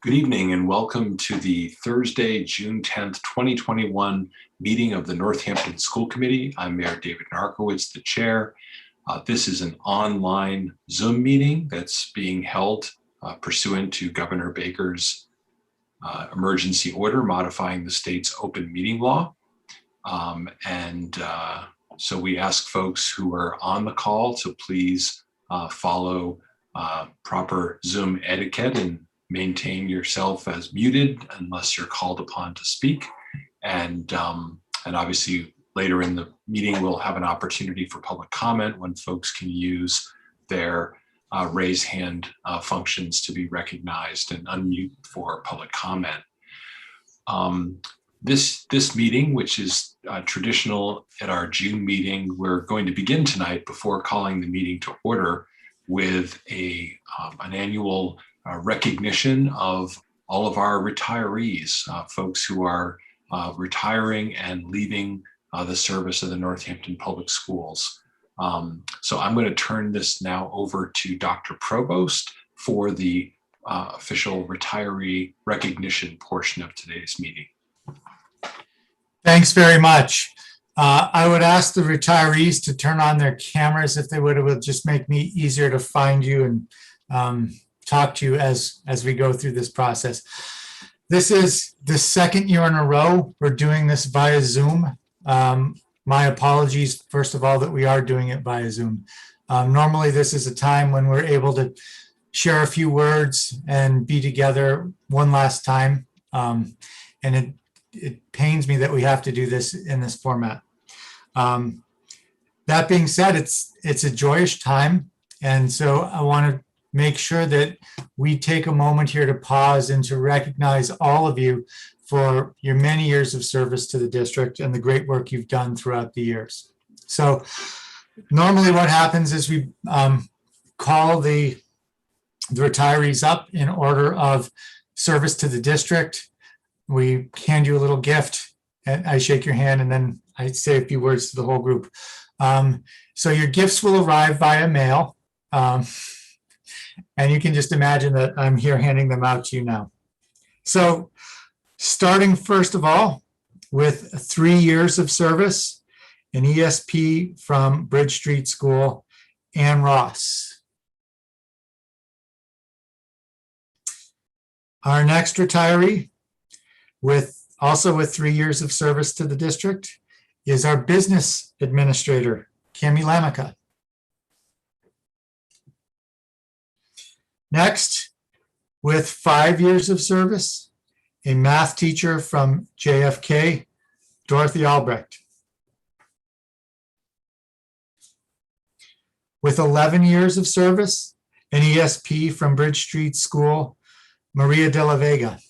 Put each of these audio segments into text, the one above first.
Good evening and welcome to the Thursday, June 10th, 2021 meeting of the Northampton School Committee. I'm Mayor David Narkowitz, the chair. This is an online Zoom meeting that's being held pursuant to Governor Baker's emergency order modifying the state's open meeting law. So we ask folks who are on the call to please follow proper Zoom etiquette and maintain yourself as muted unless you're called upon to speak. And obviously later in the meeting, we'll have an opportunity for public comment when folks can use their raise hand functions to be recognized and unmute for public comment. This meeting, which is traditional at our June meeting, we're going to begin tonight before calling the meeting to order with an annual recognition of all of our retirees, folks who are retiring and leaving the service of the Northampton Public Schools. So I'm going to turn this now over to Dr. Provost for the official retiree recognition portion of today's meeting. Thanks very much. I would ask the retirees to turn on their cameras if they would. It would just make me easier to find you and talk to you as we go through this process. This is the second year in a row we're doing this via Zoom. My apologies, first of all, that we are doing it via Zoom. Normally, this is a time when we're able to share a few words and be together one last time. And it pains me that we have to do this in this format. That being said, it's a joyous time. And so I want to make sure that we take a moment here to pause and to recognize all of you for your many years of service to the district and the great work you've done throughout the years. So normally what happens is we call the retirees up in order of service to the district. We hand you a little gift and I shake your hand and then I say a few words to the whole group. So your gifts will arrive via mail. And you can just imagine that I'm here handing them out to you now. So starting first of all with 3 years of service, an ESP from Bridge Street School, Ann Ross. Our next retiree, also with 3 years of service to the district, is our business administrator, Cami Lamica. Next, with 5 years of service, a math teacher from JFK, Dorothy Albrecht. With 11 years of service, an ESP from Bridge Street School, Maria de la Vega.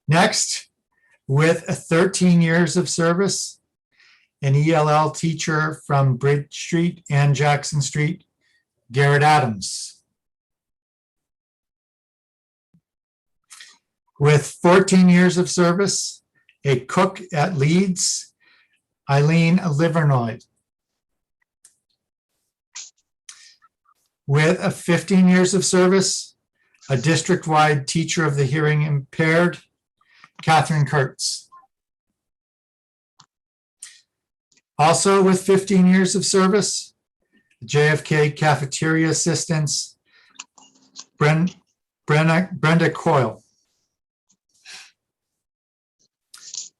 Next, with 13 years of service, an ELL teacher from Bridge Street and Jackson Street, Garrett Adams. With 14 years of service, a cook at Leeds, Eileen Livernoy. With 15 years of service, a district-wide teacher of the hearing impaired, Catherine Kurtz. Also with 15 years of service, JFK cafeteria assistants, Brenda Coyle.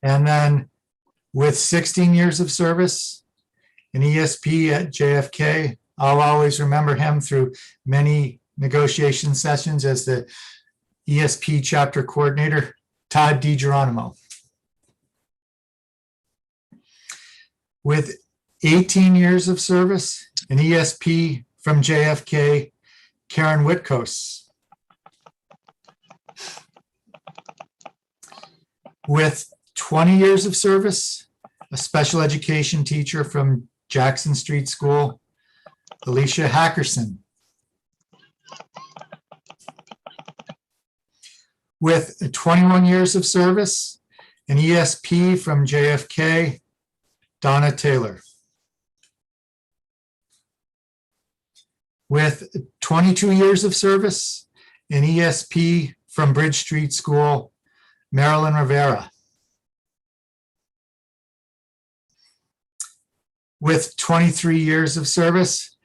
And then with 16 years of service, an ESP at JFK, I'll always remember him through many negotiation sessions as the ESP chapter coordinator, Todd DiGeronimo. With 18 years of service, an ESP from JFK, Karen Witkos. With 20 years of service, a special education teacher from Jackson Street School, Alicia Hackerson. With 21 years of service, an ESP from JFK, Donna Taylor. With 22 years of service, an ESP from Bridge Street School, Marilyn Rivera. With 23 years of service,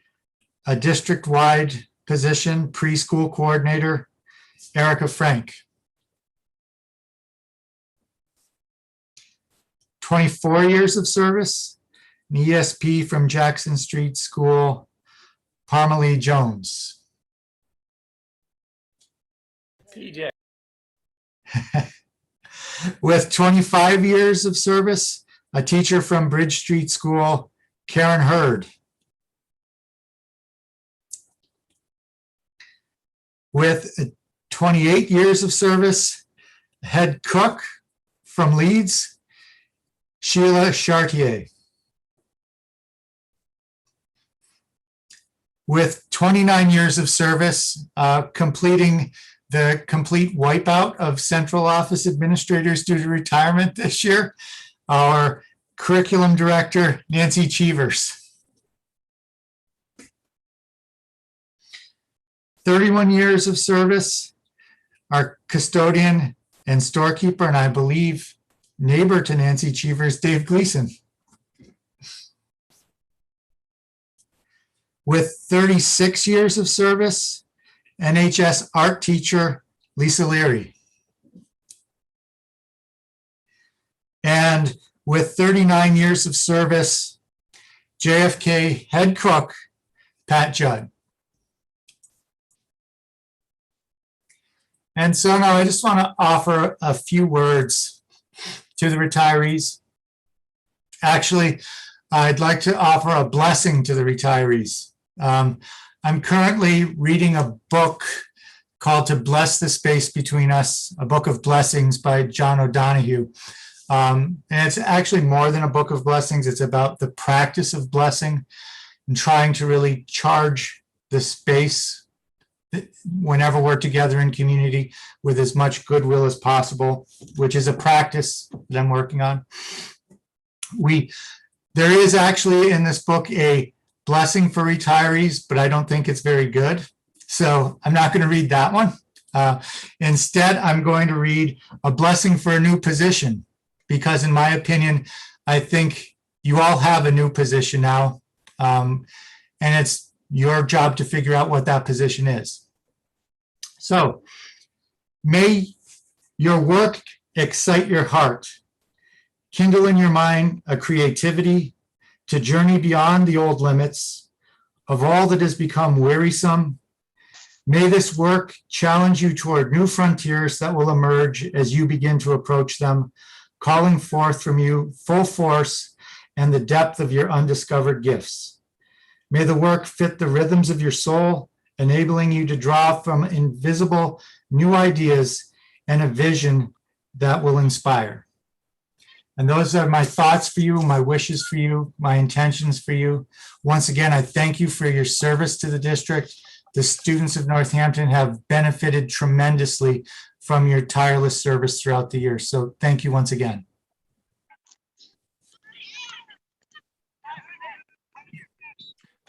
a district-wide position, preschool coordinator, Erica Frank. 24 years of service, an ESP from Jackson Street School, Parmalee Jones. PJ. With 25 years of service, a teacher from Bridge Street School, Karen Hurd. With 28 years of service, head cook from Leeds, Sheila Chartier. With 29 years of service, completing the complete wipeout of central office administrators due to retirement this year, our curriculum director, Nancy Cheevers. 31 years of service, our custodian and storekeeper, and I believe neighbor to Nancy Cheevers, Dave Gleason. With 36 years of service, NHS art teacher, Lisa Leary. And with 39 years of service, JFK head cook, Pat Judd. And so now I just want to offer a few words to the retirees. Actually, I'd like to offer a blessing to the retirees. I'm currently reading a book called To Bless the Space Between Us, a book of blessings by John O'Donohue. And it's actually more than a book of blessings. It's about the practice of blessing and trying to really charge the space whenever we're together in community with as much goodwill as possible, which is a practice that I'm working on. There is actually in this book a blessing for retirees, but I don't think it's very good. So I'm not going to read that one. Instead, I'm going to read a blessing for a new position, because in my opinion, I think you all have a new position now. And it's your job to figure out what that position is. So may your work excite your heart, kindle in your mind a creativity to journey beyond the old limits of all that has become wearisome. May this work challenge you toward new frontiers that will emerge as you begin to approach them, calling forth from you full force and the depth of your undiscovered gifts. May the work fit the rhythms of your soul, enabling you to draw from invisible new ideas and a vision that will inspire. And those are my thoughts for you, my wishes for you, my intentions for you. Once again, I thank you for your service to the district. The students of Northampton have benefited tremendously from your tireless service throughout the year. So thank you once again.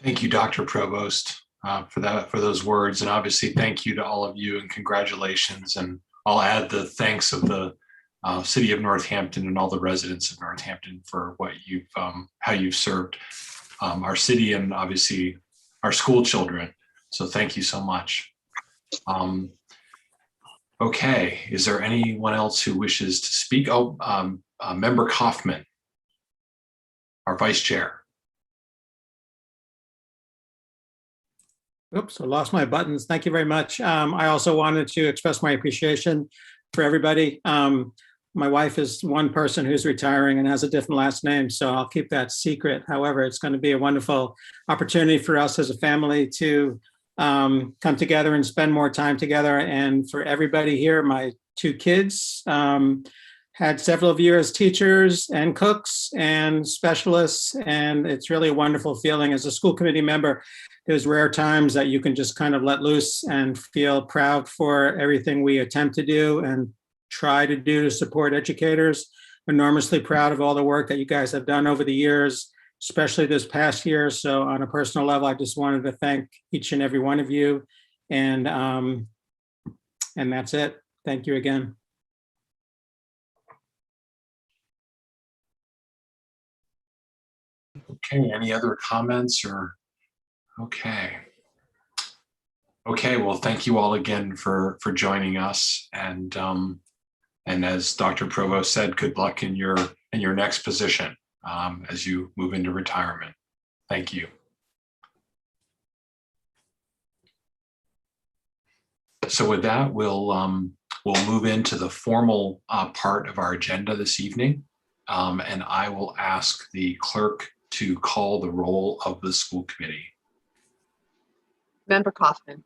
Thank you, Dr. Provost, for those words. And obviously, thank you to all of you and congratulations. And I'll add the thanks of the City of Northampton and all the residents of Northampton for what how you've served our city and obviously our school children. So thank you so much. Okay, is there anyone else who wishes to speak? Oh, Member Kaufman, our Vice Chair. Oops, I lost my buttons. Thank you very much. I also wanted to express my appreciation for everybody. My wife is one person who's retiring and has a different last name, so I'll keep that secret. However, it's going to be a wonderful opportunity for us as a family to come together and spend more time together. And for everybody here, my two kids had several of you as teachers and cooks and specialists, and it's really a wonderful feeling as a school committee member. There's rare times that you can just kind of let loose and feel proud for everything we attempt to do and try to do to support educators. Enormously proud of all the work that you guys have done over the years especially this past year. So on a personal level, I just wanted to thank each and every one of you. And that's it. Thank you again. Okay, any other comments or, okay. Okay, well, thank you all again for joining us. And as Dr. Provost said, good luck in your next position as you move into retirement. Thank you. So with that, we'll move into the formal part of our agenda this evening. And I will ask the clerk to call the roll of the school committee. Member Kaufman.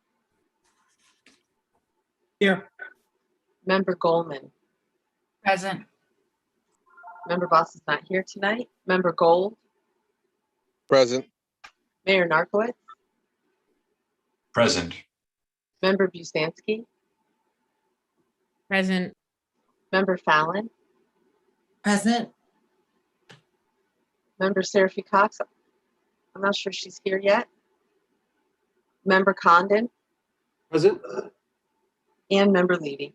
Here. Member Goldman. Present. Member Boss is not here tonight. Member Gold. Present. Mayor Narcoitz. Present. Member Busansky. Present. Member Fallon. Present. Member Seraphy Cox. I'm not sure she's here yet. Member Condon. Present. And Member Levy.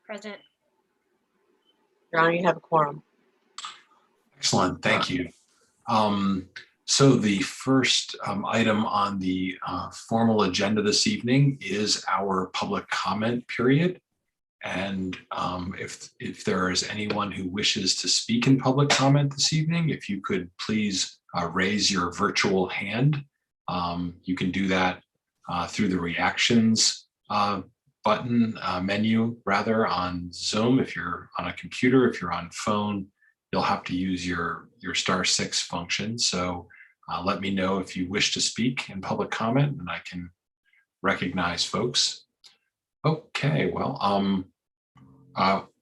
Present. Your Honor, you have a quorum. Excellent, thank you. So the first item on the formal agenda this evening is our public comment period. And if there is anyone who wishes to speak in public comment this evening, if you could please raise your virtual hand. You can do that through the reactions button menu rather on Zoom. If you're on a computer, if you're on phone, you'll have to use your *6 function. So let me know if you wish to speak in public comment and I can recognize folks. Okay, well,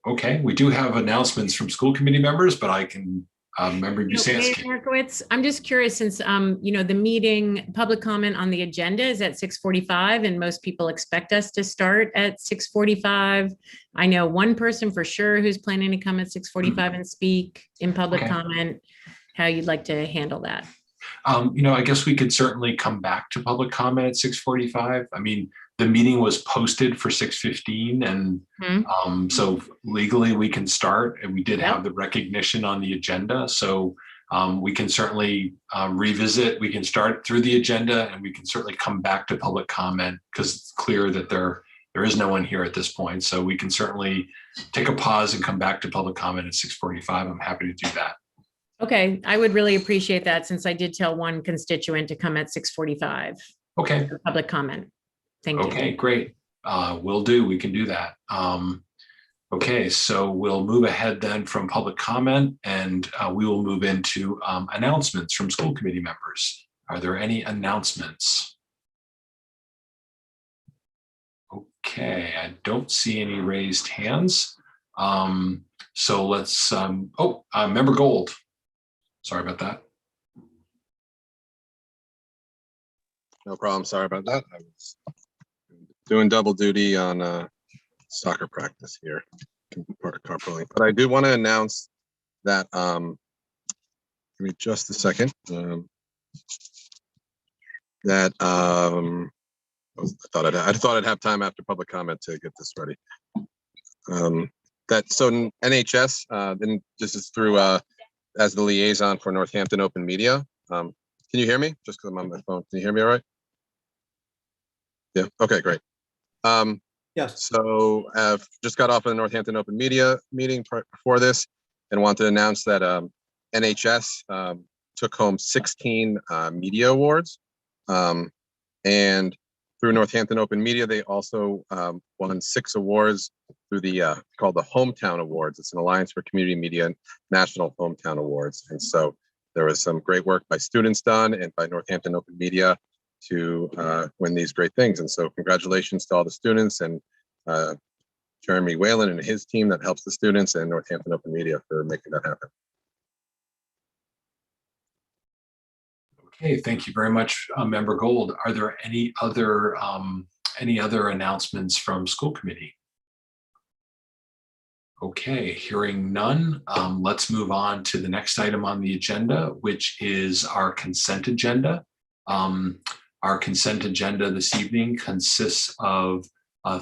okay, we do have announcements from school committee members, but I can, Member Busansky. Mayor Markowitz, I'm just curious since, the meeting, public comment on the agenda is at 6:45 and most people expect us to start at 6:45. I know one person for sure who's planning to come at 6:45 and speak in public Okay. comment. How you'd like to handle that? I guess we could certainly come back to public comment at 6:45. I mean, the meeting was posted for 6:15 and so legally we can start, and we did have the recognition on the agenda. So we can certainly revisit, we can start through the agenda and we can certainly come back to public comment because it's clear that there is no one here at this point. So we can certainly take a pause and come back to public comment at 6:45. I'm happy to do that. Okay, I would really appreciate that since I did tell one constituent to come at 6:45 Okay. for public comment. Thank you. Okay, great. Will do. We can do that. Okay, so we'll move ahead then from public comment and we will move into announcements from school committee members. Are there any announcements? Okay, I don't see any raised hands. So let's, Member Gold. Sorry about that. No problem. Sorry about that. I was doing double duty on soccer practice here, carpooling. But I do want to announce that. Give me just a second. I thought I'd have time after public comment to get this ready. So NHS, then this is through as the liaison for Northampton Open Media. Can you hear me? Just because I'm on my phone. Can you hear me all right? Yeah. Okay, great. Yes. So I've just got off of the Northampton Open Media meeting before this and wanted to announce that NHS took home 16 media awards. And through Northampton Open Media, they also won 6 awards through the called the Hometown Awards. It's an Alliance for Community Media National Hometown Awards. And so there was some great work by students done and by Northampton Open Media to win these great things. And so congratulations to all the students and Jeremy Whalen and his team that helps the students and Northampton Open Media for making that happen. Okay, thank you very much, Member Gold. Are there any other announcements from school committee? Okay, hearing none, let's move on to the next item on the agenda, which is our consent agenda. Our consent agenda this evening consists of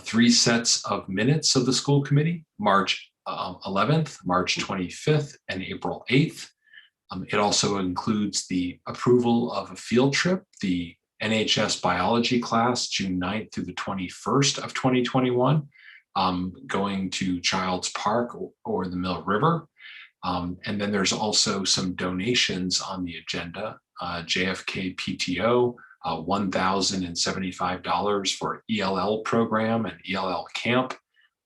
3 sets of minutes of the school committee, March 11th, March 25th, and April 8th. It also includes the approval of a field trip, the NHS biology class, June 9th through the 21st of 2021, going to Childs Park or the Mill River. And then there's also some donations on the agenda. JFK PTO, $1,075 for ELL program and ELL camp,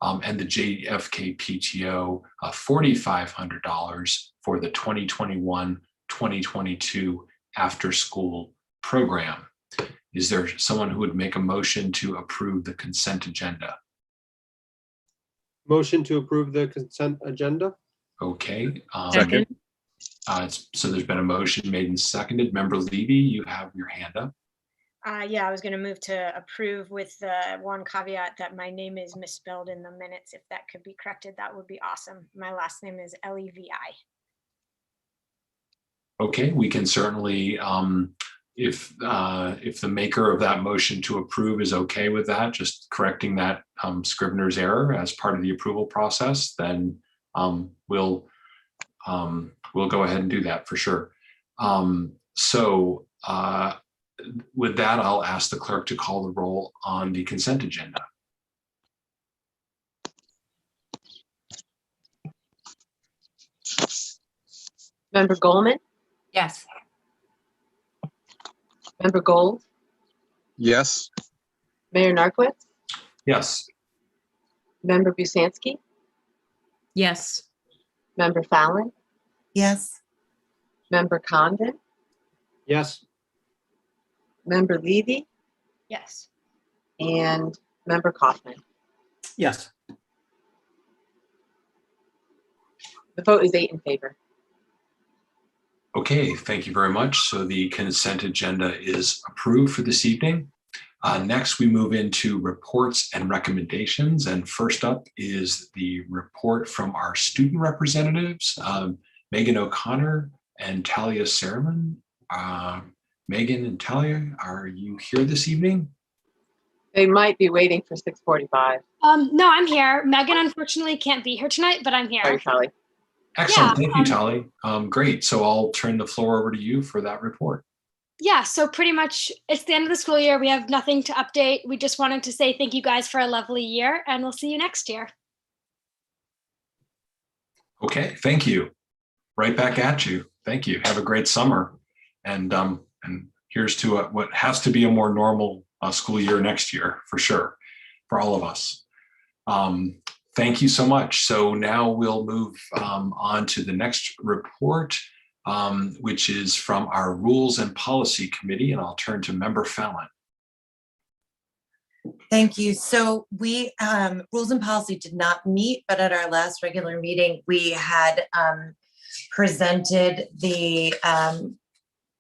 and the JFK PTO, $4,500 for the 2021-2022 after school program. Is there someone who would make a motion to approve the consent agenda? Motion to approve the consent agenda. Okay. Second. So there's been a motion made and seconded. Member Levy, you have your hand up. Yeah, I was going to move to approve with the one caveat that my name is misspelled in the minutes. If that could be corrected, that would be awesome. My last name is Levi. Okay, we can certainly, if the maker of that motion to approve is okay with that, just correcting that Scrivener's error as part of the approval process, then we'll go ahead and do that for sure. With that, I'll ask the clerk to call the roll on the consent agenda. Member Goldman, Yes. Member Gold, Yes. Mayor Narcoitz, Yes. Member Busansky, Yes. Member Fallon, Yes. Member Condon, Yes. Member Levy, Yes. and Member Kaufman. Yes. The vote is 8 in favor. Okay, thank you very much. So the consent agenda is approved for this evening. Next, we move into reports and recommendations. And first up is the report from our student representatives, Megan O'Connor and Talia Sermon. Megan and Talia, are you here this evening? They might be waiting for 6:45. No, I'm here. Megan unfortunately can't be here tonight, but I'm here. Sorry, Charlie. Excellent, Yeah, thank you, Tali. Great, so I'll turn the floor over to you for that report. Yeah, so pretty much it's the end of the school year. We have nothing to update. We just wanted to say thank you guys for a lovely year, and we'll see you next year. Okay, thank you. Right back at you. Thank you. Have a great summer. And here's to what has to be a more normal school year next year, for sure, for all of us. Thank you so much. So now we'll move on to the next report, which is from our Rules and Policy Committee, and I'll turn to Member Fallon. Thank you. So we, Rules and Policy did not meet, but at our last regular meeting, we had presented the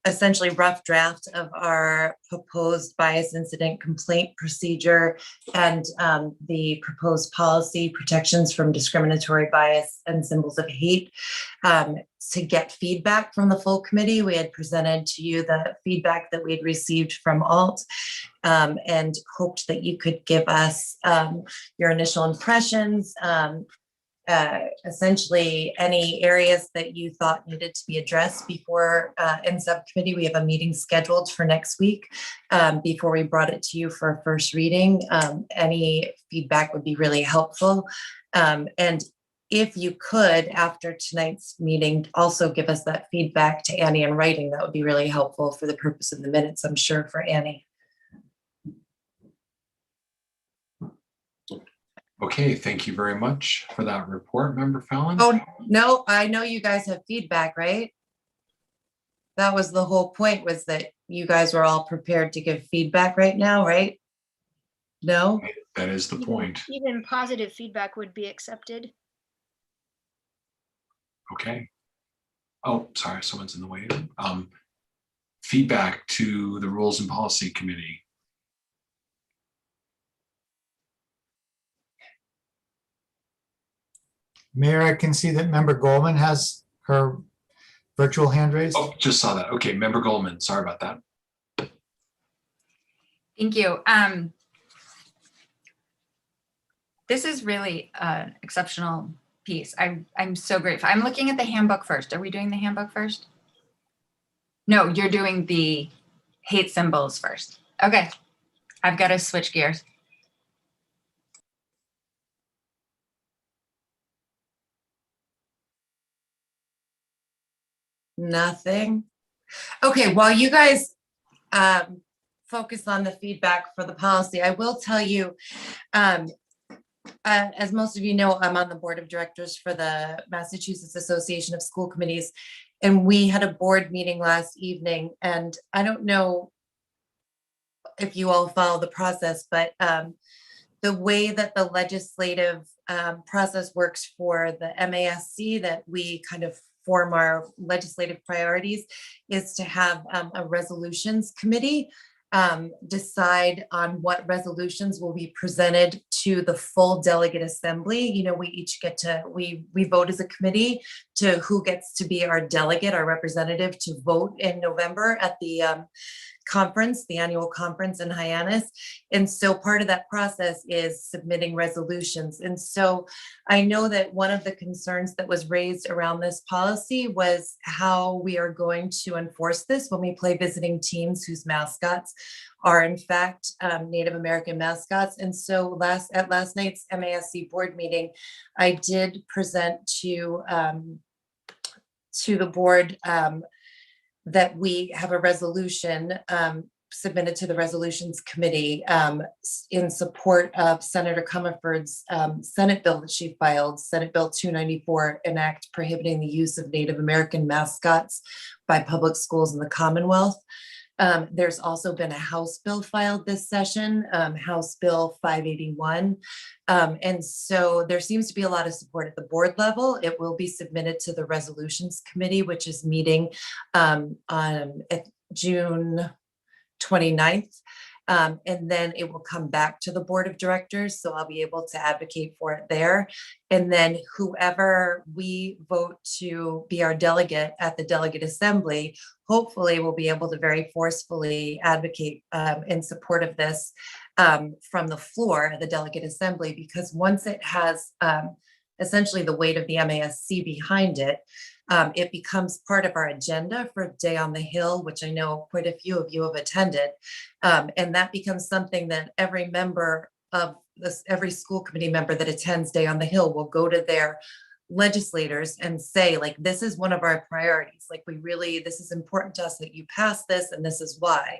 essentially rough draft of our proposed bias incident complaint procedure and the proposed policy protections from discriminatory bias and symbols of hate. To get feedback from the full committee, we had presented to you the feedback that we had received from ALT and hoped that you could give us your initial impressions, essentially any areas that you thought needed to be addressed before in subcommittee. We have a meeting scheduled for next week before we brought it to you for a first reading. Any feedback would be really helpful. And if you could, after tonight's meeting, also give us that feedback to Annie in writing, that would be really helpful for the purpose of the minutes, I'm sure, for Annie. Okay, thank you very much for that report, Member Fallon. Oh, no, I know you guys have feedback, right? That was the whole point, was that you guys were all prepared to give feedback right now, right? No? That is the point. Even positive feedback would be accepted. Okay. Oh, sorry, someone's in the way. Feedback to the Rules and Policy Committee. Mayor, I can see that Member Goldman has her virtual hand raised. Oh, just saw that. Okay, Member Goldman, sorry about that. Thank you. This is really an exceptional piece. I'm so grateful. I'm looking at the handbook first. Are we doing the handbook first? No, you're doing the hate symbols first. Okay, I've got to switch gears. Nothing. Okay, while you guys focus on the feedback for the policy, I will tell you, as most of you know, I'm on the board of directors for the Massachusetts Association of School Committees, and we had a board meeting last evening, and I don't know if you all follow the process, but the way that the legislative process works for the MASC, that we kind of form our legislative priorities, is to have a resolutions committee decide on what resolutions will be presented to the full delegate assembly. You know, we each get to, we vote as a committee to who gets to be our delegate, our representative to vote in November at the conference, the annual conference in Hyannis. And so part of that process is submitting resolutions. And so I know that one of the concerns that was raised around this policy was how we are going to enforce this when we play visiting teams whose mascots are in fact Native American mascots. And so at last night's MASC board meeting, I did present to the board that we have a resolution submitted to the resolutions committee in support of Senator Comerford's Senate bill that she filed, Senate Bill 294, an act prohibiting the use of Native American mascots by public schools in the Commonwealth. There's also been a House bill filed this session, House Bill 581. And so there seems to be a lot of support at the board level. It will be submitted to the resolutions committee, which is meeting on June 29th. And then it will come back to the board of directors. So I'll be able to advocate for it there. And then whoever we vote to be our delegate at the delegate assembly, hopefully we'll be able to very forcefully advocate in support of this from the floor of the delegate assembly, because once it has essentially the weight of the MASC behind it, it becomes part of our agenda for Day on the Hill, which I know quite a few of you have attended. And that becomes something that every member of this, every school committee member that attends Day on the Hill will go to their legislators and say, like, this is one of our priorities. Like, we really, this is important to us that you pass this, and this is why.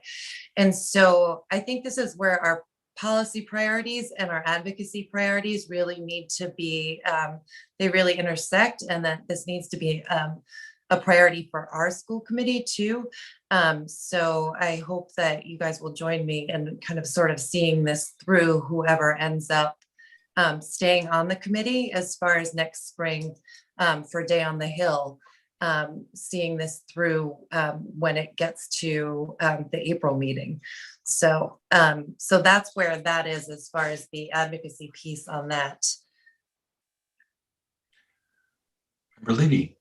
And so I think this is where our policy priorities and our advocacy priorities really need to be, they really intersect, and that this needs to be a priority for our school committee too. So I hope that you guys will join me in kind of sort of seeing this through, whoever ends up staying on the committee as far as next spring for Day on the Hill, seeing this through when it gets to the April meeting. So so that's where that is as far as the advocacy piece on that. Member Levy.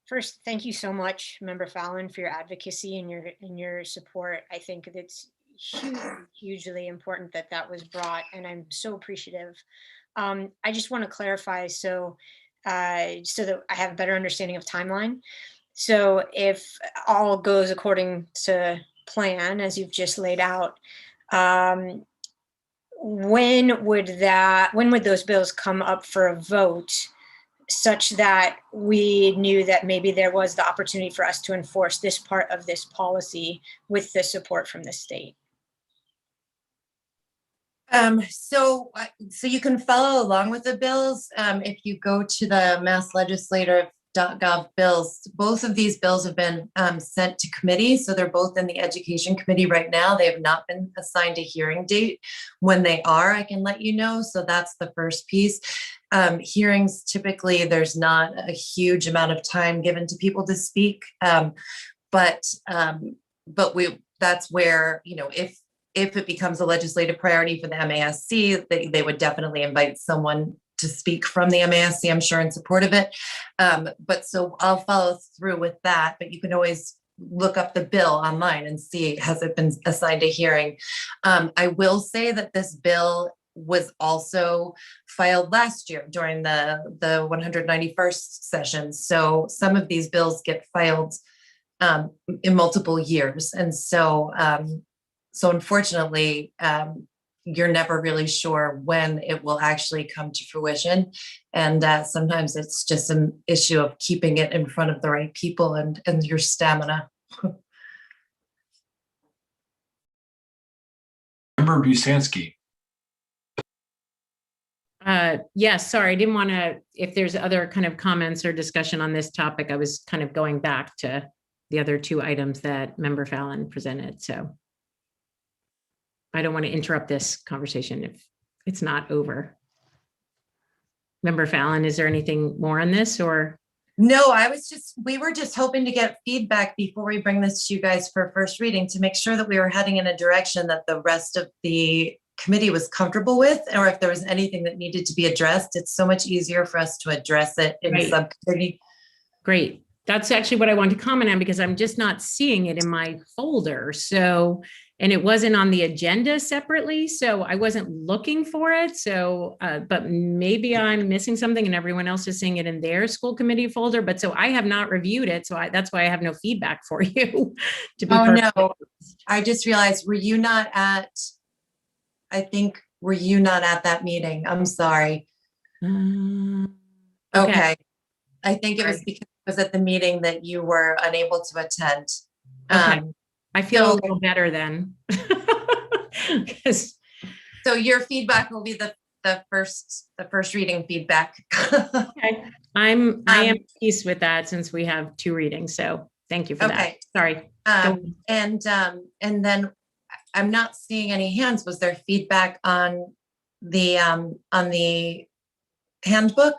First, thank you so much, Member Fallon, for your advocacy and your support. I think it's hugely important that that was brought, and I'm so appreciative. I just want to clarify so that I have a better understanding of timeline. So if all goes according to plan, as you've just laid out, when would those bills come up for a vote, such that we knew that maybe there was the opportunity for us to enforce this part of this policy with the support from the state? So you can follow along with the bills. If you go to the masslegislative.gov bills, both of these bills have been sent to committee. So they're both in the education committee right now. They have not been assigned a hearing date. When they are, I can let you know. So that's the first piece. Hearings, typically there's not a huge amount of time given to people to speak. But that's where, you know, if it becomes a legislative priority for the MASC, they would definitely invite someone to speak from the MASC, I'm sure, in support of it. But so I'll follow through with that, but you can always look up the bill online and see, has it been assigned a hearing? I will say that this bill was also filed last year during the 191st session. So some of these bills get filed in multiple years. And so, so unfortunately, you're never really sure when it will actually come to fruition. And sometimes it's just an issue of keeping it in front of the right people and your stamina. Member Busansky. Yes, sorry, I didn't want to, if there's other kind of comments or discussion on this topic, I was kind of going back to the other two items that Member Fallon presented. So I don't want to interrupt this conversation if it's not over. Member Fallon, is there anything more on this or? No, we were just hoping to get feedback before we bring this to you guys for first reading to make sure that we were heading in a direction that the rest of the committee was comfortable with, or if there was anything that needed to be addressed. It's so much easier for us to address it in subcommittee. Great. That's actually what I wanted to comment on because I'm just not seeing it in my folder. So, and it wasn't on the agenda separately, so I wasn't looking for it. So, but maybe I'm missing something and everyone else is seeing it in their school committee folder. But so I have not reviewed it. So that's why I have no feedback for you. To be no, I just realized, were you not at that meeting? I'm sorry. Okay. I think it was because it was at the meeting that you were unable to attend. Okay. I feel a little better then. So your feedback will be the first reading feedback. Okay. I am at peace with that since we have two readings. So thank you for that. Sorry. And then I'm not seeing any hands. Was there feedback on the handbook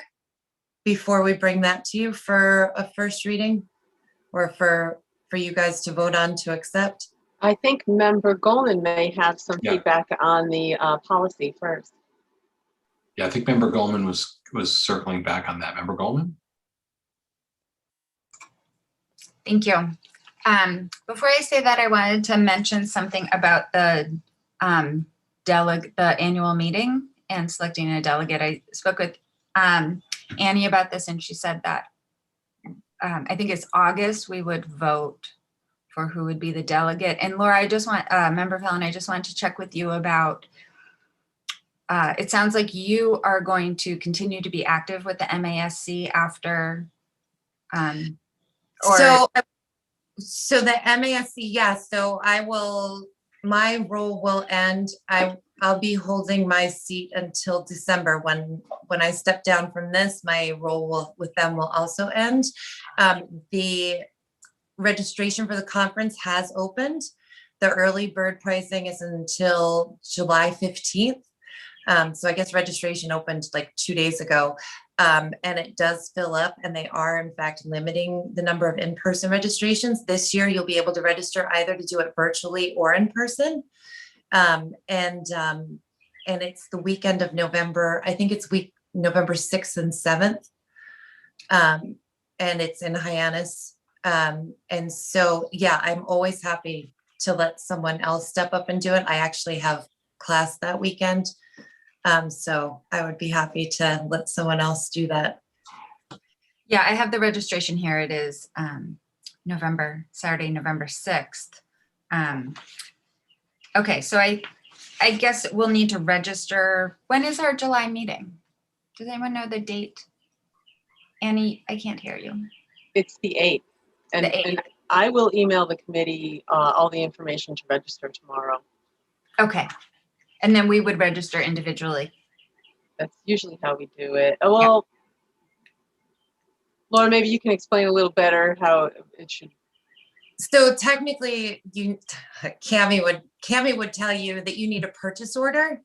before we bring that to you for a first reading, or for you guys to vote on to accept? I think Member Goldman may have some feedback on the policy first. Yeah, I think Member Goldman was circling back on that. Member Goldman? Thank you. Before I say that, I wanted to mention something about the annual meeting and selecting a delegate. I spoke with Annie about this, and she said that I think it's August we would vote for who would be the delegate. And Laura, I just want, Member Fallon, I just wanted to check with you about, it sounds like you are going to continue to be active with the MASC after, So the MASC, yes. So my role will end. I'll be holding my seat until December. When I step down from this, my role with them will also end. The registration for the conference has opened. The early bird pricing is until July 15th. So I guess registration opened like 2 days ago. And it does fill up, and they are in fact limiting the number of in-person registrations. This year, you'll be able to register either to do it virtually or in person. And it's the weekend of November. I think it's November 6th and 7th. And it's in Hyannis. And so, yeah, I'm always happy to let someone else step up and do it. I actually have class that weekend. So I would be happy to let someone else do that. Yeah, I have the registration here. It is Saturday, November 6th. Okay, so I guess we'll need to register. When is our July meeting? Does anyone know the date? Annie, I can't hear you. It's the 8th. And I will email the committee all the information to register tomorrow. Okay. And then we would register individually. That's usually how we do it. Oh, well, Laura, maybe you can explain a little better how it should. So technically, Cami would tell you that you need a purchase order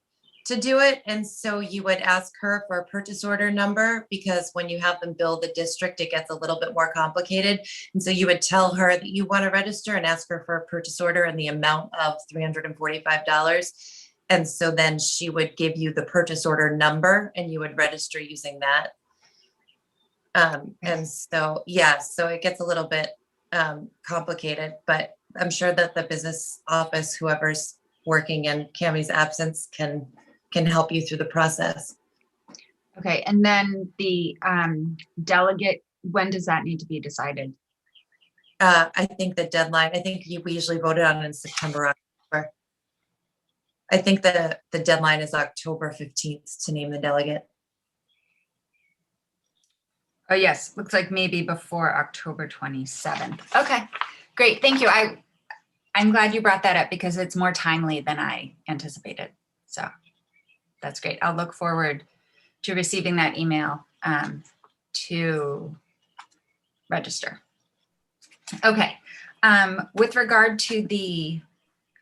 to do it. And so you would ask her for a purchase order number, because when you have them bill the district, it gets a little bit more complicated. And so you would tell her that you want to register and ask her for a purchase order in the amount of $345. And so then she would give you the purchase order number and you would register using that. And so, yeah, so it gets a little bit complicated, but I'm sure that the business office, whoever's working in Cammie's absence can help you through the process. Okay, and then the delegate, when does that need to be decided? I think the deadline, I think we usually voted on in September, October. I think the deadline is October 15th to name the delegate. Oh, yes, looks like maybe before October 27th. Okay, great, thank you. I'm glad you brought that up because it's more timely than I anticipated. So that's great. I'll look forward to receiving that email to register. Okay, with regard to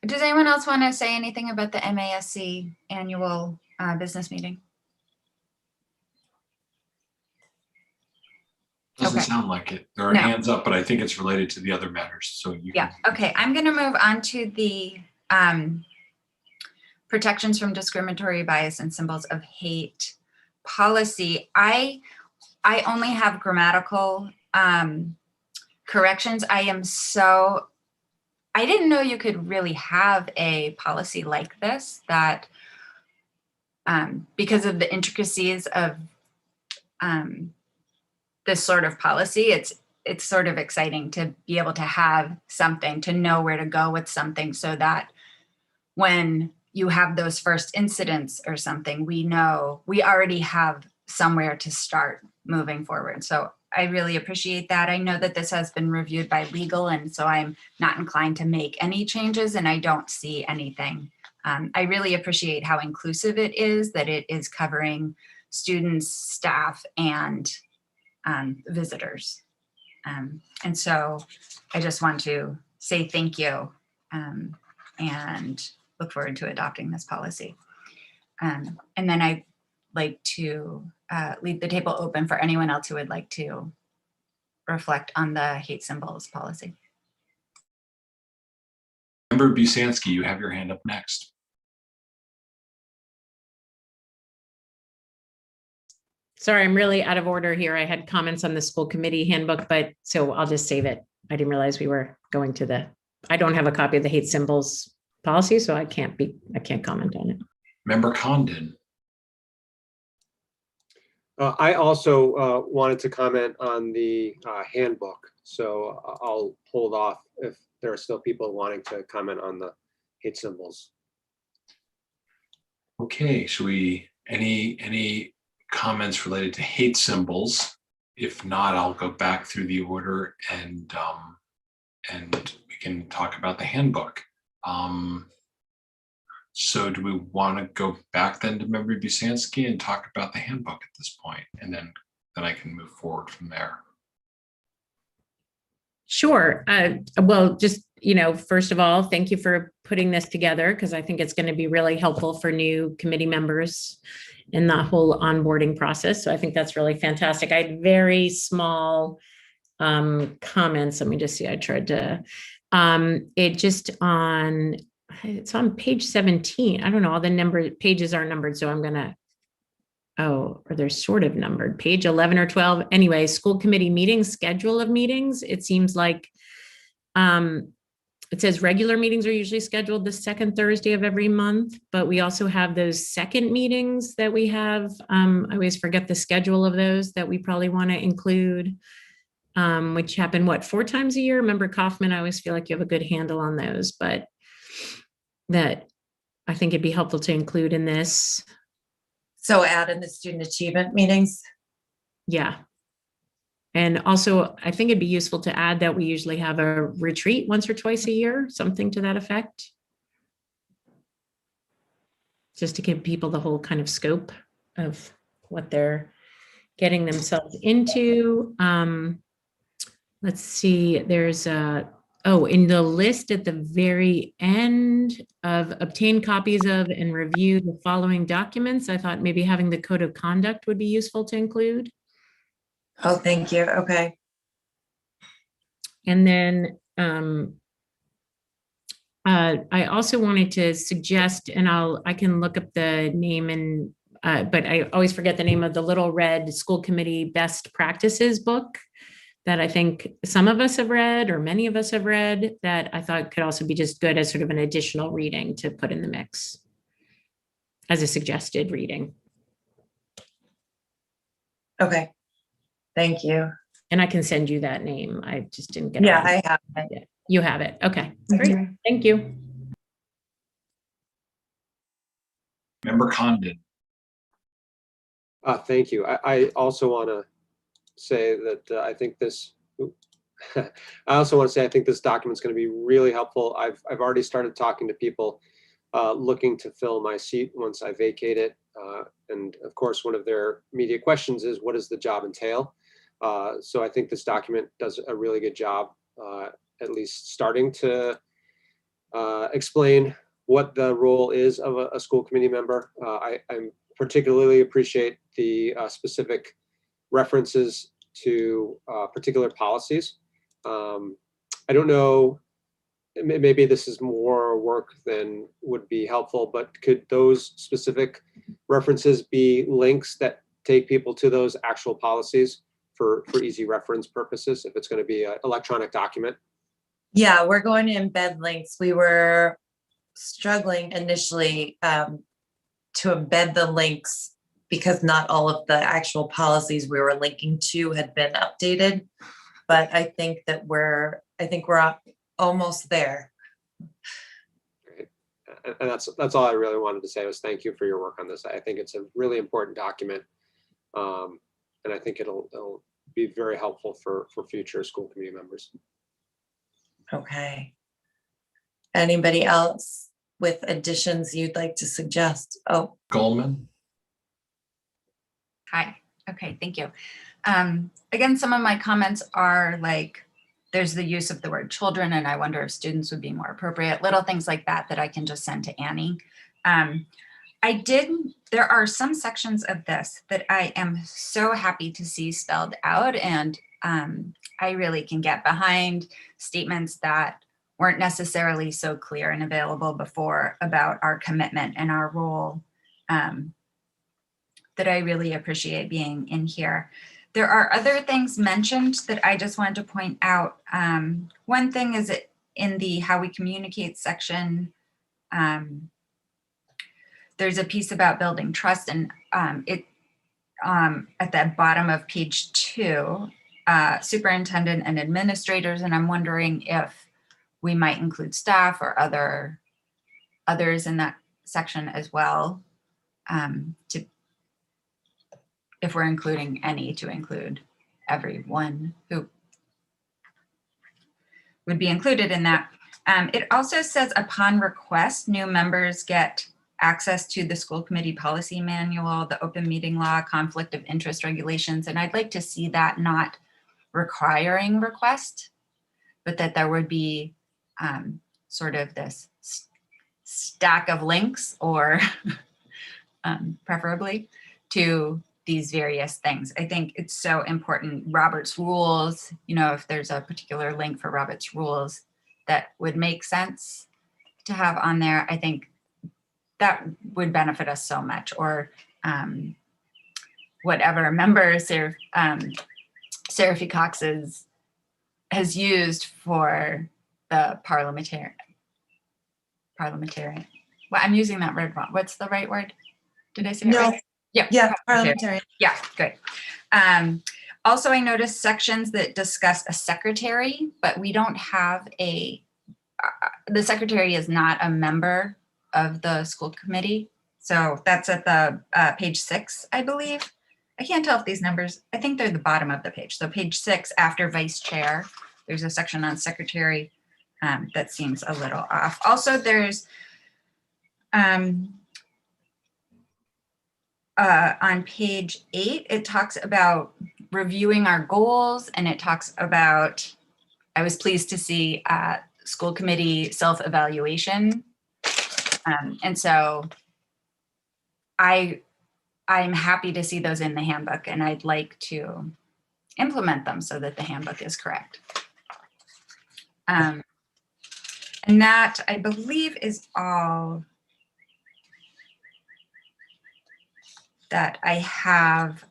does anyone else want to say anything about the MASC annual business meeting? Doesn't Okay. sound like it. There are No. hands up, but I think it's related to the other matters. So you Yeah, okay, I'm going to move on to the protections from discriminatory bias and symbols of hate policy. I only have grammatical corrections. I didn't know you could really have a policy like this that because of the intricacies of this sort of policy, it's sort of exciting to be able to have something, to know where to go with something so that when you have those first incidents or something, we know we already have somewhere to start moving forward. So I really appreciate that. I know that this has been reviewed by legal, and so I'm not inclined to make any changes, and I don't see anything. I really appreciate how inclusive it is, that it is covering students, staff, and visitors. And so I just want to say thank you and look forward to adopting this policy. And then I'd like to leave the table open for anyone else who would like to reflect on the hate symbols policy. Member Busansky, you have your hand up next. Sorry, I'm really out of order here. I had comments on the school committee handbook, but so I'll just save it. I didn't realize we were going to I don't have a copy of the hate symbols policy, so I can't comment on it. Member Condon. I also wanted to comment on the handbook, so I'll hold off if there are still people wanting to comment on the hate symbols. Okay, should we, any comments related to hate symbols? If not, I'll go back through the order and we can talk about the handbook. So do we want to go back then to Member Busansky and talk about the handbook at this point, and then I can move forward from there? Sure. Well, just, first of all, thank you for putting this together, because I think it's going to be really helpful for new committee members in the whole onboarding process. So I think that's really fantastic. I had very small comments. Let me just see. I tried to, it's on page 17. I don't know, all the pages are numbered. So I'm going to, or they're sort of numbered, page 11 or 12. Anyway, school committee meetings, schedule of meetings. It seems like it says regular meetings are usually scheduled the second Thursday of every month, but we also have those second meetings that we have. I always forget the schedule of those that we probably want to include, which happen, 4 times a year? Member Kaufman, I always feel like you have a good handle on those, but that I think it'd be helpful to include in this. So add in the student achievement meetings. Yeah. And also, I think it'd be useful to add that we usually have a retreat once or twice a year, something to that effect. Just to give people the whole kind of scope of what they're getting themselves into. Let's see, there's in the list at the very end of obtain copies of and review the following documents, I thought maybe having the code of conduct would be useful to include. Oh, thank you. Okay. And then I also wanted to suggest, and I can look up the name and, but I always forget the name of the Little Red School Committee Best Practices book that I think some of us have read, or many of us have read, that I thought could also be just good as sort of an additional reading to put in the mix as a suggested reading. Okay, thank you. And I can send you that name. I just didn't get it. Yeah, I have it. You have it. Okay, great. Thank you. Member Condon. Thank you. I also want to say that I think this, I also want to say I think this document is going to be really helpful. I've already started talking to people looking to fill my seat once I vacate it. And of course, one of their immediate questions is, what does the job entail? So I think this document does a really good job, at least starting to explain what the role is of a school committee member. I particularly appreciate the specific references to particular policies. I don't know, maybe this is more work than would be helpful, but could those specific references be links that take people to those actual policies for easy reference purposes, if it's going to be an electronic document? Yeah, we're going to embed links. We were struggling initially to embed the links because not all of the actual policies we were linking to had been updated. But I think that we're almost there. Great. And that's all I really wanted to say was thank you for your work on this. I think it's a really important document. And I think it'll be very helpful for future school committee members. Okay. Anybody else with additions you'd like to suggest? Oh, Goldman. Hi. Okay, thank you. Again, some of my comments are like, there's the use of the word children, and I wonder if students would be more appropriate, little things like that that I can just send to Annie. There are some sections of this that I am so happy to see spelled out, and I really can get behind statements that weren't necessarily so clear and available before about our commitment and our role, that I really appreciate being in here. There are other things mentioned that I just wanted to point out. One thing is in the how we communicate section, there's a piece about building trust, and at the bottom of page 2, superintendent and administrators, and I'm wondering if we might include staff or others in that section as well, if we're including any, to include everyone who would be included in that. It also says upon request, new members get access to the school committee policy manual, the open meeting law, conflict of interest regulations, and I'd like to see that not requiring request, but that there would be sort of this stack of links, or preferably to these various things. I think it's so important. Robert's rules, if there's a particular link for Robert's rules that would make sense to have on there, I think that would benefit us so much. Or whatever member Seraphy Cox has used for the parliamentarian. Well, I'm using that word wrong. What's the right word? Did I say it right? Yeah, parliamentarian. Yeah, good. Also, I noticed sections that discuss a secretary, but we don't have the secretary is not a member of the school committee. So that's at the page 6, I believe. I can't tell if these numbers, I think they're the bottom of the page. So page 6 after vice chair, there's a section on secretary that seems a little off. Also, there's on page 8, it talks about reviewing our goals, and it talks about, I was pleased to see school committee self-evaluation. And so I'm happy to see those in the handbook, and I'd like to implement them so that the handbook is correct. And And that, I believe, is all that I have.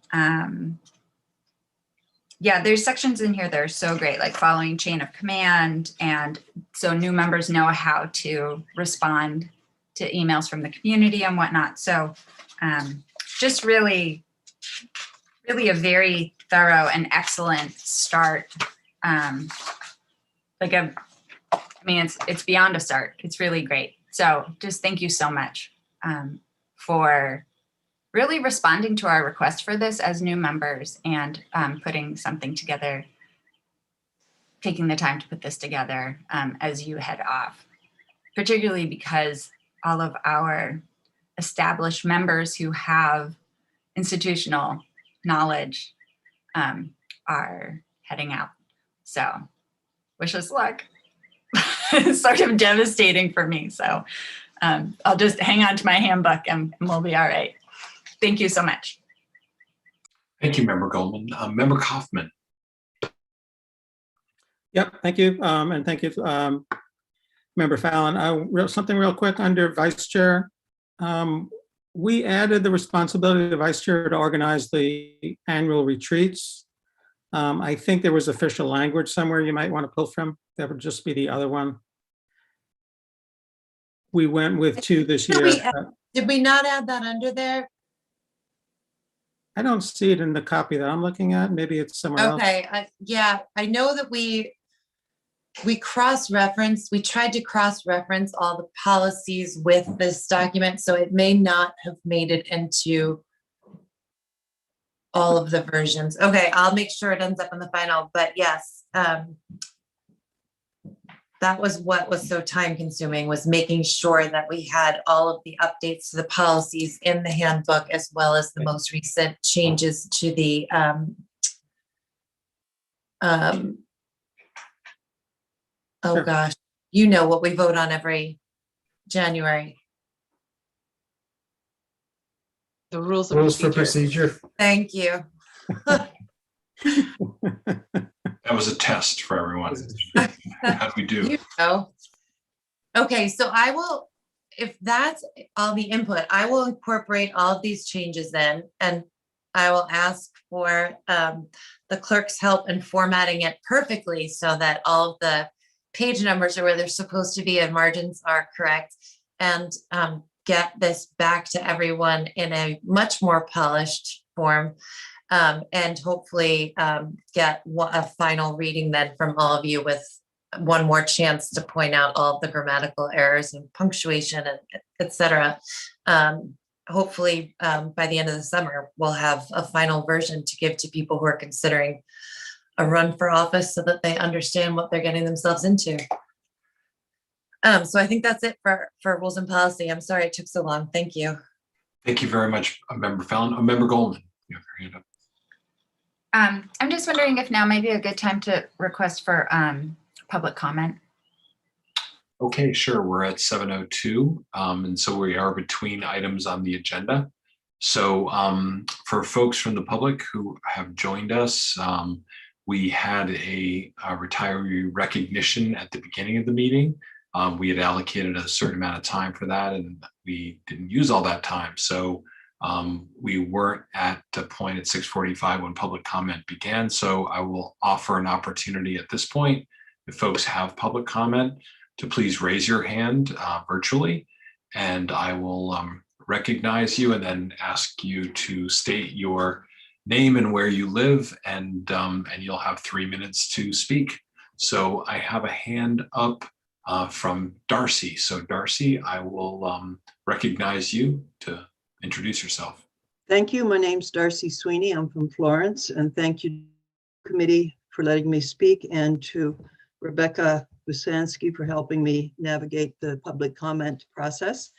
Yeah, there's sections in here that are so great, like following chain of command. And so new members know how to respond to emails from the community and whatnot. So just really a very thorough and excellent start. It's beyond a start. It's really great. So just thank you so much for really responding to our request for this as new members and putting something together, taking the time to put this together as you head off, particularly because all of our established members who have institutional knowledge are heading out. So wish us luck. It's sort of devastating for me. So I'll just hang on to my handbook and we'll be all right. Thank you so much. Thank you, Member Goldman. Member Kaufman. Yep, thank you. And thank you, Member Fallon. Something real quick under Vice Chair. We added the responsibility of the Vice Chair to organize the annual retreats. I think there was official language somewhere you might want to pull from. That would just be the other one. We went with 2 this year. Did we not add that under there? I don't see it in the copy that I'm looking at. Maybe it's somewhere else. Okay, yeah, I know that we cross-referenced, we tried to cross-reference all the policies with this document, so it may not have made it into all of the versions. Okay, I'll make sure it ends up in the final, but yes, that was what was so time consuming, was making sure that we had all of the updates to the policies in the handbook, as well as the most recent changes to the oh Sure. gosh, you know what we vote on every January. The rules of Rules for procedure. procedure. Thank you. That was a test for everyone. How do we do? You know. Okay, so I will, if that's all the input, I will incorporate all of these changes in, and I will ask for the clerk's help in formatting it perfectly so that all of the page numbers are where they're supposed to be and margins are correct, and get this back to everyone in a much more polished form, and hopefully get a final reading then from all of you with one more chance to point out all of the grammatical errors and punctuation and etc. Hopefully by the end of the summer, we'll have a final version to give to people who are considering a run for office so that they understand what they're getting themselves into. So I think that's it for rules and policy. I'm sorry it took so long. Thank you. Thank you very much, Member Fallon. Member Goldman, you have your hand up. I'm just wondering if now might be a good time to request for public comment. Okay, sure. We're at 7:02, and so we are between items on the agenda. So for folks from the public who have joined us, we had a retiree recognition at the beginning of the meeting. We had allocated a certain amount of time for that, and we didn't use all that time. So we weren't at the point at 6:45 when public comment began. So I will offer an opportunity at this point, if folks have public comment, to please raise your hand virtually, and I will recognize you and then ask you to state your name and where you live, and you'll have 3 minutes to speak. So I have a hand up from Darcy. So Darcy, I will recognize you to introduce yourself. Thank you. My name's Darcy Sweeney. I'm from Florence, and thank you, committee, for letting me speak, and to Rebecca Busansky for helping me navigate the public comment process.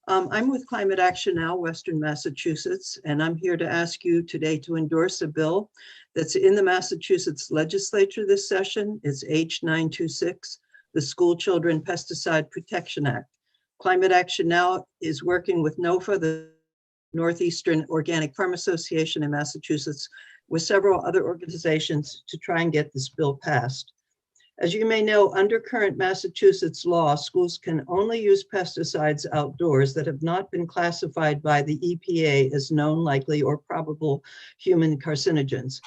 I'm with Climate Action Now, Western Massachusetts, and I'm here to ask you today to endorse a bill that's in the Massachusetts legislature this session. It's H926, the School Children Pesticide Protection Act. Climate Action Now is working with NOFA, the Northeastern Organic Farm Association in Massachusetts, with several other organizations to try and get this bill passed. As you may know, under current Massachusetts law, schools can only use pesticides outdoors that have not been classified by the EPA as known, likely, or probable human carcinogens.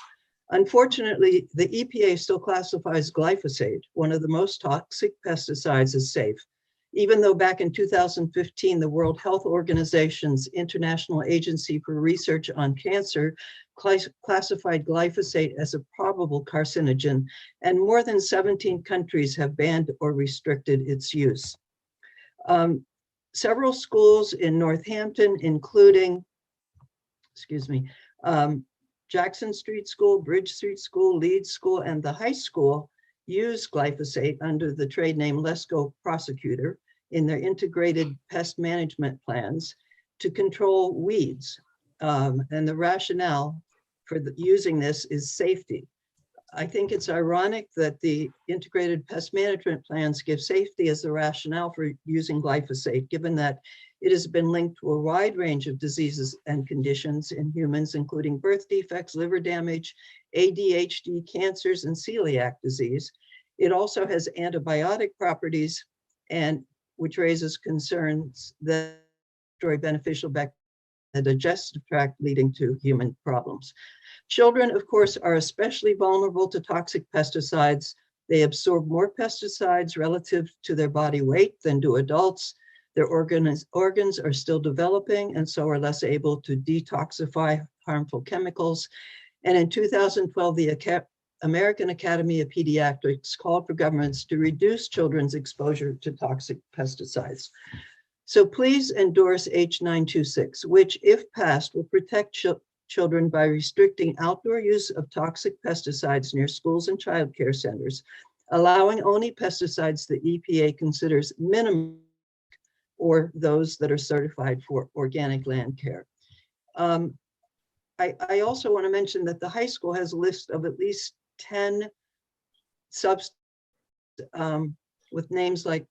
Unfortunately, the EPA still classifies glyphosate, one of the most toxic pesticides, as safe, even though back in 2015, the World Health Organization's International Agency for Research on Cancer classified glyphosate as a probable carcinogen, and more than 17 countries have banned or restricted its use. Several schools in Northampton, including, Jackson Street School, Bridge Street School, Leeds School, and the high school, use glyphosate under the trade name Lesco Prosecutor in their integrated pest management plans to control weeds. And the rationale for using this is safety. I think it's ironic that the integrated pest management plans give safety as the rationale for using glyphosate, given that it has been linked to a wide range of diseases and conditions in humans, including birth defects, liver damage, ADHD, cancers, and celiac disease. It also has antibiotic properties, and which raises concerns that destroy beneficial bacteria in the digestive tract, leading to human problems. Children, of course, are especially vulnerable to toxic pesticides. They absorb more pesticides relative to their body weight than do adults. Their organs are still developing and so are less able to detoxify harmful chemicals. And in 2012, the American Academy of Pediatrics called for governments to reduce children's exposure to toxic pesticides. So please endorse H926, which, if passed, will protect children by restricting outdoor use of toxic pesticides near schools and childcare centers, allowing only pesticides the EPA considers minimum or those that are certified for organic land care. I also want to mention that the high school has a list of at least 10 substances with names like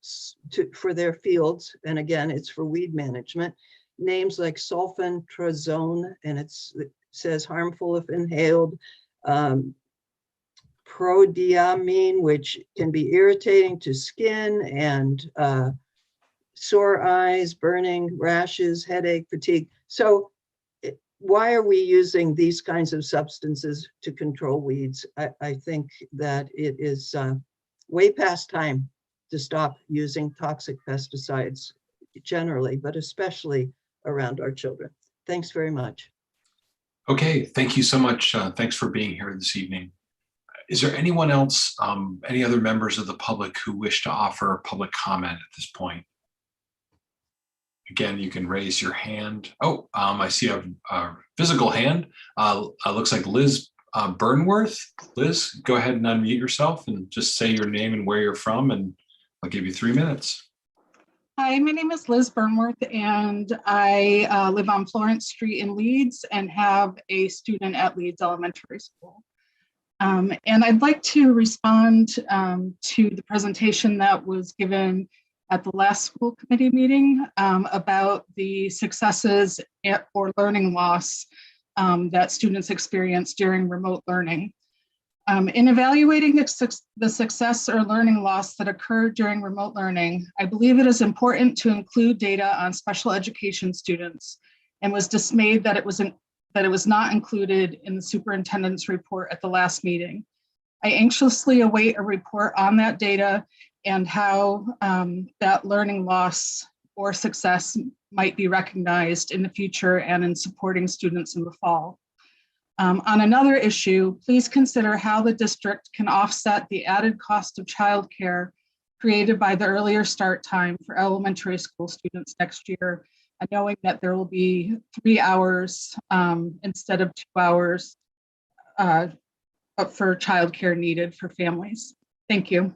for their fields, and again, it's for weed management, names like sulfentrazone, and it says harmful if inhaled, prodiamine, which can be irritating to skin and sore eyes, burning, rashes, headache, fatigue. So why are we using these kinds of substances to control weeds? I think that it is way past time to stop using toxic pesticides generally, but especially around our children. Thanks very much. Okay, thank you so much. Thanks for being here this evening. Is there anyone else, any other members of the public who wish to offer public comment at this point? Again, you can raise your hand. Oh, I see a physical hand. Looks like Liz Burnworth. Liz, go ahead and unmute yourself and just say your name and where you're from, and I'll give you 3 minutes. Hi, my name is Liz Burnworth, and I live on Florence Street in Leeds and have a student at Leeds Elementary School. And I'd like to respond to the presentation that was given at the last school committee meeting about the successes or learning loss that students experience during remote learning. In evaluating the success or learning loss that occurred during remote learning, I believe it is important to include data on special education students, and was dismayed that it was not included in the superintendent's report at the last meeting. I anxiously await a report on that data and how that learning loss or success might be recognized in the future and in supporting students in the fall. On another issue, please consider how the district can offset the added cost of childcare created by the earlier start time for elementary school students next year, and knowing that there will be 3 hours instead of 2 hours for childcare needed for families. Thank you.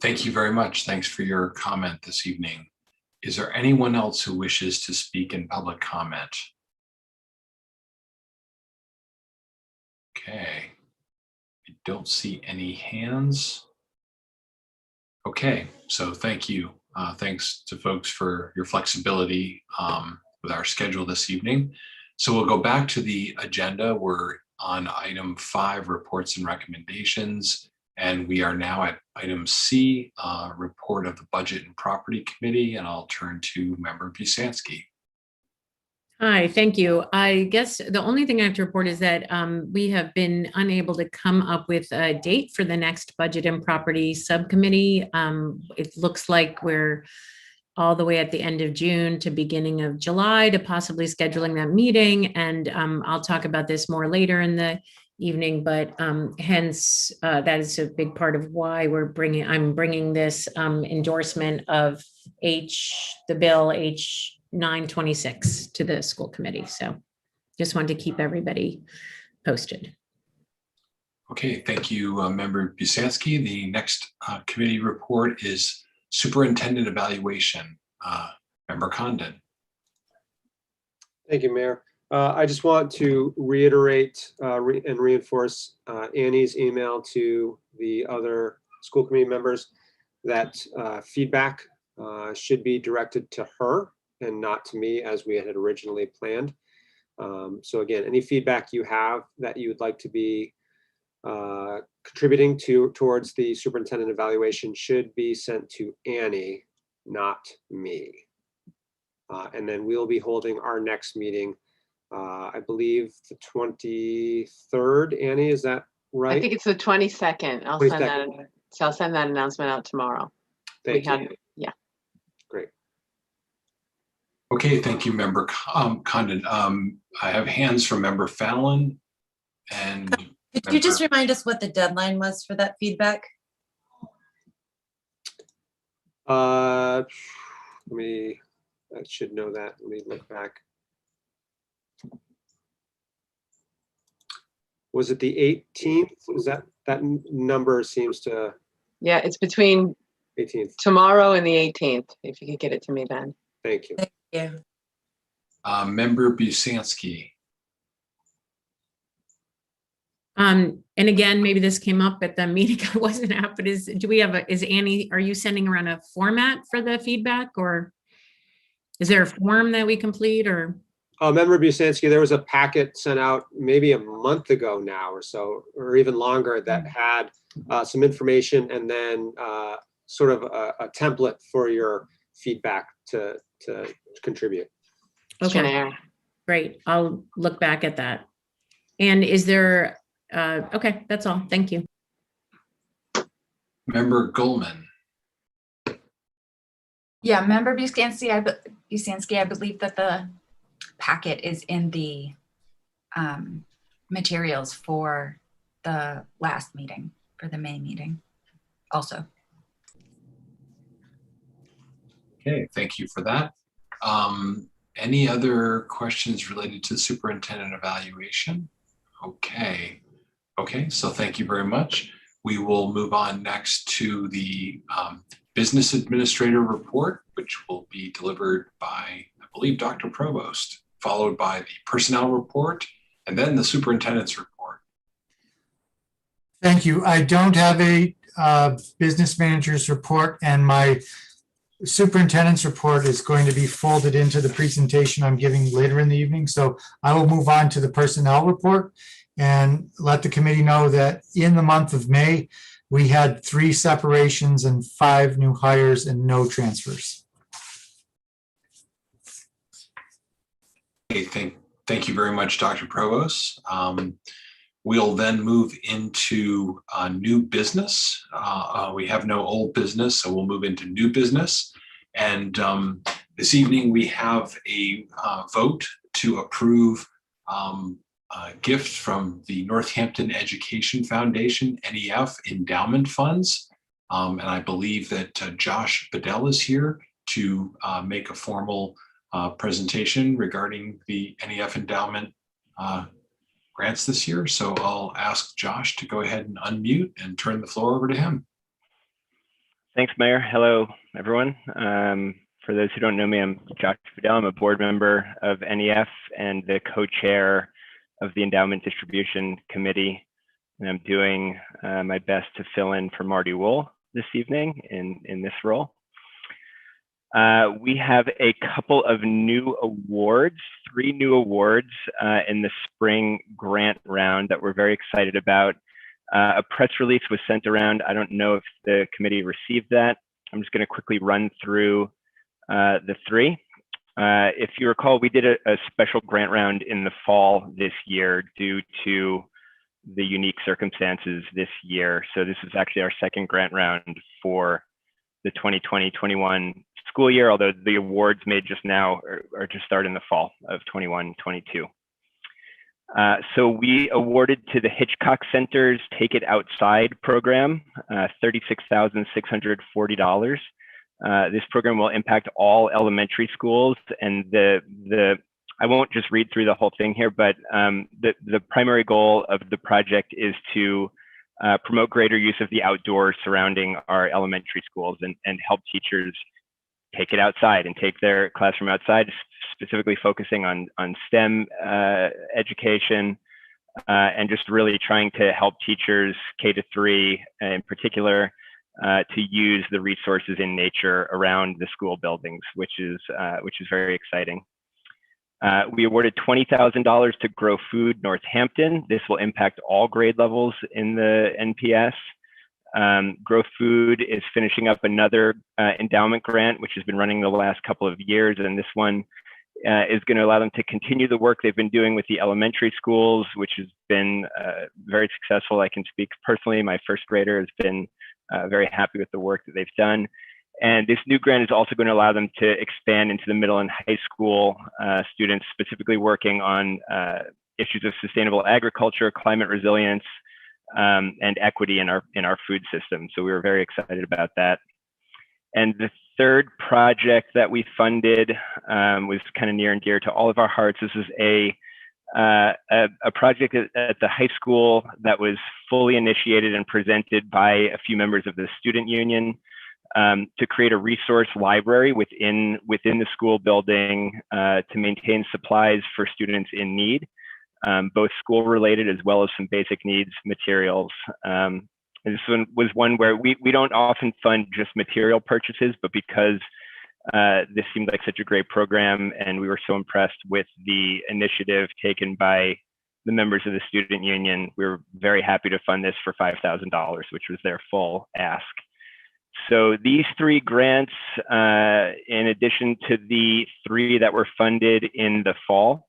Thank you very much. Thanks for your comment this evening. Is there anyone else who wishes to speak in public comment? Okay, I don't see any hands. Okay, so thank you. Thanks to folks for your flexibility with our schedule this evening. So we'll go back to the agenda. We're on item 5, reports and recommendations. And we are now at item C, report of the Budget and Property Committee, and I'll turn to Member Busanski. Hi, thank you. I guess the only thing I have to report is that we have been unable to come up with a date for the next Budget and Property Subcommittee. It looks like we're all the way at the end of June to beginning of July to possibly scheduling that meeting. And I'll talk about this more later in the evening, but hence that is a big part of why I'm bringing this endorsement of the bill H 926 to the school committee. So just wanted to keep everybody posted. Okay, thank you, Member Busanski. The next committee report is Superintendent Evaluation. Member Condon. Thank you, Mayor. I just want to reiterate and reinforce Annie's email to the other school committee members that feedback should be directed to her and not to me as we had originally planned. So again, any feedback you have that you would like to be contributing towards the superintendent evaluation should be sent to Annie, not me. And then we'll be holding our next meeting, I believe the 23rd, Annie, is that right? I think it's the 22nd. I'll send that announcement out tomorrow. Thank you. Yeah. Great. Okay, thank you, Member Condon. I have hands from Member Fallon and Could you just remind us what the deadline was for that feedback? I should know that. Let me look back. Was it the 18th? Is that number seems to? Yeah, it's between 18th. Tomorrow and the 18th. If you could get it to me then. Thank you. Thank you. Member Busanski. And again, maybe this came up at the meeting I wasn't at, but is Annie, are you sending around a format for the feedback, or is there a form that we complete, or? Member Busanski, there was a packet sent out maybe a month ago now or so, or even longer, that had some information and then sort of a template for your feedback to contribute. Okay, great. I'll look back at that. And is there, okay, that's all. Thank you. Member Goldman. Yeah, Member Busanski, I believe that the packet is in the materials for the last meeting, for the May meeting also. Okay, thank you for that. Any other questions related to the superintendent evaluation? Okay, so thank you very much. We will move on next to the business administrator report, which will be delivered by, I believe, Dr. Provost, followed by the personnel report, and then the superintendent's report. Thank you. I don't have a business manager's report, and my superintendent's report is going to be folded into the presentation I'm giving later in the evening. So I will move on to the personnel report and let the committee know that in the month of May, we had 3 separations and 5 new hires and no transfers. Okay, thank you very much, Dr. Provost. We'll then move into new business. We have no old business, so we'll move into new business. And this evening we have a vote to approve a gift from the Northampton Education Foundation, NEF endowment funds. And I believe that Josh Bedell is here to make a formal presentation regarding the NEF endowment grants this year. So I'll ask Josh to go ahead and unmute and turn the floor over to him. Thanks, Mayor. Hello, everyone. For those who don't know me, I'm Josh Bedell. I'm a board member of NEF and the co-chair of the Endowment Distribution Committee. And I'm doing my best to fill in for Marty Wool this evening in this role. We have a couple of new awards, 3 new awards in the spring grant round that we're very excited about. A press release was sent around. I don't know if the committee received that. I'm just going to quickly run through the 3. If you recall, we did a special grant round in the fall this year due to the unique circumstances this year. So this is actually our second grant round for the 2020-21 school year, although the awards made just now are to start in the fall of 21-22. So we awarded to the Hitchcock Center's Take It Outside program, $36,640. This program will impact all elementary schools, and I won't just read through the whole thing here, but the primary goal of the project is to promote greater use of the outdoors surrounding our elementary schools and help teachers take it outside and take their classroom outside, specifically focusing on STEM education and just really trying to help teachers K-3 in particular to use the resources in nature around the school buildings, which is very exciting. We awarded $20,000 to Grow Food Northampton. This will impact all grade levels in the NPS. Grow Food is finishing up another endowment grant, which has been running the last couple of years, and this one is going to allow them to continue the work they've been doing with the elementary schools, which has been very successful. I can speak personally. My first grader has been very happy with the work that they've done. And this new grant is also going to allow them to expand into the middle and high school students, specifically working on issues of sustainable agriculture, climate resilience, and equity in our food system. So we were very excited about that. And the third project that we funded was kind of near and dear to all of our hearts. This is a project at the high school that was fully initiated and presented by a few members of the student union. To create a resource library within the school building to maintain supplies for students in need, both school related as well as some basic needs materials. And this one was one where we don't often fund just material purchases, but because this seemed like such a great program and we were so impressed with the initiative taken by the members of the student union, we were very happy to fund this for $5,000, which was their full ask. So these 3 grants, in addition to the 3 that were funded in the fall,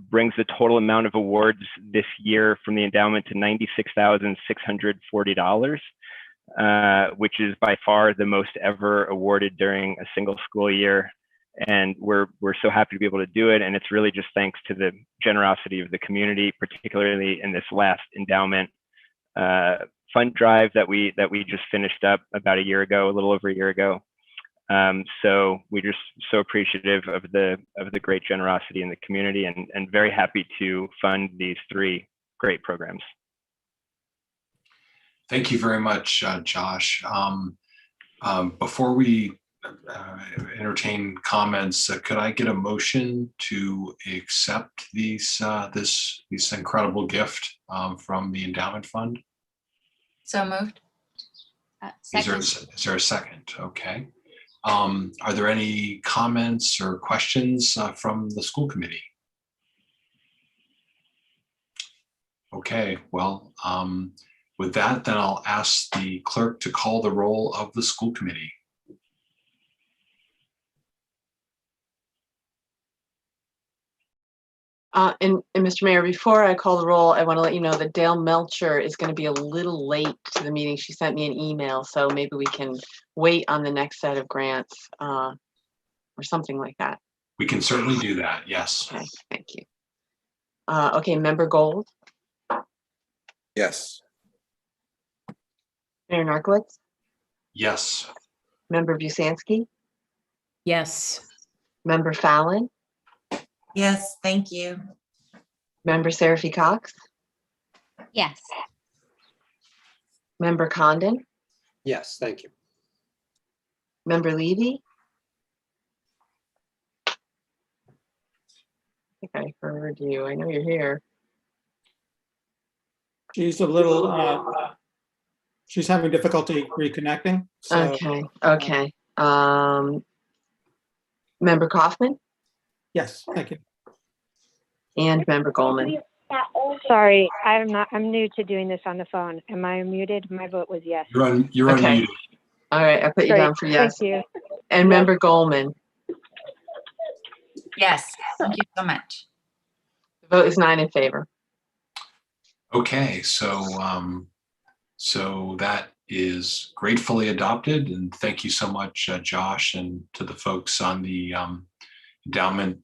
brings the total amount of awards this year from the endowment to $96,640, which is by far the most ever awarded during a single school year. And we're so happy to be able to do it. And it's really just thanks to the generosity of the community, particularly in this last endowment fund drive that we just finished up about a year ago, a little over a year ago. So we're just so appreciative of the great generosity in the community and very happy to fund these 3 great programs. Thank you very much, Josh. Before we entertain comments, could I get a motion to accept this incredible gift from the endowment fund? So moved. Is there a second? Okay. Are there any comments or questions from the school committee? Okay, well, with that, then I'll ask the clerk to call the roll of the school committee. And Mr. Mayor, before I call the roll, I want to let you know that Dale Melcher is going to be a little late to the meeting. She sent me an email, so maybe we can wait on the next set of grants or something like that. We can certainly do that, yes. Okay, thank you. Okay, Member Gold. Yes. Mayor Narcoitz. Yes. Member Busansky. Yes. Member Fallon. Yes, thank you. Member Seraphy Cox. Yes. Member Condon. Yes, thank you. Member Levy. I think I heard you. I know you're here. She's a little, she's having difficulty reconnecting. So, Okay. Member Kaufman Yes, thank you. and Member Goldman. Sorry, I'm new to doing this on the phone. Am I muted? My vote was yes. You're Okay. unmuted. All right, I put you Great, down for yes. Thank you. And Member Goldman. Yes, thank you so much. The vote is 9 in favor. Okay, so so that is gratefully adopted, and thank you so much, Josh, and to the folks on the endowment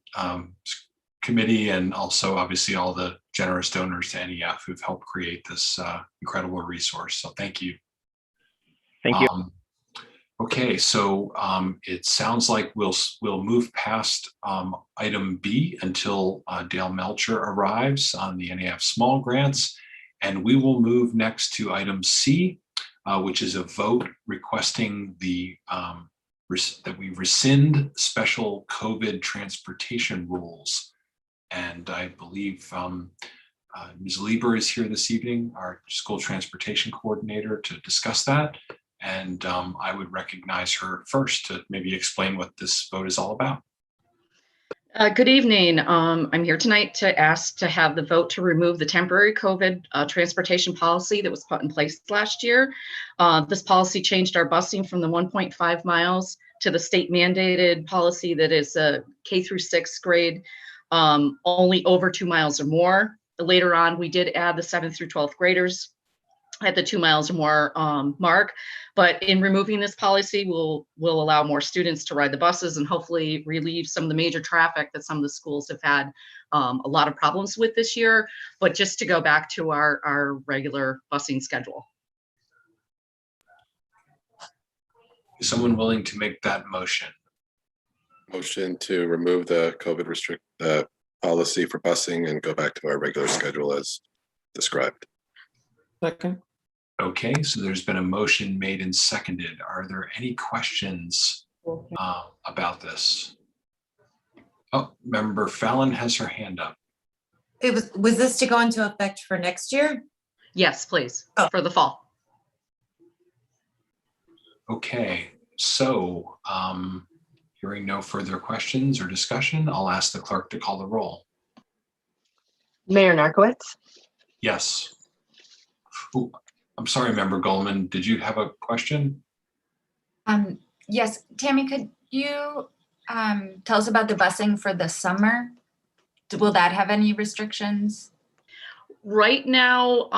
committee, and also obviously all the generous donors to NEF who've helped create this incredible resource. So thank you. Thank you. Okay, so it sounds like we'll move past item B until Dale Melcher arrives on the NEF small grants, and we will move next to item C, which is a vote requesting that we rescind special COVID transportation rules. And I believe Ms. Lieber is here this evening, our school transportation coordinator, to discuss that. And I would recognize her first to maybe explain what this vote is all about. Good evening. I'm here tonight to ask to have the vote to remove the temporary COVID transportation policy that was put in place last year. This policy changed our busing from the 1.5 miles to the state mandated policy that is a K through 6th grade, only over 2 miles or more. Later on, we did add the 7th through 12th graders at the 2 miles or more mark. But in removing this policy, we'll allow more students to ride the buses and hopefully relieve some of the major traffic that some of the schools have had a lot of problems with this year, but just to go back to our regular busing schedule. Is someone willing to make that motion? Motion to remove the COVID policy for busing and go back to our regular schedule as described. Second. Okay, so there's been a motion made and seconded. Are there any questions about this? Oh, Member Fallon has her hand up. Was this to go into effect for next year? Yes, please, Oh. for the fall. Okay, so hearing no further questions or discussion, I'll ask the clerk to call the roll. Mayor Narcoitz. Yes. Ooh, I'm sorry, Member Goldman, did you have a question? Yes, Tammy, could you tell us about the busing for the summer? Will that have any restrictions? Right now,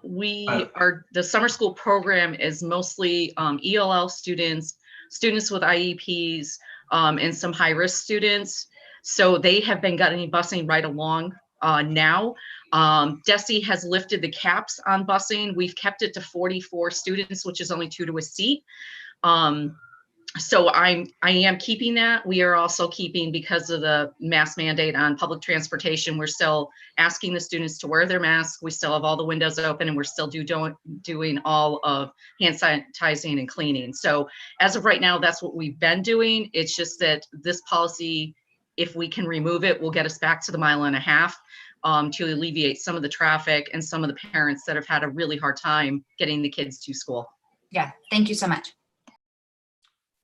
the summer school program is mostly ELL students, students with IEPs, and some high-risk students. So they have been getting busing right along now. DESE has lifted the caps on busing. We've kept it to 44 students, which is only 2 to a seat. So I am keeping that. We are also keeping, because of the mask mandate on public transportation, we're still asking the students to wear their masks. We still have all the windows open, and we're still doing all of hand sanitizing and cleaning. So as of right now, that's what we've been doing. It's just that this policy, if we can remove it, will get us back to the 1.5 miles to alleviate some of the traffic and some of the parents that have had a really hard time getting the kids to school. Yeah, thank you so much.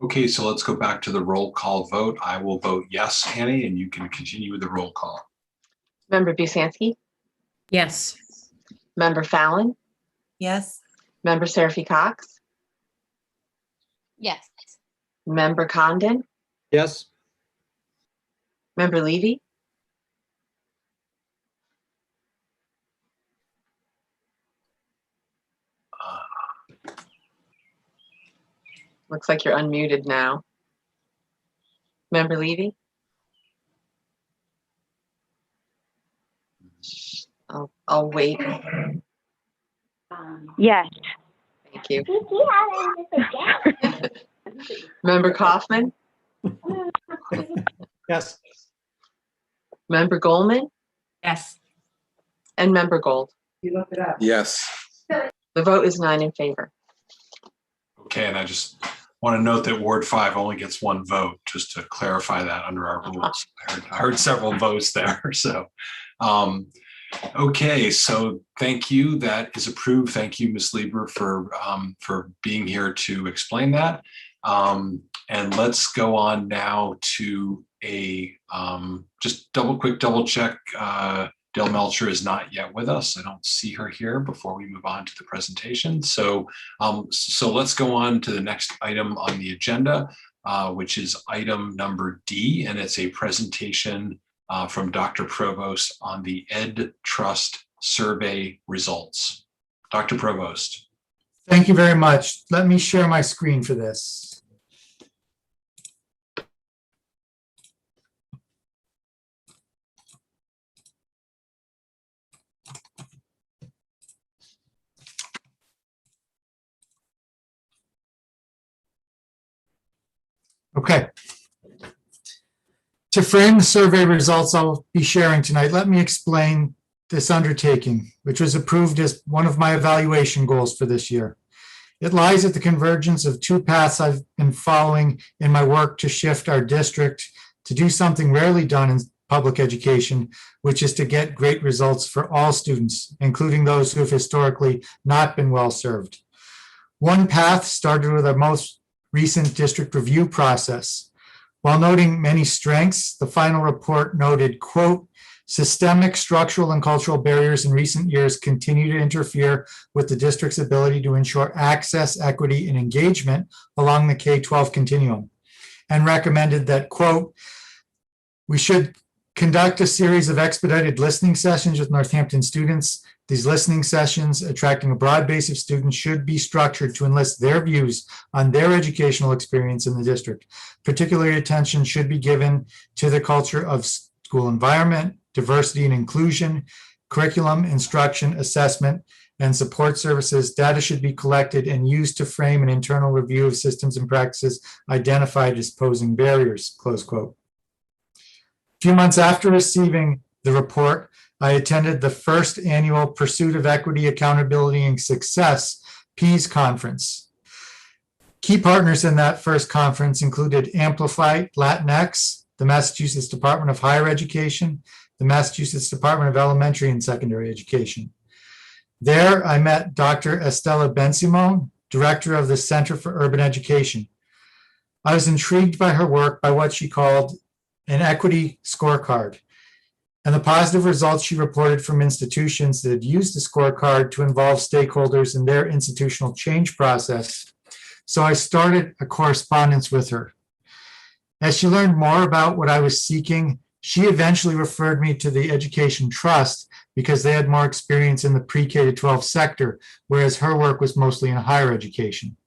Okay, so let's go back to the roll call vote. I will vote yes, Annie, and you can continue with the roll call. Member Busansky. Yes. Member Fallon. Yes. Member Seraphy Cox. Yes. Member Condon. Yes. Member Levy. Looks like you're unmuted now. Member Levy? I'll wait. Yes. Thank you. Member Kaufman? Yes. Member Goldman? Yes. And Member Gold? Yes. The vote is 9 in favor. Okay, and I just want to note that Ward 5 only gets 1 vote, just to clarify that under our rules. I heard several votes there. So Okay, so thank you. That is approved. Thank you, Ms. Lieber, for being here to explain that. And let's go on now to a just quick double check. Dale Melcher is not yet with us. I don't see her here before we move on to the presentation. So let's go on to the next item on the agenda, which is item number D, and it's a presentation from Dr. Provost on the Ed Trust survey results. Dr. Provost. Thank you very much. Let me share my screen for this. Okay. To frame the survey results I'll be sharing tonight, let me explain this undertaking, which was approved as one of my evaluation goals for this year. It lies at the convergence of two paths I've been following in my work to shift our district to do something rarely done in public education, which is to get great results for all students, including those who have historically not been well served. One path started with our most recent district review process. While noting many strengths, the final report noted, quote, systemic, structural, and cultural barriers in recent years continue to interfere with the district's ability to ensure access, equity, and engagement along the K-12 continuum, and recommended that, quote, we should conduct a series of expedited listening sessions with Northampton students. These listening sessions, attracting a broad base of students, should be structured to enlist their views on their educational experience in the district. Particular attention should be given to the culture of school environment, diversity and inclusion, curriculum, instruction, assessment, and support services. Data should be collected and used to frame an internal review of systems and practices identified as posing barriers, close quote. A few months after receiving the report, I attended the first annual Pursuit of Equity, Accountability, and Success PEAS conference. Key partners in that first conference included Amplify Latinx, the Massachusetts Department of Higher Education, the Massachusetts Department of Elementary and Secondary Education. There, I met Dr. Estela Ben-Simon, Director of the Center for Urban Education. I was intrigued by her work by what she called an equity scorecard, and the positive results she reported from institutions that had used the scorecard to involve stakeholders in their institutional change process. So I started a correspondence with her. As she learned more about what I was seeking, she eventually referred me to the Education Trust because they had more experience in the pre-K to 12 sector, whereas her work was mostly in higher education.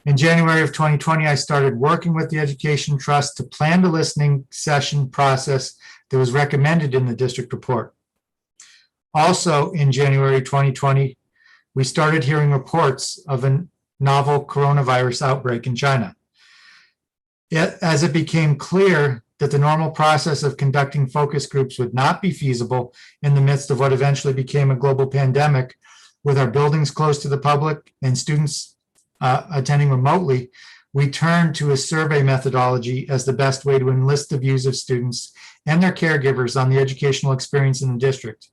In January of 2020, I started working with the Education Trust to plan the listening session process that was recommended in the district report. Also in January 2020, we started hearing reports of a novel coronavirus outbreak in China. Yet, as it became clear that the normal process of conducting focus groups would not be feasible in the midst of what eventually became a global pandemic, with our buildings closed to the public and students attending remotely, we turned to a survey methodology as the best way to enlist the views of students and their caregivers on the educational experience in the district.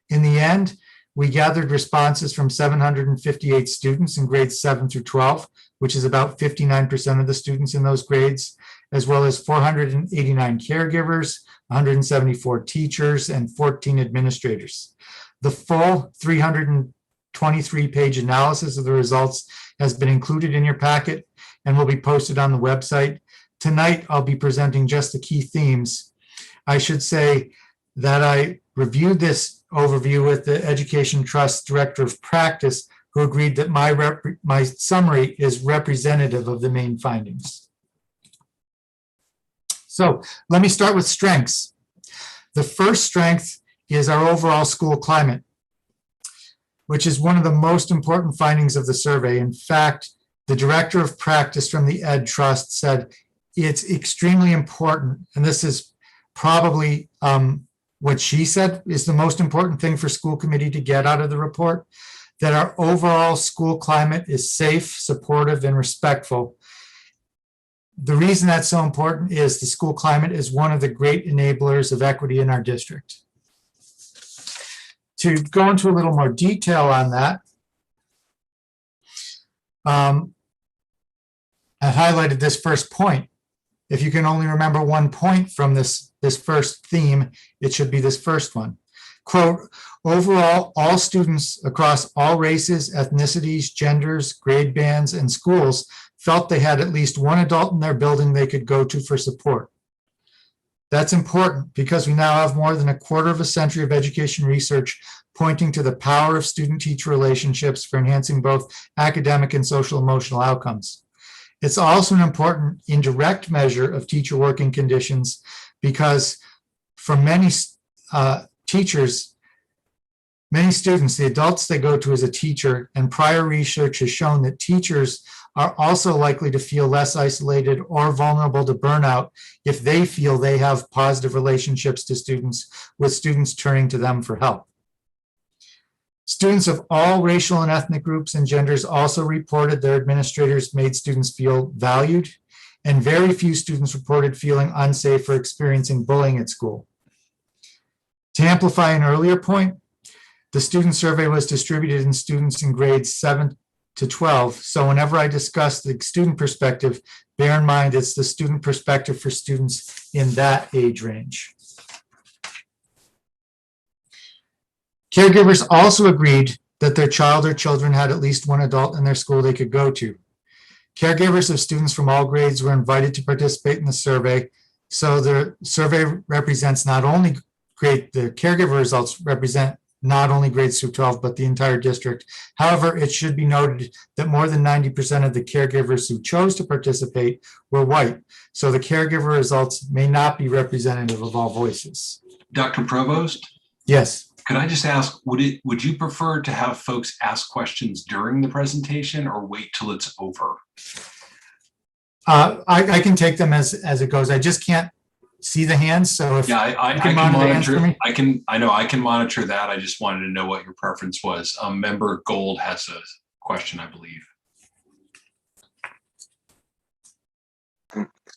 In the end, we gathered responses from 758 students in grades 7 through 12, which is about 59% of the students in those grades, as well as 489 caregivers, 174 teachers, and 14 administrators. The full 323-page analysis of the results has been included in your packet and will be posted on the website. Tonight, I'll be presenting just the key themes. I should say that I reviewed this overview with the Education Trust Director of Practice, who agreed that my summary is representative of the main findings. So let me start with strengths. The first strength is our overall school climate, which is one of the most important findings of the survey. In fact, the Director of Practice from the Ed Trust said it's extremely important, and this is probably what she said is the most important thing for school committee to get out of the report, that our overall school climate is safe, supportive, and respectful. The reason that's so important is the school climate is one of the great enablers of equity in our district. To go into a little more detail on that, I highlighted this first point. If you can only remember one point from this first theme, it should be this first one. Quote, overall, all students across all races, ethnicities, genders, grade bands, and schools felt they had at least one adult in their building they could go to for support. That's important because we now have more than a quarter of a century of education research pointing to the power of student-teacher relationships for enhancing both academic and social emotional outcomes. It's also an important indirect measure of teacher working conditions because for many teachers, many students, the adults they go to as a teacher, and prior research has shown that teachers are also likely to feel less isolated or vulnerable to burnout if they feel they have positive relationships to students, with students turning to them for help. Students of all racial and ethnic groups and genders also reported their administrators made students feel valued, and very few students reported feeling unsafe or experiencing bullying at school. To amplify an earlier point, the student survey was distributed in students in grades 7 to 12. So whenever I discuss the student perspective, bear in mind it's the student perspective for students in that age range. Caregivers also agreed that their child or children had at least one adult in their school they could go to. Caregivers of students from all grades were invited to participate in the survey. So the survey represents not only the caregiver results represent not only grades through 12, but the entire district. However, it should be noted that more than 90% of the caregivers who chose to participate were white. So the caregiver results may not be representative of all voices. Dr. Provost? Yes. Could I just ask, would you prefer to have folks ask questions during the presentation or wait till it's over? I can take them as it goes. I just can't see the hands, so if I can monitor. I can monitor that. I just wanted to know what your preference was. Member Gold has a question, I believe.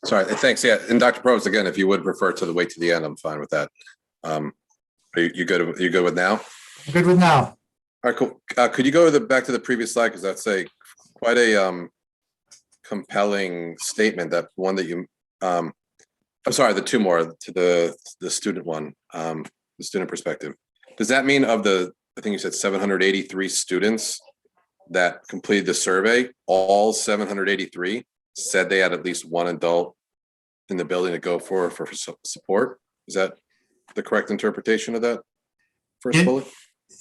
Sorry, thanks. Yeah, and Dr. Provost, again, if you would refer to the wait to the end, I'm fine with that. Are you good? You good with now? Good with now. All right, cool. Could you go back to the previous slide, because that's quite a compelling statement. That one that you I'm sorry, the two more to the student one, the student perspective. Does that mean of the, I think you said 783 students that completed the survey, all 783 said they had at least one adult in the building to go for support? Is that the correct interpretation of that first bullet?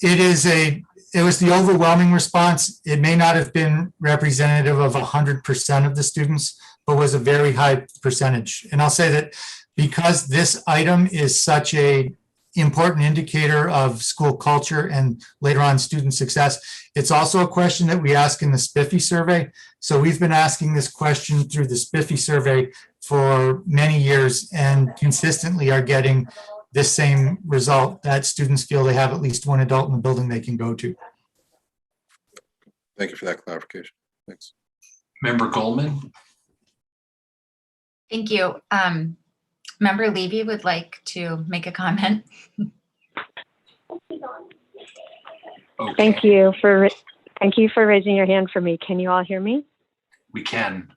It was the overwhelming response. It may not have been representative of 100% of the students, but was a very high percentage. And I'll say that because this item is such a important indicator of school culture and later on student success, it's also a question that we ask in the SPIFFy survey. So we've been asking this question through the SPIFFy survey for many years and consistently are getting this same result, that students feel they have at least one adult in the building they can go to. Thank you for that clarification. Thanks. Member Goldman? Thank you. Member Levy would like to make a comment. Okay. Thank you for raising your hand for me. Can you all hear me? We can.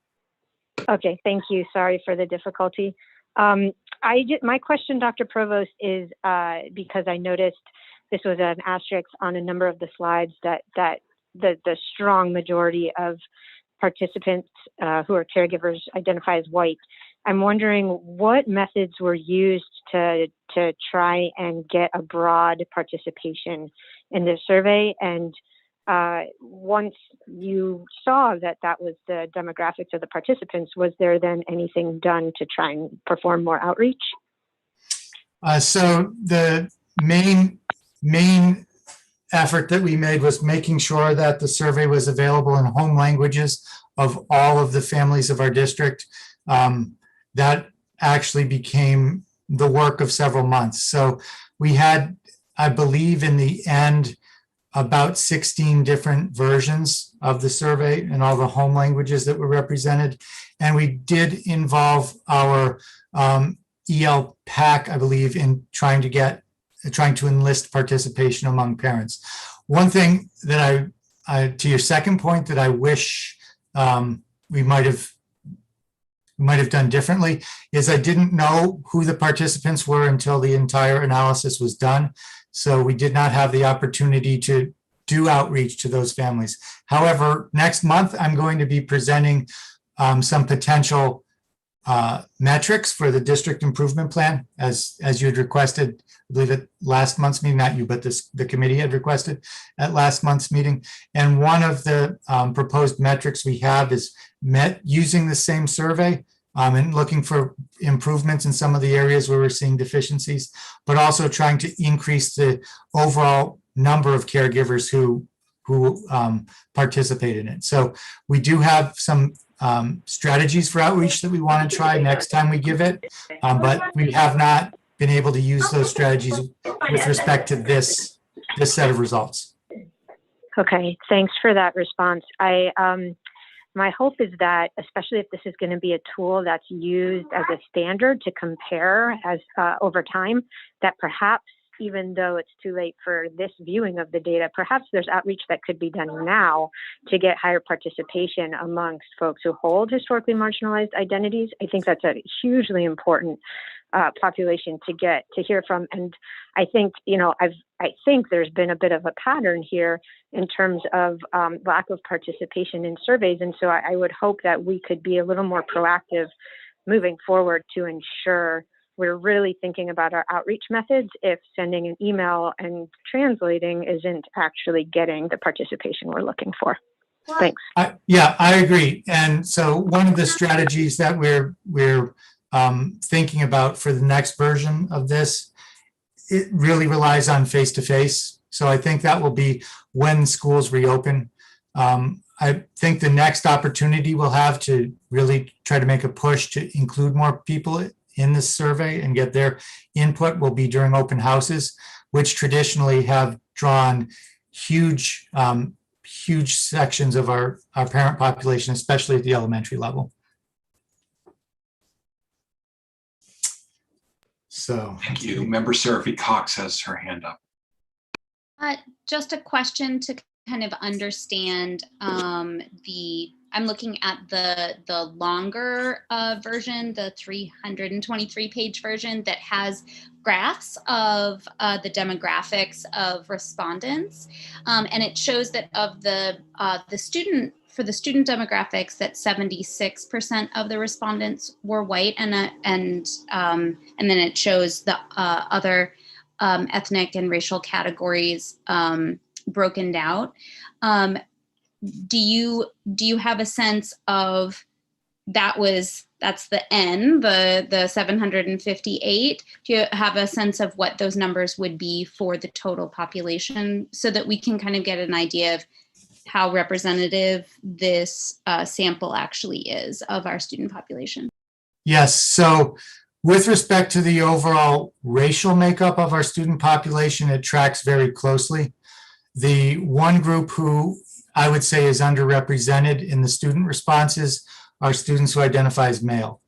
Okay, thank you. Sorry for the difficulty. My question, Dr. Provost, is because I noticed this was an asterisk on a number of the slides that the strong majority of participants who are caregivers identify as white. I'm wondering what methods were used to try and get a broad participation in this survey. And once you saw that was the demographics of the participants, was there then anything done to try and perform more outreach? So the main effort that we made was making sure that the survey was available in home languages of all of the families of our district. That actually became the work of several months. So we had, I believe in the end, about 16 different versions of the survey and all the home languages that were represented. And we did involve our EL PAC, I believe, in trying to get trying to enlist participation among parents. One thing that to your second point, that I wish we might have done differently is I didn't know who the participants were until the entire analysis was done. So we did not have the opportunity to do outreach to those families. However, next month, I'm going to be presenting some potential metrics for the district improvement plan, as you had requested, I believe at last month's meeting, not you, but the committee had requested at last month's meeting. And one of the proposed metrics we have is using the same survey and looking for improvements in some of the areas where we're seeing deficiencies, but also trying to increase the overall number of caregivers who participate in it. So we do have some strategies for outreach that we want to try next time we give it, but we have not been able to use those strategies with respect to this set of results. Okay, thanks for that response. My hope is that, especially if this is going to be a tool that's used as a standard to compare as over time, that perhaps even though it's too late for this viewing of the data, perhaps there's outreach that could be done now to get higher participation amongst folks who hold historically marginalized identities. I think that's a hugely important population to hear from. And I think, I think there's been a bit of a pattern here in terms of lack of participation in surveys. And so I would hope that we could be a little more proactive moving forward to ensure we're really thinking about our outreach methods if sending an email and translating isn't actually getting the participation we're looking for. Thanks. Yeah, I agree. And so one of the strategies that we're thinking about for the next version of this, it really relies on face-to-face. So I think that will be when schools reopen. I think the next opportunity we'll have to really try to make a push to include more people in this survey and get their input will be during open houses, which traditionally have drawn huge sections of our parent population, especially at the elementary level. So thank you. Member Seraphy Cox has her hand up. Just a question to kind of understand I'm looking at the longer version, the 323-page version that has graphs of the demographics of respondents, and it shows that of the student demographics, that 76% of the respondents were white, and then it shows the other ethnic and racial categories broken out. Do you have a sense of that's the N, the 758? Do you have a sense of what those numbers would be for the total population so that we can kind of get an idea of how representative this sample actually is of our student population? Yes, so with respect to the overall racial makeup of our student population, it tracks very closely. The one group who I would say is underrepresented in the student responses are students who identify as male.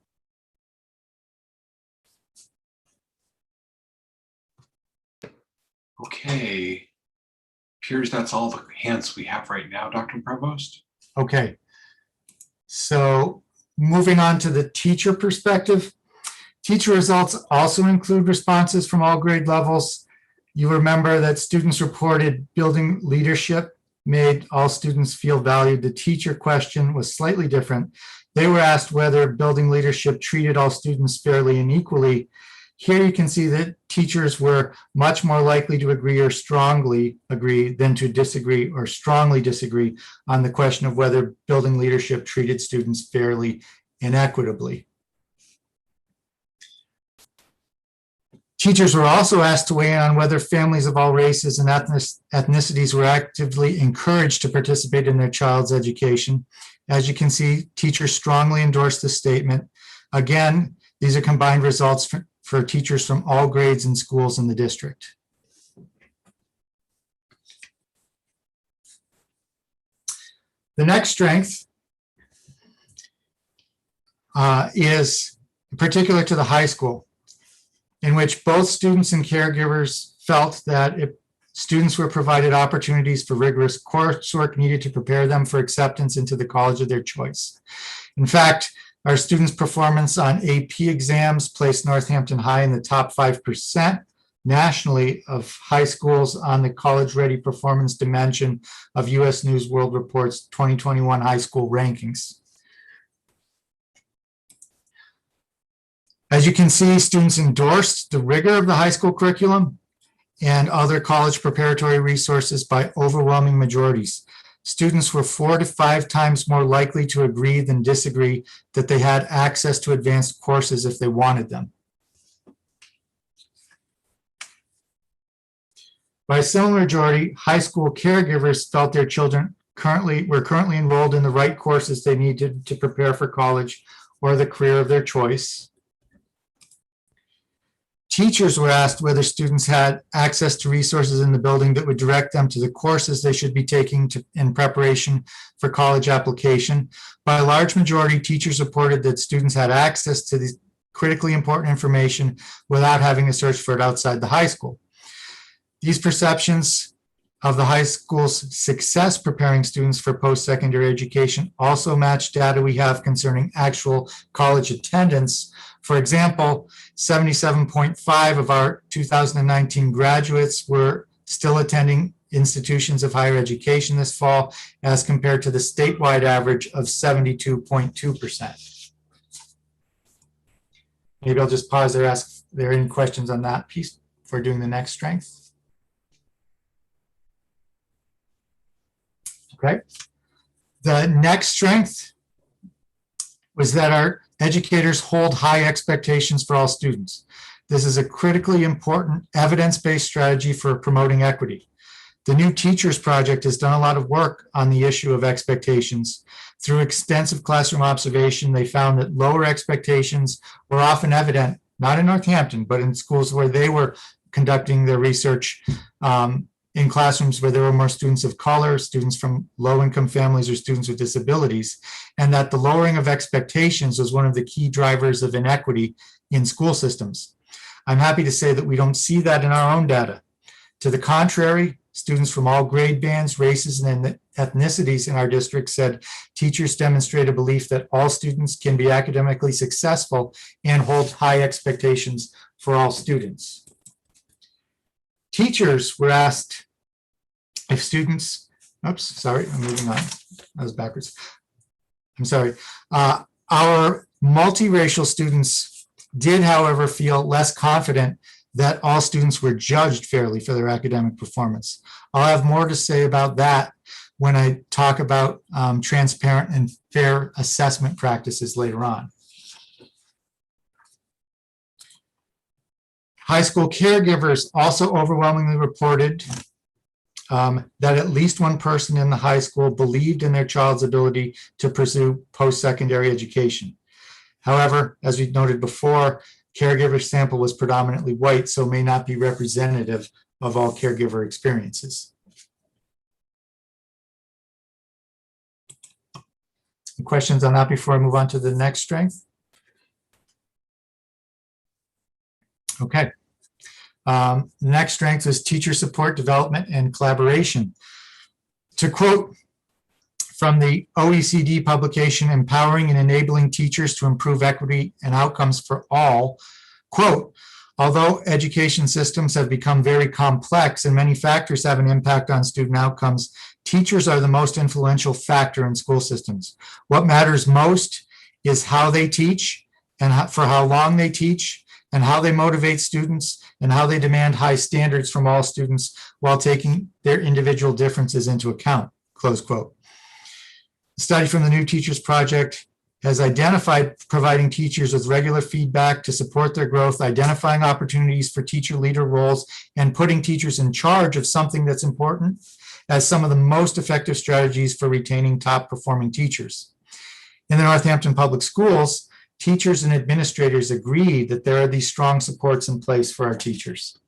Okay. Appears that's all the hands we have right now, Dr. Provost. Okay. So moving on to the teacher perspective. Teacher results also include responses from all grade levels. You remember that students reported building leadership made all students feel valued. The teacher question was slightly different. They were asked whether building leadership treated all students fairly and equally. Here you can see that teachers were much more likely to agree or strongly agree than to disagree or strongly disagree on the question of whether building leadership treated students fairly and equitably. Teachers were also asked to weigh in on whether families of all races and ethnicities were actively encouraged to participate in their child's education. As you can see, teachers strongly endorsed the statement. Again, these are combined results for teachers from all grades and schools in the district. The next strength is particular to the high school, in which both students and caregivers felt that if students were provided opportunities for rigorous coursework needed to prepare them for acceptance into the college of their choice. In fact, our students' performance on AP exams placed Northampton High in the top 5% nationally of high schools on the college ready performance dimension of US News World Report's 2021 high school rankings. As you can see, students endorsed the rigor of the high school curriculum and other college preparatory resources by overwhelming majorities. Students were 4 to 5 times more likely to agree than disagree that they had access to advanced courses if they wanted them. By a similar majority, high school caregivers felt their children were currently enrolled in the right courses they needed to prepare for college or the career of their choice. Teachers were asked whether students had access to resources in the building that would direct them to the courses they should be taking in preparation for college application. By a large majority, teachers reported that students had access to the critically important information without having to search for it outside the high school. These perceptions of the high school's success preparing students for post-secondary education also match data we have concerning actual college attendance. For example, 77.5% of our 2019 graduates were still attending institutions of higher education this fall, as compared to the statewide average of 72.2%. Maybe I'll just pause there, ask if there are any questions on that piece for doing the next strength. Okay. The next strength was that our educators hold high expectations for all students. This is a critically important evidence-based strategy for promoting equity. The New Teachers Project has done a lot of work on the issue of expectations. Through extensive classroom observation, they found that lower expectations were often evident, not in Northampton, but in schools where they were conducting their research, in classrooms where there were more students of color, students from low-income families, or students with disabilities, and that the lowering of expectations was one of the key drivers of inequity in school systems. I'm happy to say that we don't see that in our own data. To the contrary, students from all grade bands, races, and ethnicities in our district said teachers demonstrate a belief that all students can be academically successful and hold high expectations for all students. Teachers were asked if students, oops, sorry, I'm moving on. That was backwards. I'm sorry. Our multiracial students did, however, feel less confident that all students were judged fairly for their academic performance. I'll have more to say about that when I talk about transparent and fair assessment practices later on. High school caregivers also overwhelmingly reported that at least one person in the high school believed in their child's ability to pursue post-secondary education. However, as we noted before, caregiver sample was predominantly white, so may not be representative of all caregiver experiences. Any questions on that before I move on to the next strength? Okay. The next strength is teacher support, development, and collaboration. To quote from the OECD publication, Empowering and Enabling Teachers to Improve Equity and Outcomes for All, quote, although education systems have become very complex and many factors have an impact on student outcomes, teachers are the most influential factor in school systems. What matters most is how they teach and for how long they teach, and how they motivate students, and how they demand high standards from all students while taking their individual differences into account, close quote. A study from the New Teachers Project has identified providing teachers with regular feedback to support their growth, identifying opportunities for teacher leader roles, and putting teachers in charge of something that's important as some of the most effective strategies for retaining top performing teachers. In the Northampton Public Schools, teachers and administrators agree that there are these strong supports in place for our teachers.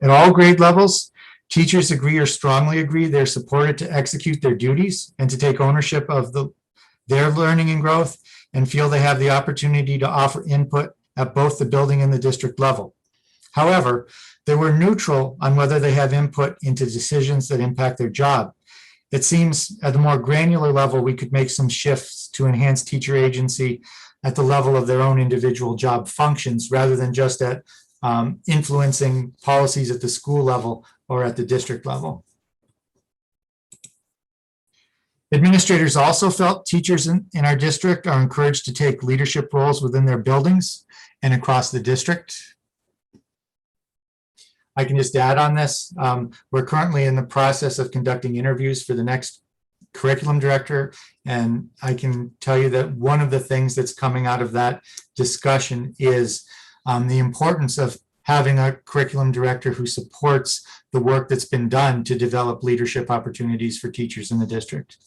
At all grade levels, teachers agree or strongly agree they're supported to execute their duties and to take ownership of their learning and growth, and feel they have the opportunity to offer input at both the building and the district level. However, they were neutral on whether they have input into decisions that impact their job. It seems at the more granular level, we could make some shifts to enhance teacher agency at the level of their own individual job functions, rather than just at influencing policies at the school level or at the district level. Administrators also felt teachers in our district are encouraged to take leadership roles within their buildings and across the district. I can just add on this. We're currently in the process of conducting interviews for the next curriculum director. And I can tell you that one of the things that's coming out of that discussion is the importance of having a curriculum director who supports the work that's been done to develop leadership opportunities for teachers in the district.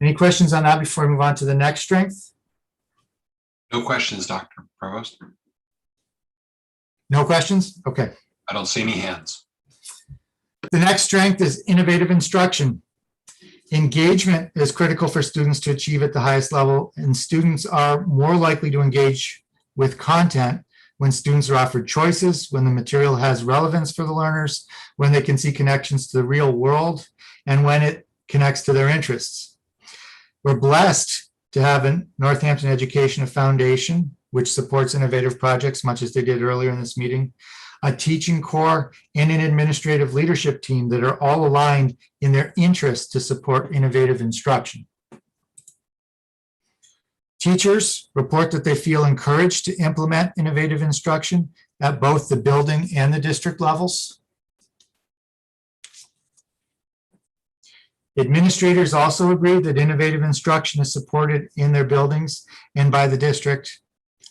Any questions on that before we move on to the next strength? No questions, Dr. Provost. No questions? Okay. I don't see any hands. The next strength is innovative instruction. Engagement is critical for students to achieve at the highest level, and students are more likely to engage with content when students are offered choices, when the material has relevance for the learners, when they can see connections to the real world, and when it connects to their interests. We're blessed to have a Northampton Education Foundation, which supports innovative projects, much as they did earlier in this meeting, a teaching core, and an administrative leadership team that are all aligned in their interest to support innovative instruction. Teachers report that they feel encouraged to implement innovative instruction at both the building and the district levels. Administrators also agree that innovative instruction is supported in their buildings and by the district,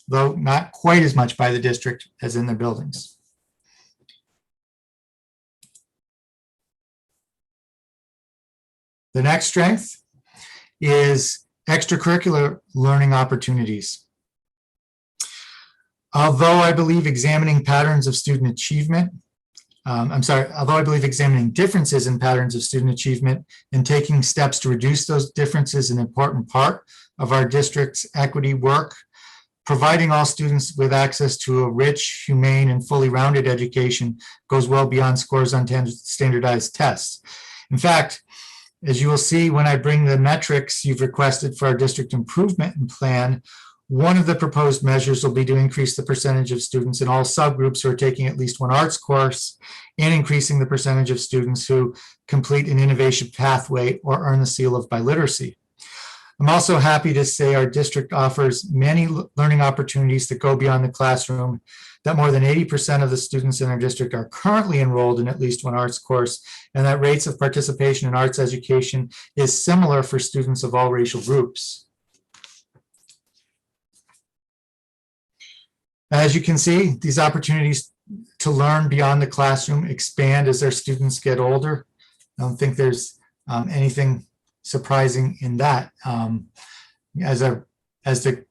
though not quite as much by the district as in their buildings. The next strength is extracurricular learning opportunities. Although I believe examining patterns of student achievement, although I believe examining differences in patterns of student achievement and taking steps to reduce those differences is an important part of our district's equity work, providing all students with access to a rich, humane, and fully rounded education goes well beyond scores on standardized tests. In fact, as you will see when I bring the metrics you've requested for our district improvement plan, one of the proposed measures will be to increase the percentage of students in all subgroups who are taking at least one arts course, and increasing the percentage of students who complete an innovation pathway or earn the seal of biliteracy. I'm also happy to say our district offers many learning opportunities that go beyond the classroom, that more than 80% of the students in our district are currently enrolled in at least one arts course, and that rates of participation in arts education is similar for students of all racial groups. As you can see, these opportunities to learn beyond the classroom expand as our students get older. I don't think there's anything surprising in that. As the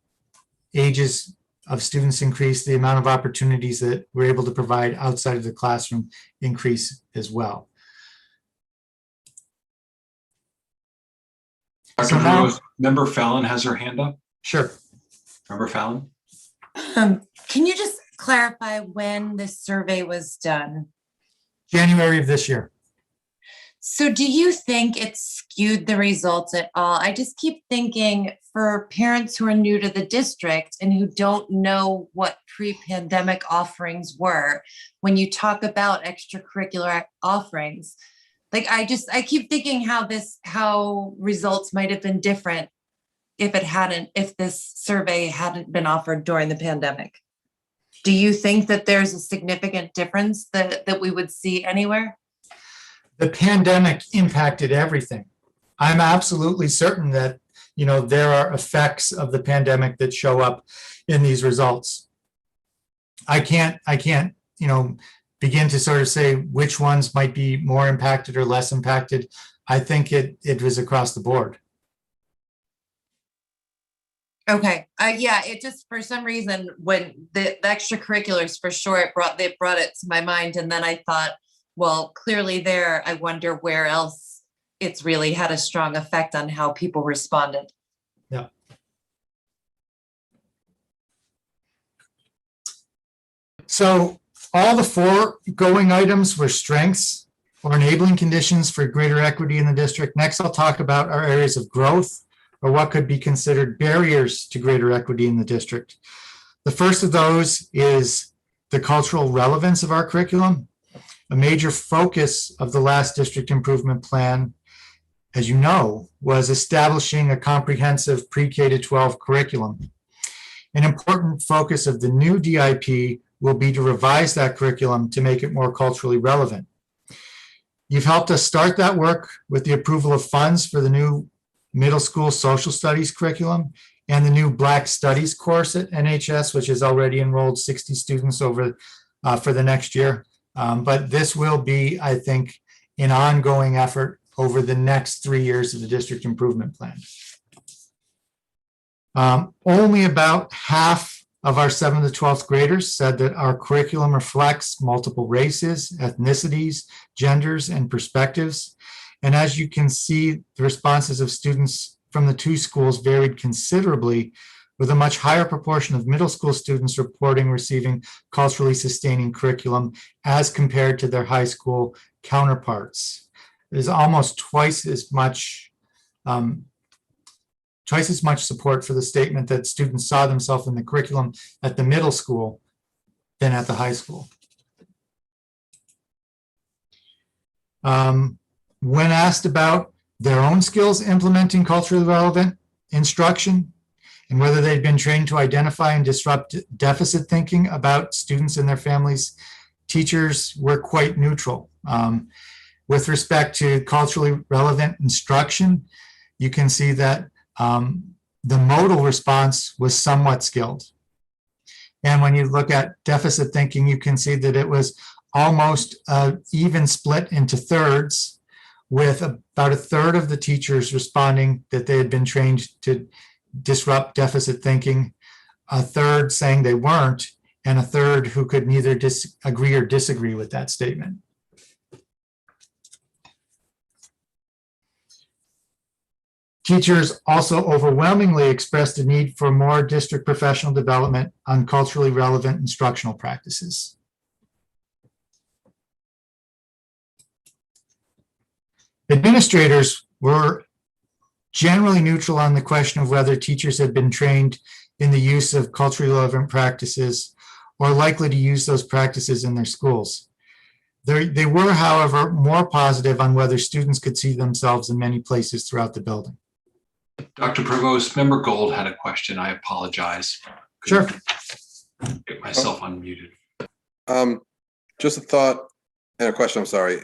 ages of students increase, the amount of opportunities that we're able to provide outside of the classroom increase as well. Dr. Provost, Member Fallon has her hand up. Sure. Member Fallon? Can you just clarify when this survey was done? January of this year. So do you think it skewed the results at all? I just keep thinking for parents who are new to the district and who don't know what pre-pandemic offerings were, when you talk about extracurricular offerings, like I keep thinking how results might have been different if this survey hadn't been offered during the pandemic. Do you think that there's a significant difference that we would see anywhere? The pandemic impacted everything. I'm absolutely certain that, there are effects of the pandemic that show up in these results. I can't, begin to sort of say which ones might be more impacted or less impacted. I think it was across the board. Okay. Yeah, it just, for some reason, when the extracurriculars for sure, they brought it to my mind. And then I thought, well, clearly there, I wonder where else it's really had a strong effect on how people responded. Yeah. So all the foregoing items were strengths or enabling conditions for greater equity in the district. Next, I'll talk about our areas of growth, or what could be considered barriers to greater equity in the district. The first of those is the cultural relevance of our curriculum. A major focus of the last district improvement plan, as you know, was establishing a comprehensive pre-K to 12 curriculum. An important focus of the new DIP will be to revise that curriculum to make it more culturally relevant. You've helped us start that work with the approval of funds for the new middle school social studies curriculum and the new Black Studies course at NHS, which has already enrolled 60 students over for the next year. But this will be, I think, an ongoing effort over the next 3 years of the district improvement plan. Only about half of our 7th to 12th graders said that our curriculum reflects multiple races, ethnicities, genders, and perspectives. And as you can see, the responses of students from the two schools varied considerably, with a much higher proportion of middle school students reporting receiving culturally sustaining curriculum as compared to their high school counterparts. There's almost twice as much support for the statement that students saw themselves in the curriculum at the middle school than at the high school. When asked about their own skills implementing culturally relevant instruction and whether they'd been trained to identify and disrupt deficit thinking about students and their families, teachers were quite neutral. With respect to culturally relevant instruction, you can see that the modal response was somewhat skilled. And when you look at deficit thinking, you can see that it was almost even split into thirds, with about a third of the teachers responding that they had been trained to disrupt deficit thinking, a third saying they weren't, and a third who could neither agree or disagree with that statement. Teachers also overwhelmingly expressed a need for more district professional development on culturally relevant instructional practices. Administrators were generally neutral on the question of whether teachers had been trained in the use of culturally relevant practices or likely to use those practices in their schools. They were, however, more positive on whether students could see themselves in many places throughout the building. Dr. Provost, Member Gold had a question. I apologize. Sure. Get myself unmuted. Just a thought and a question, I'm sorry.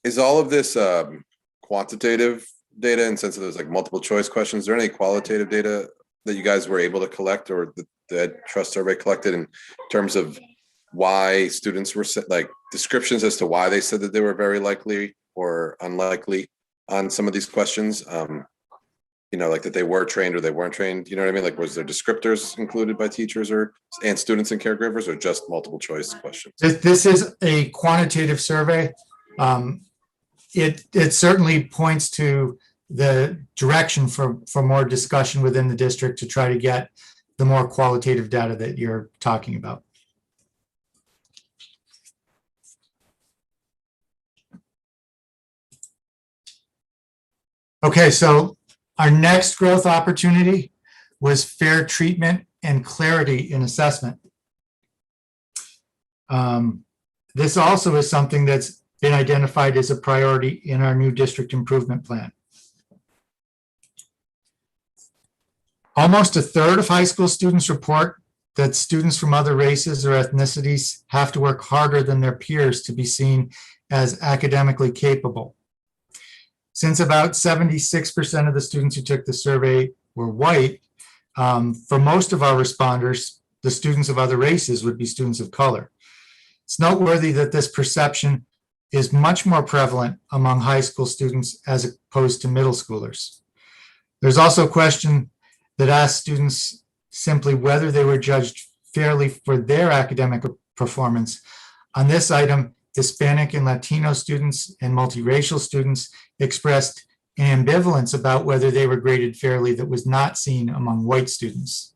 Is all of this quantitative data in the sense of there's like multiple choice questions? Is there any qualitative data that you guys were able to collect or the trust survey collected in terms of why students were like descriptions as to why they said that they were very likely or unlikely on some of these questions? You know, like that they were trained or they weren't trained, you know what I mean? Like, was there descriptors included by teachers and students and caregivers, or just multiple choice questions? This is a quantitative survey. It certainly points to the direction for more discussion within the district to try to get the more qualitative data that you're talking about. Okay, so our next growth opportunity was fair treatment and clarity in assessment. This also is something that's been identified as a priority in our new district improvement plan. Almost a third of high school students report that students from other races or ethnicities have to work harder than their peers to be seen as academically capable. Since about 76% of the students who took the survey were white, for most of our responders, the students of other races would be students of color. It's noteworthy that this perception is much more prevalent among high school students as opposed to middle schoolers. There's also a question that asks students simply whether they were judged fairly for their academic performance. On this item, Hispanic and Latino students and multiracial students expressed an ambivalence about whether they were graded fairly that was not seen among white students.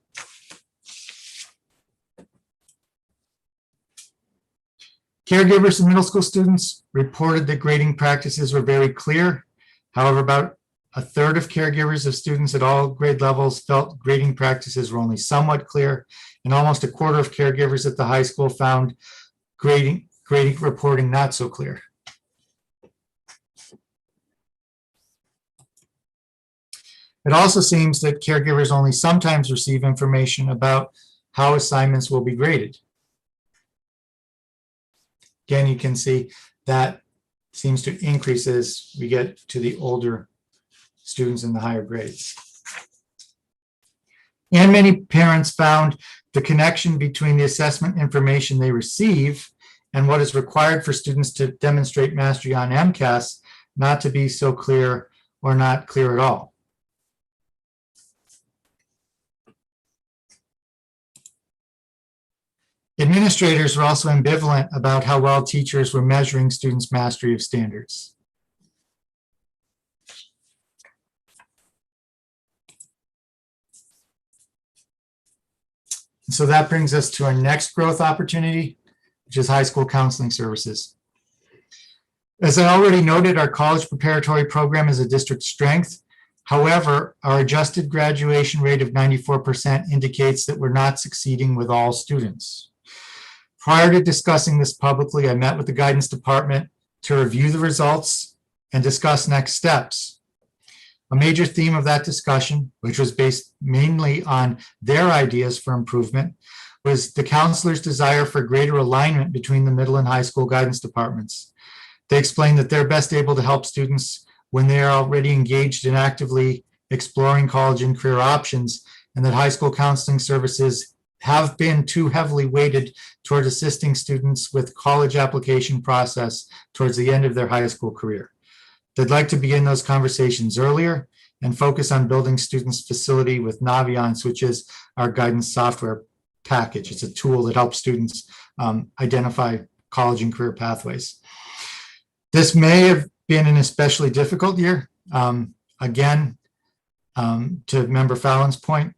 Caregivers of middle school students reported that grading practices were very clear. However, about a third of caregivers of students at all grade levels felt grading practices were only somewhat clear, and almost a quarter of caregivers at the high school found grading reporting not so clear. It also seems that caregivers only sometimes receive information about how assignments will be graded. Again, you can see that seems to increase as we get to the older students in the higher grades. And many parents found the connection between the assessment information they receive and what is required for students to demonstrate mastery on MCAS not to be so clear or not clear at all. Administrators were also ambivalent about how well teachers were measuring students' mastery of standards. So that brings us to our next growth opportunity, which is high school counseling services. As I already noted, our college preparatory program is a district strength. However, our adjusted graduation rate of 94% indicates that we're not succeeding with all students. Prior to discussing this publicly, I met with the guidance department to review the results and discuss next steps. A major theme of that discussion, which was based mainly on their ideas for improvement, was the counselors' desire for greater alignment between the middle and high school guidance departments. They explained that they're best able to help students when they are already engaged in actively exploring college and career options, and that high school counseling services have been too heavily weighted toward assisting students with college application process towards the end of their high school career. They'd like to begin those conversations earlier and focus on building students' facility with Naviance, which is our guidance software package. It's a tool that helps students identify college and career pathways. This may have been an especially difficult year. Again, to Member Fallon's point,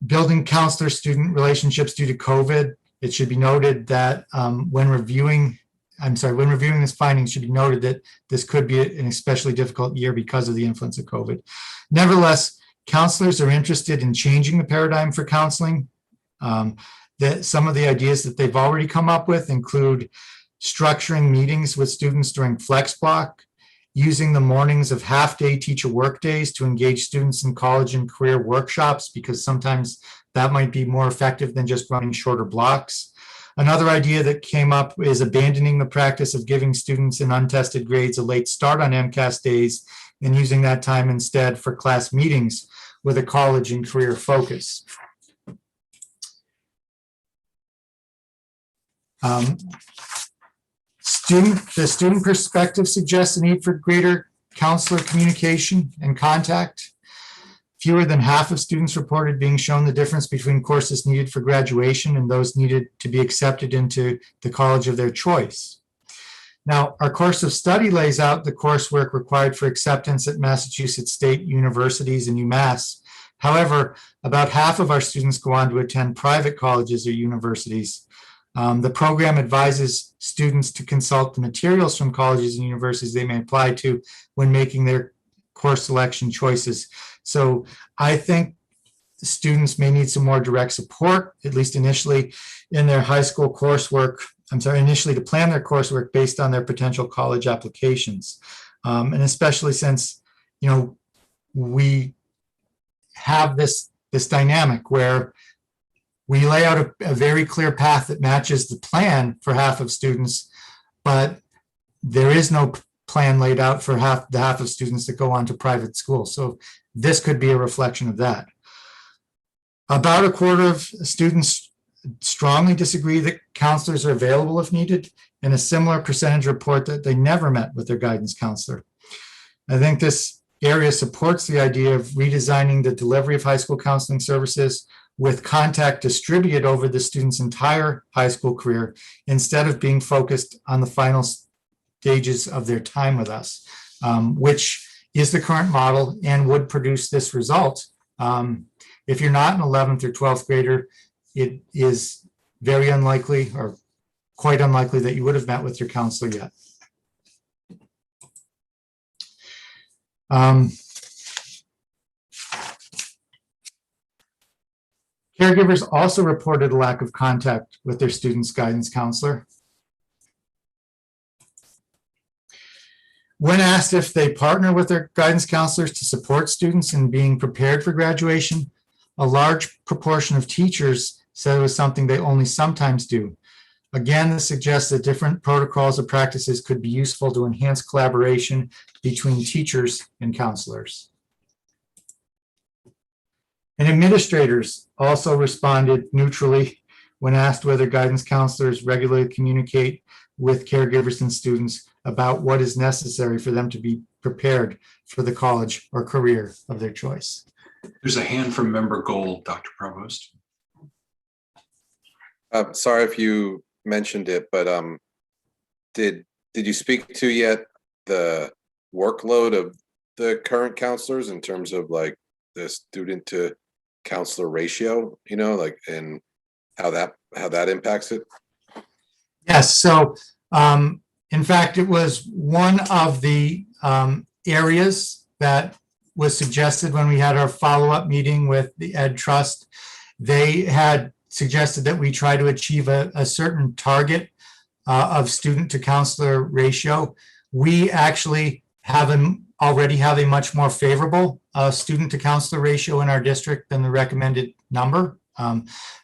building counselor-student relationships due to COVID, it should be noted that when reviewing this finding, it should be noted that this could be an especially difficult year because of the influence of COVID. Nevertheless, counselors are interested in changing the paradigm for counseling. That some of the ideas that they've already come up with include structuring meetings with students during flex block, using the mornings of half-day teacher work days to engage students in college and career workshops, because sometimes that might be more effective than just running shorter blocks. Another idea that came up is abandoning the practice of giving students in untested grades a late start on MCAS days and using that time instead for class meetings with a college and career focus. The student perspective suggests a need for greater counselor communication and contact. Fewer than half of students reported being shown the difference between courses needed for graduation and those needed to be accepted into the college of their choice. Now, our course of study lays out the coursework required for acceptance at Massachusetts State Universities and UMass. However, about half of our students go on to attend private colleges or universities. The program advises students to consult the materials from colleges and universities they may apply to when making their course selection choices. So I think students may need some more direct support, at least initially in their high school coursework. Initially to plan their coursework based on their potential college applications. And especially since, we have this dynamic where we lay out a very clear path that matches the plan for half of students, but there is no plan laid out for the half of students that go on to private school. So this could be a reflection of that. About a quarter of students strongly disagree that counselors are available if needed, and a similar percentage report that they never met with their guidance counselor. I think this area supports the idea of redesigning the delivery of high school counseling services with contact distributed over the student's entire high school career, instead of being focused on the final stages of their time with us, which is the current model and would produce this result. If you're not an 11th or 12th grader, it is very unlikely, or quite unlikely that you would have met with your counselor yet. Caregivers also reported a lack of contact with their students' guidance counselor. When asked if they partner with their guidance counselors to support students in being prepared for graduation, a large proportion of teachers said it was something they only sometimes do. Again, this suggests that different protocols or practices could be useful to enhance collaboration between teachers and counselors. And administrators also responded neutrally when asked whether guidance counselors regularly communicate with caregivers and students about what is necessary for them to be prepared for the college or career of their choice. There's a hand from member Gold, Dr. Provost. Sorry if you mentioned it, but did you speak to yet the workload of the current counselors in terms of like the student to counselor ratio, you know, like, and how that impacts it? Yes, so in fact, it was one of the areas that was suggested when we had our follow-up meeting with the Ed Trust. They had suggested that we try to achieve a certain target of student to counselor ratio. We actually already have a much more favorable student to counselor ratio in our district than the recommended number.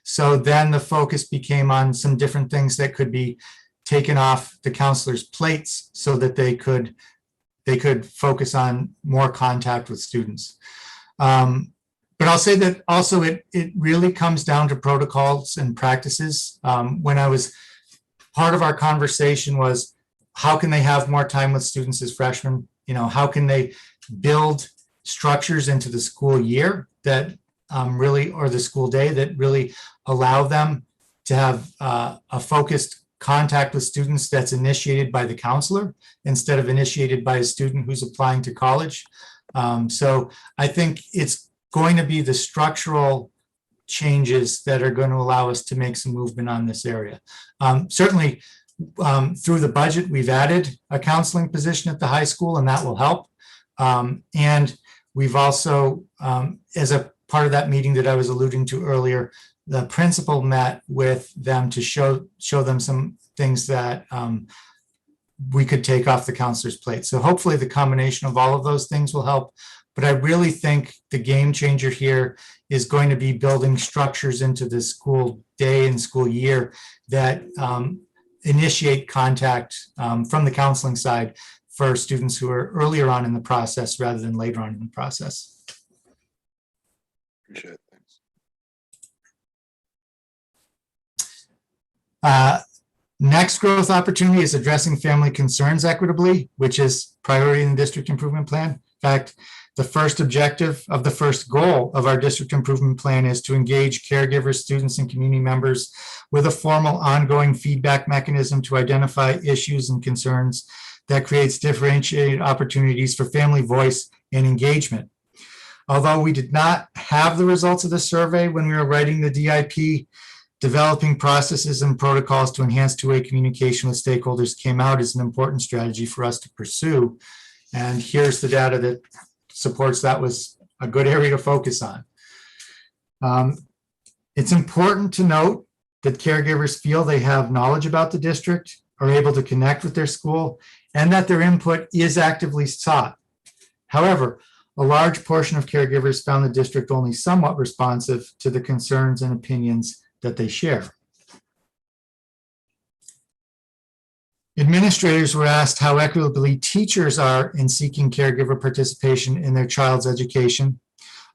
So then the focus became on some different things that could be taken off the counselors' plates so that they could focus on more contact with students. But I'll say that also it really comes down to protocols and practices. Part of our conversation was, how can they have more time with students as freshmen? You know, how can they build structures into the school year that or the school day that really allow them to have a focused contact with students that's initiated by the counselor instead of initiated by a student who's applying to college. So I think it's going to be the structural changes that are going to allow us to make some movement on this area. Certainly through the budget, we've added a counseling position at the high school, and that will help. And we've also, as a part of that meeting that I was alluding to earlier, the principal met with them to show them some things that we could take off the counselor's plate. So hopefully the combination of all of those things will help. But I really think the game changer here is going to be building structures into the school day and school year that initiate contact from the counseling side for students who are earlier on in the process rather than later on in the process. Appreciate it. Thanks. Next growth opportunity is addressing family concerns equitably, which is priority in the district improvement plan. In fact, the first objective of the first goal of our district improvement plan is to engage caregivers, students, and community members with a formal ongoing feedback mechanism to identify issues and concerns that creates differentiated opportunities for family voice and engagement. Although we did not have the results of the survey when we were writing the DIP, developing processes and protocols to enhance two-way communication with stakeholders came out as an important strategy for us to pursue. And here's the data that supports that was a good area to focus on. It's important to note that caregivers feel they have knowledge about the district, are able to connect with their school, and that their input is actively sought. However, a large portion of caregivers found the district only somewhat responsive to the concerns and opinions that they share. Administrators were asked how equitably teachers are in seeking caregiver participation in their child's education.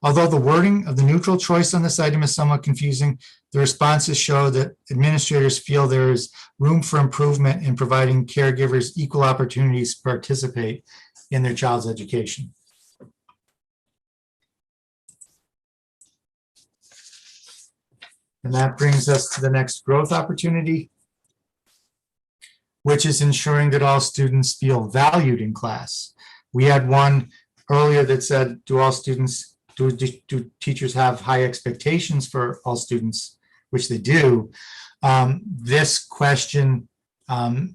Although the wording of the neutral choice on this item is somewhat confusing, the responses show that administrators feel there is room for improvement in providing caregivers equal opportunities to participate in their child's education. And that brings us to the next growth opportunity, which is ensuring that all students feel valued in class. We had one earlier that said, do teachers have high expectations for all students, which they do. This question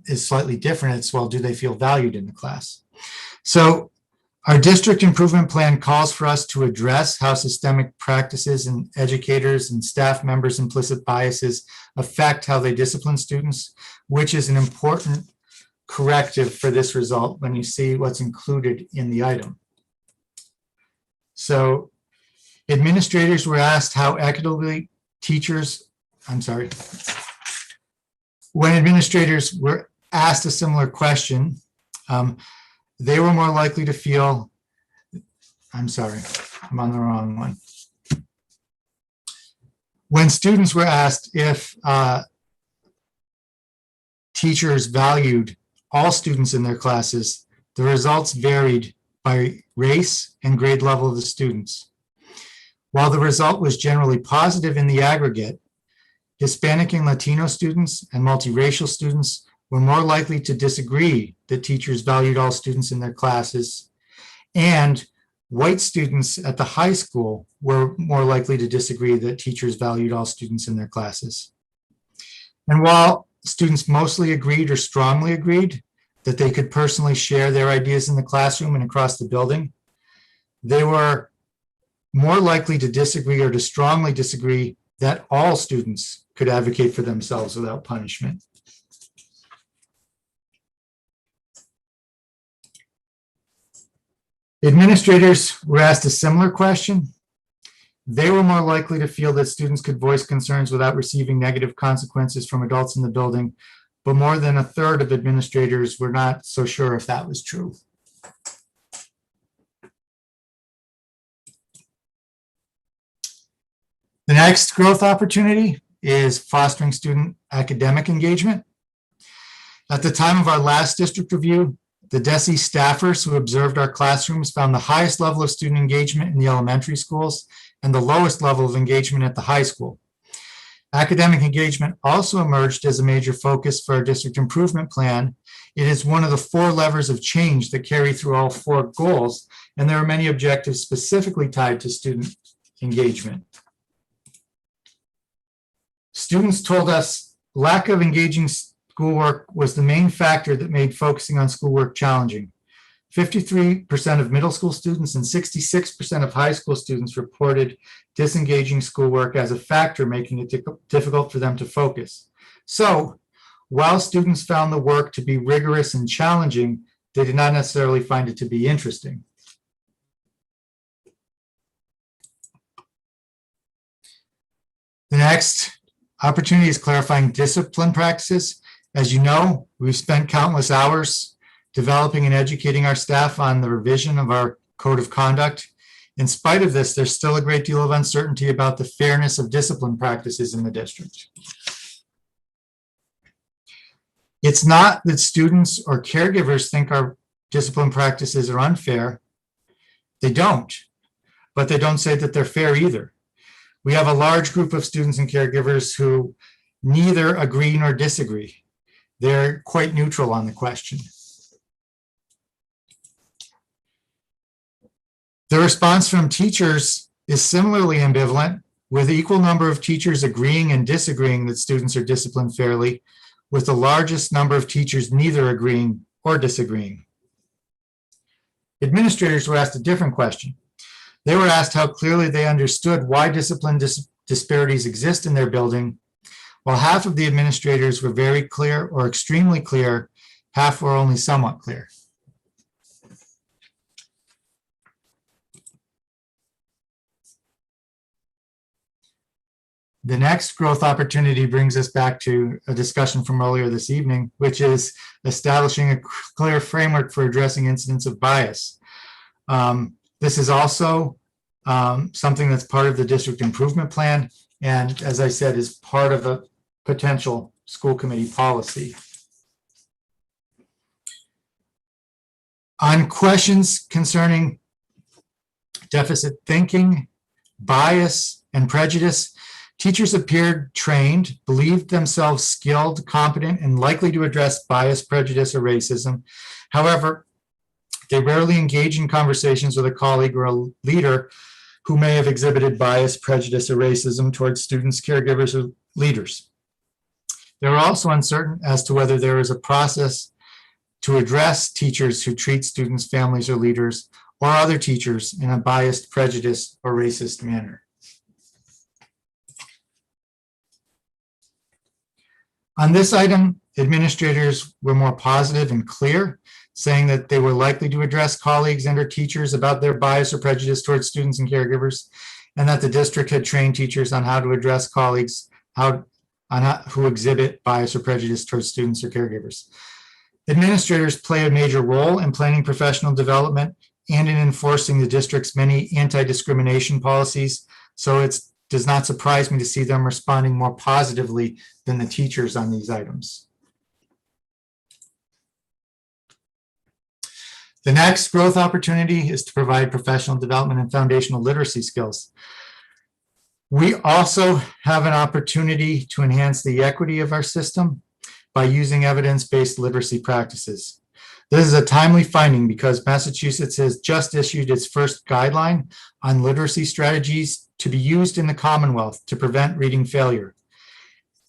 is slightly different. It's, well, do they feel valued in the class? So our district improvement plan calls for us to address how systemic practices and educators and staff members' implicit biases affect how they discipline students, which is an important corrective for this result when you see what's included in the item. So administrators were asked how equitably when administrators were asked a similar question, they were more likely to feel, I'm sorry, I'm on the wrong one. When students were asked if teachers valued all students in their classes, the results varied by race and grade level of the students. While the result was generally positive in the aggregate, Hispanic and Latino students and multiracial students were more likely to disagree that teachers valued all students in their classes, and white students at the high school were more likely to disagree that teachers valued all students in their classes. And while students mostly agreed or strongly agreed that they could personally share their ideas in the classroom and across the building, they were more likely to disagree or to strongly disagree that all students could advocate for themselves without punishment. Administrators were asked a similar question. They were more likely to feel that students could voice concerns without receiving negative consequences from adults in the building, but more than a third of administrators were not so sure if that was true. The next growth opportunity is fostering student academic engagement. At the time of our last district review, the DESE staffers who observed our classrooms found the highest level of student engagement in the elementary schools and the lowest level of engagement at the high school. Academic engagement also emerged as a major focus for our district improvement plan. It is one of the 4 levers of change that carry through all 4 goals, and there are many objectives specifically tied to student engagement. Students told us lack of engaging schoolwork was the main factor that made focusing on schoolwork challenging. 53% of middle school students and 66% of high school students reported disengaging schoolwork as a factor making it difficult for them to focus. So, while students found the work to be rigorous and challenging, they did not necessarily find it to be interesting. The next opportunity is clarifying discipline practices. As you know, we've spent countless hours developing and educating our staff on the revision of our code of conduct. In spite of this, there's still a great deal of uncertainty about the fairness of discipline practices in the district. It's not that students or caregivers think our discipline practices are unfair. They don't, but they don't say that they're fair either. We have a large group of students and caregivers who neither agree nor disagree. They're quite neutral on the question. The response from teachers is similarly ambivalent, with equal number of teachers agreeing and disagreeing that students are disciplined fairly, with the largest number of teachers neither agreeing or disagreeing. Administrators were asked a different question. They were asked how clearly they understood why discipline disparities exist in their building. While half of the administrators were very clear or extremely clear, half were only somewhat clear. The next growth opportunity brings us back to a discussion from earlier this evening, which is establishing a clear framework for addressing incidents of bias. This is also something that's part of the district improvement plan, and as I said, is part of a potential school committee policy. On questions concerning deficit thinking, bias, and prejudice, teachers appeared trained, believed themselves skilled, competent, and likely to address bias, prejudice, or racism. However, they rarely engage in conversations with a colleague or a leader who may have exhibited bias, prejudice, or racism towards students, caregivers, or leaders. They were also uncertain as to whether there is a process to address teachers who treat students, families, or leaders, or other teachers in a biased, prejudiced, or racist manner. On this item, administrators were more positive and clear, saying that they were likely to address colleagues and or teachers about their bias or prejudice towards students and caregivers, and that the district had trained teachers on how to address colleagues who exhibit bias or prejudice towards students or caregivers. Administrators play a major role in planning professional development and in enforcing the district's many anti-discrimination policies, so it does not surprise me to see them responding more positively than the teachers on these items. The next growth opportunity is to provide professional development and foundational literacy skills. We also have an opportunity to enhance the equity of our system by using evidence-based literacy practices. This is a timely finding because Massachusetts has just issued its first guideline on literacy strategies to be used in the Commonwealth to prevent reading failure.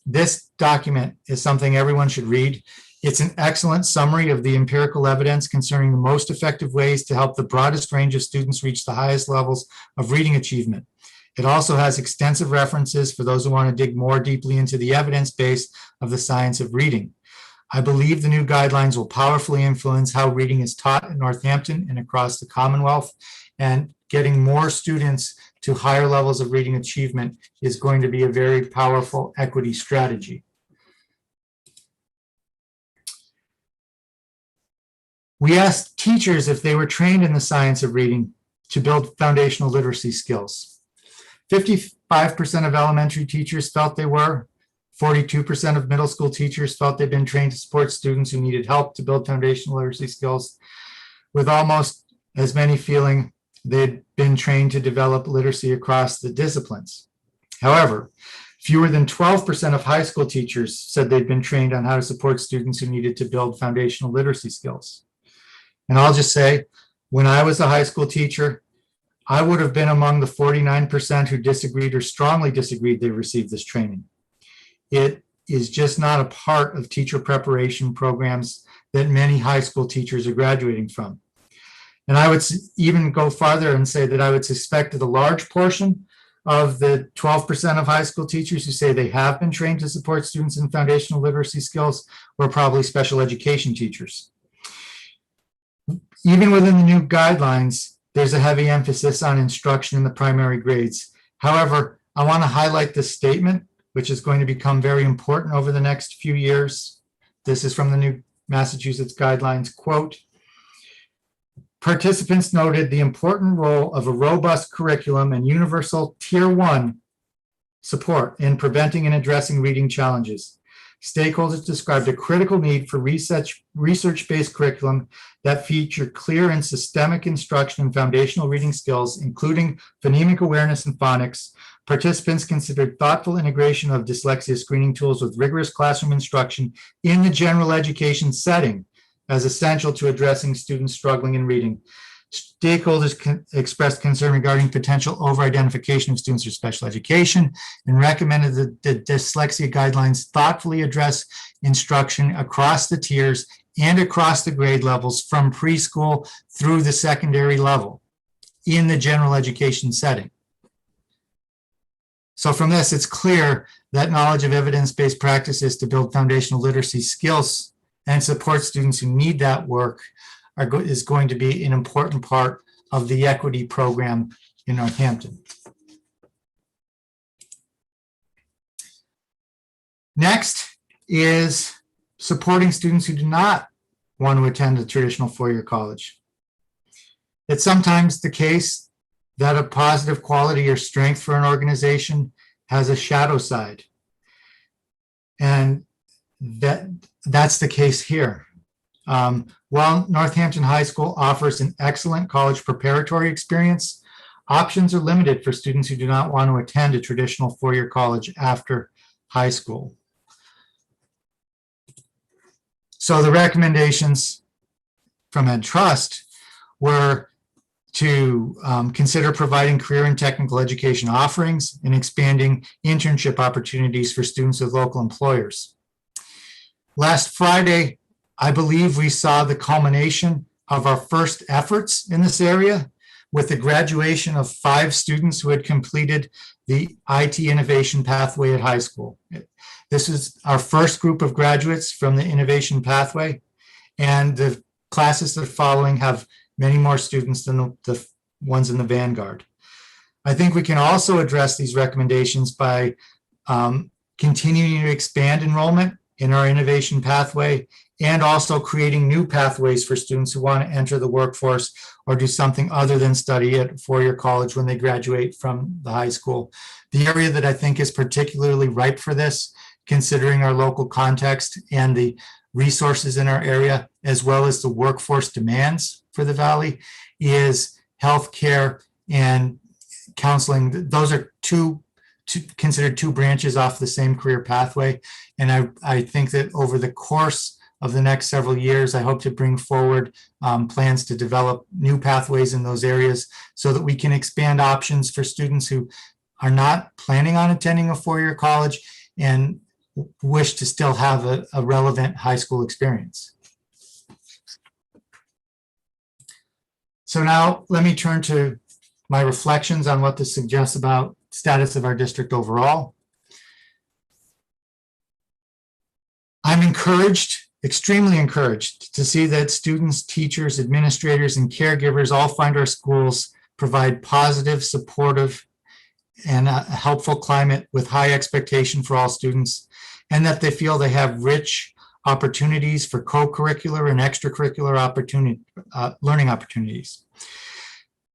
This document is something everyone should read. It's an excellent summary of the empirical evidence concerning the most effective ways to help the broadest range of students reach the highest levels of reading achievement. It also has extensive references for those who want to dig more deeply into the evidence base of the science of reading. I believe the new guidelines will powerfully influence how reading is taught in Northampton and across the Commonwealth, and getting more students to higher levels of reading achievement is going to be a very powerful equity strategy. We asked teachers if they were trained in the science of reading to build foundational literacy skills. 55% of elementary teachers felt they were. 42% of middle school teachers felt they'd been trained to support students who needed help to build foundational literacy skills, with almost as many feeling they'd been trained to develop literacy across the disciplines. However, fewer than 12% of high school teachers said they'd been trained on how to support students who needed to build foundational literacy skills. And I'll just say, when I was a high school teacher, I would have been among the 49% who disagreed or strongly disagreed they received this training. It is just not a part of teacher preparation programs that many high school teachers are graduating from. And I would even go farther and say that I would suspect that a large portion of the 12% of high school teachers who say they have been trained to support students in foundational literacy skills were probably special education teachers. Even within the new guidelines, there's a heavy emphasis on instruction in the primary grades. However, I want to highlight this statement, which is going to become very important over the next few years. This is from the new Massachusetts guidelines, quote, "Participants noted the important role of a robust curriculum and universal Tier 1 support in preventing and addressing reading challenges. Stakeholders described a critical need for research-based curriculum that feature clear and systemic instruction in foundational reading skills, including phonemic awareness and phonics. Participants considered thoughtful integration of dyslexia screening tools with rigorous classroom instruction in the general education setting as essential to addressing students struggling in reading. Stakeholders expressed concern regarding potential over-identification of students with special education and recommended that the dyslexia guidelines thoughtfully address instruction across the tiers and across the grade levels from preschool through the secondary level in the general education setting." So from this, it's clear that knowledge of evidence-based practices to build foundational literacy skills and support students who need that work is going to be an important part of the equity program in Northampton. Next is supporting students who do not want to attend a traditional four-year college. It's sometimes the case that a positive quality or strength for an organization has a shadow side. And that's the case here. While Northampton High School offers an excellent college preparatory experience, options are limited for students who do not want to attend a traditional four-year college after high school. So the recommendations from Ed Trust were to consider providing career and technical education offerings and expanding internship opportunities for students with local employers. Last Friday, I believe we saw the culmination of our first efforts in this area with the graduation of 5 students who had completed the IT innovation pathway at high school. This is our first group of graduates from the innovation pathway, and the classes that are following have many more students than the ones in the vanguard. I think we can also address these recommendations by continuing to expand enrollment in our innovation pathway and also creating new pathways for students who want to enter the workforce or do something other than study at four-year college when they graduate from the high school. The area that I think is particularly ripe for this, considering our local context and the resources in our area, as well as the workforce demands for the Valley, is healthcare and counseling. Those are considered two branches off the same career pathway. And I think that over the course of the next several years, I hope to bring forward plans to develop new pathways in those areas so that we can expand options for students who are not planning on attending a four-year college and wish to still have a relevant high school experience. So now let me turn to my reflections on what this suggests about status of our district overall. I'm encouraged, extremely encouraged, to see that students, teachers, administrators, and caregivers all find our schools provide positive, supportive, and a helpful climate with high expectation for all students, and that they feel they have rich opportunities for co-curricular and extracurricular learning opportunities.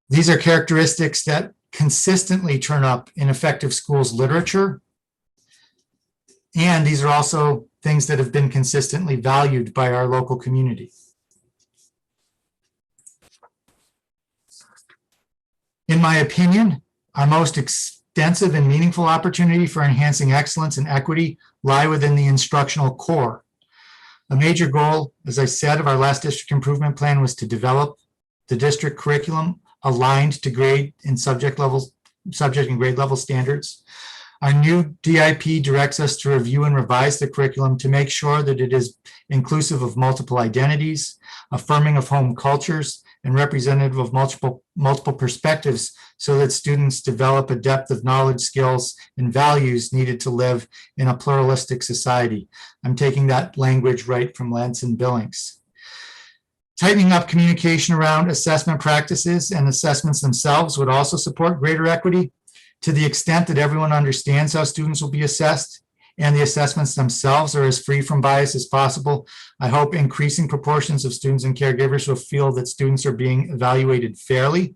These are characteristics that consistently turn up in effective schools literature, and these are also things that have been consistently valued by our local community. In my opinion, our most extensive and meaningful opportunity for enhancing excellence and equity lie within the instructional core. A major goal, as I said, of our last district improvement plan was to develop the district curriculum aligned to grade and subject and grade level standards. Our new DIP directs us to review and revise the curriculum to make sure that it is inclusive of multiple identities, affirming of home cultures, and representative of multiple perspectives so that students develop a depth of knowledge, skills, and values needed to live in a pluralistic society. I'm taking that language right from Lentz and Billings. Tightening up communication around assessment practices and assessments themselves would also support greater equity to the extent that everyone understands how students will be assessed and the assessments themselves are as free from bias as possible. I hope increasing proportions of students and caregivers will feel that students are being evaluated fairly.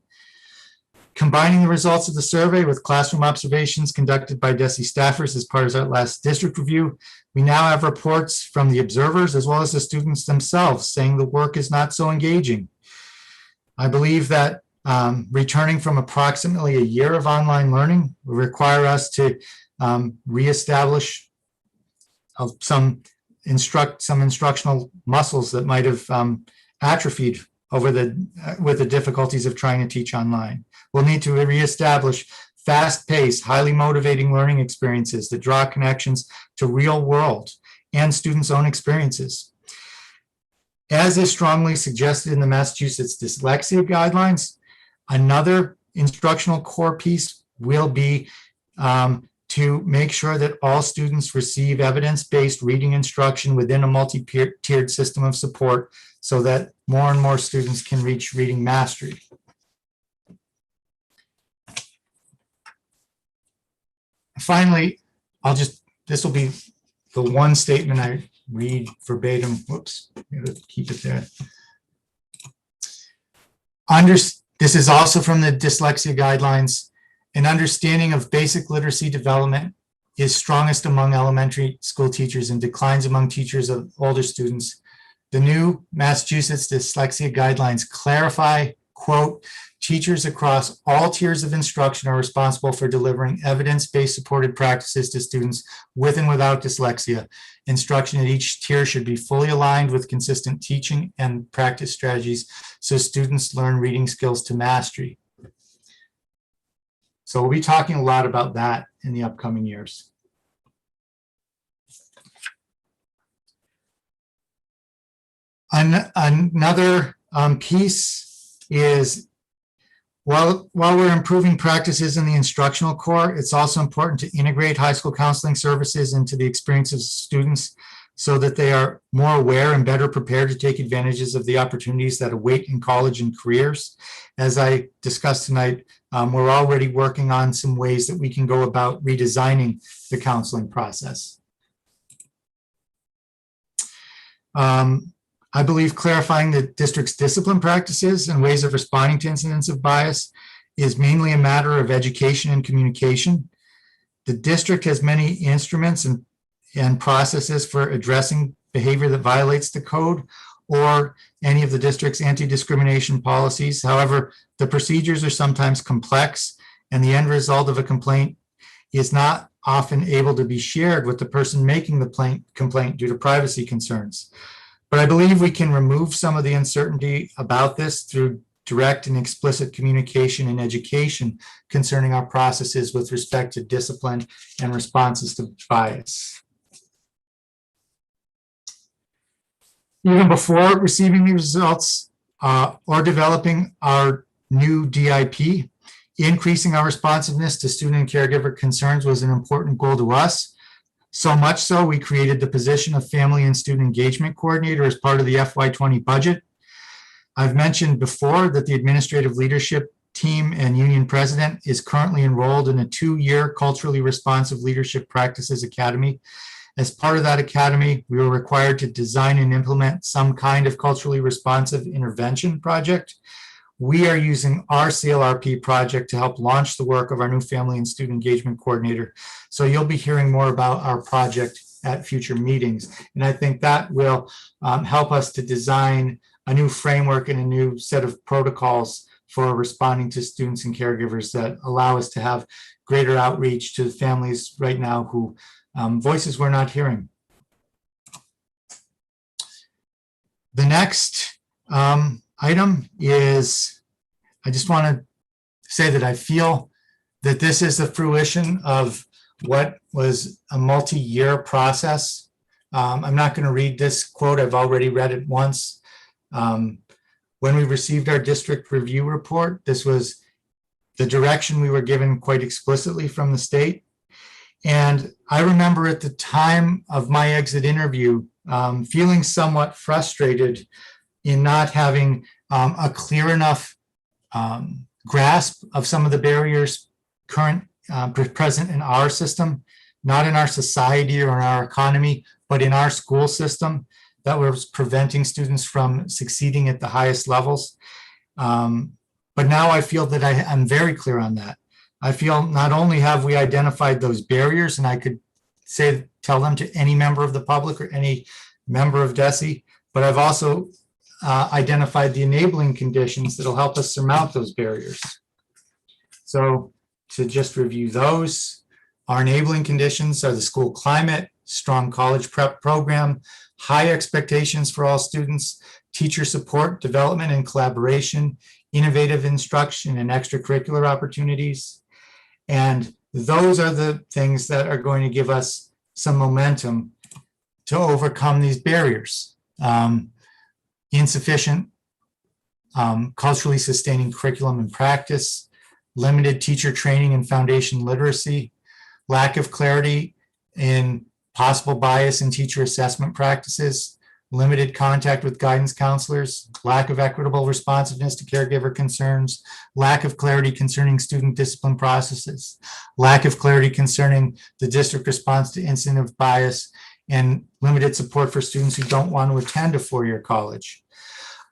Combining the results of the survey with classroom observations conducted by DESE staffers as part of our last district review, we now have reports from the observers as well as the students themselves saying the work is not so engaging. I believe that returning from approximately a year of online learning will require us to reestablish some instructional muscles that might have atrophied over with the difficulties of trying to teach online. We'll need to reestablish fast-paced, highly motivating learning experiences that draw connections to real world and students' own experiences. As is strongly suggested in the Massachusetts Dyslexia Guidelines, another instructional core piece will be to make sure that all students receive evidence-based reading instruction within a multi-tiered system of support so that more and more students can reach reading mastery. Finally, this will be the one statement I read verbatim. Whoops, keep it there. This is also from the Dyslexia Guidelines. An understanding of basic literacy development is strongest among elementary school teachers and declines among teachers of older students. The new Massachusetts Dyslexia Guidelines clarify, quote, teachers across all tiers of instruction are responsible for delivering evidence-based supported practices to students with and without dyslexia. Instruction at each tier should be fully aligned with consistent teaching and practice strategies so students learn reading skills to mastery. So we'll be talking a lot about that in the upcoming years. Another piece is while we're improving practices in the instructional core, it's also important to integrate high school counseling services into the experiences of students so that they are more aware and better prepared to take advantages of the opportunities that await in college and careers. As I discussed tonight, we're already working on some ways that we can go about redesigning the counseling process. I believe clarifying the district's discipline practices and ways of responding to incidents of bias is mainly a matter of education and communication. The district has many instruments and processes for addressing behavior that violates the code or any of the district's anti-discrimination policies. However, the procedures are sometimes complex, and the end result of a complaint is not often able to be shared with the person making the complaint due to privacy concerns. But I believe we can remove some of the uncertainty about this through direct and explicit communication and education concerning our processes with respect to discipline and responses to bias. Even before receiving the results or developing our new DIP, increasing our responsiveness to student and caregiver concerns was an important goal to us. So much so, we created the position of Family and Student Engagement Coordinator as part of the FY20 budget. I've mentioned before that the administrative leadership team and union president is currently enrolled in a 2-year culturally responsive leadership practices academy. As part of that academy, we were required to design and implement some kind of culturally responsive intervention project. We are using our CLRP project to help launch the work of our new Family and Student Engagement Coordinator. So you'll be hearing more about our project at future meetings. And I think that will help us to design a new framework and a new set of protocols for responding to students and caregivers that allow us to have greater outreach to families right now who voices we're not hearing. The next item is, I just want to say that I feel that this is the fruition of what was a multi-year process. I'm not going to read this quote. I've already read it once. When we received our district review report, this was the direction we were given quite explicitly from the state. And I remember at the time of my exit interview, feeling somewhat frustrated in not having a clear enough grasp of some of the barriers present in our system, not in our society or in our economy, but in our school system that was preventing students from succeeding at the highest levels. But now I feel that I'm very clear on that. I feel not only have we identified those barriers, and I could tell them to any member of the public or any member of DESE, but I've also identified the enabling conditions that'll help us surmount those barriers. So to just review those, our enabling conditions are the school climate, strong college prep program, high expectations for all students, teacher support, development and collaboration, innovative instruction and extracurricular opportunities. And those are the things that are going to give us some momentum to overcome these barriers. Insufficient culturally sustaining curriculum and practice, limited teacher training and foundation literacy, lack of clarity in possible bias in teacher assessment practices, limited contact with guidance counselors, lack of equitable responsiveness to caregiver concerns, lack of clarity concerning student discipline processes, lack of clarity concerning the district response to incident of bias, and limited support for students who don't want to attend a four-year college.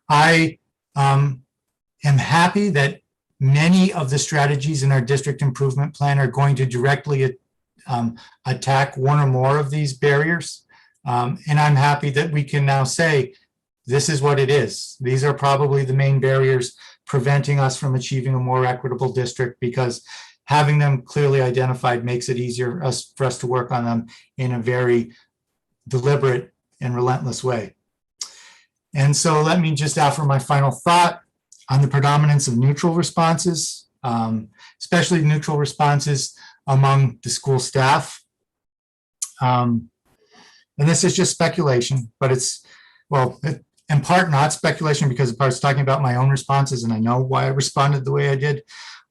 I am happy that many of the strategies in our district improvement plan are going to directly attack one or more of these barriers. And I'm happy that we can now say, this is what it is. These are probably the main barriers preventing us from achieving a more equitable district, because having them clearly identified makes it easier for us to work on them in a very deliberate and relentless way. And so let me just offer my final thought on the predominance of neutral responses, especially neutral responses among the school staff. And this is just speculation, but in part not speculation because I was talking about my own responses and I know why I responded the way I did.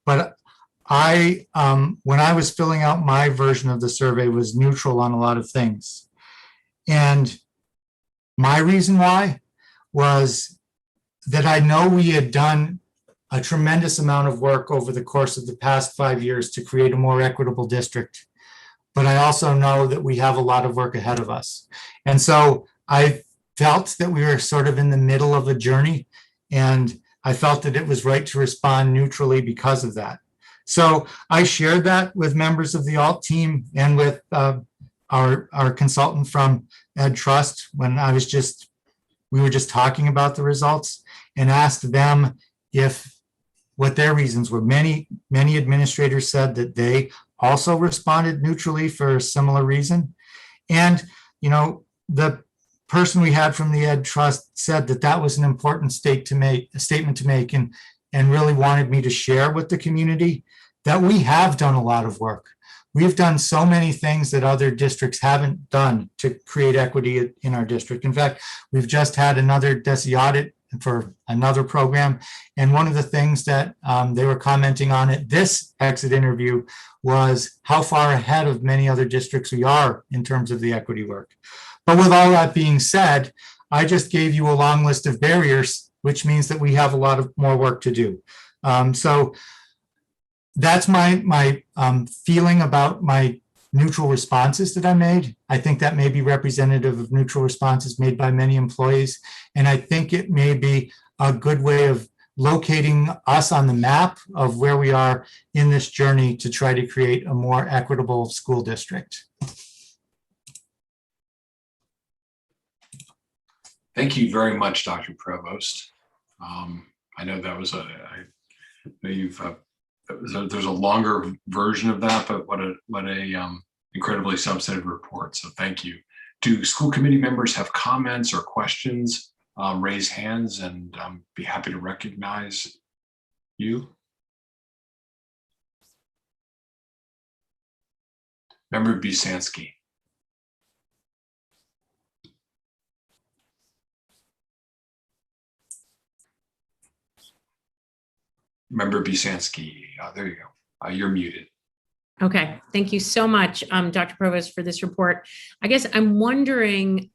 But when I was filling out my version of the survey, was neutral on a lot of things. And my reason why was that I know we had done a tremendous amount of work over the course of the past 5 years to create a more equitable district. But I also know that we have a lot of work ahead of us. And so I felt that we were sort of in the middle of a journey, and I felt that it was right to respond neutrally because of that. So I shared that with members of the alt team and with our consultant from Ed Trust when we were just talking about the results, and asked them what their reasons were. Many administrators said that they also responded neutrally for a similar reason. And, the person we had from the Ed Trust said that was an important statement to make and really wanted me to share with the community that we have done a lot of work. We've done so many things that other districts haven't done to create equity in our district. In fact, we've just had another DESE audit for another program. And one of the things that they were commenting on at this exit interview was how far ahead of many other districts we are in terms of the equity work. But with all that being said, I just gave you a long list of barriers, which means that we have a lot of more work to do. So that's my feeling about my neutral responses that I made. I think that may be representative of neutral responses made by many employees. And I think it may be a good way of locating us on the map of where we are in this journey to try to create a more equitable school district. Thank you very much, Dr. Provost. I know that was there's a longer version of that, but what a incredibly substantive report. So thank you. Do school committee members have comments or questions? Raise hands and be happy to recognize you. Member Busansky. Member Busansky, there you go. You're muted. Okay, thank you so much, Dr. Provost, for this report. I guess I'm wondering,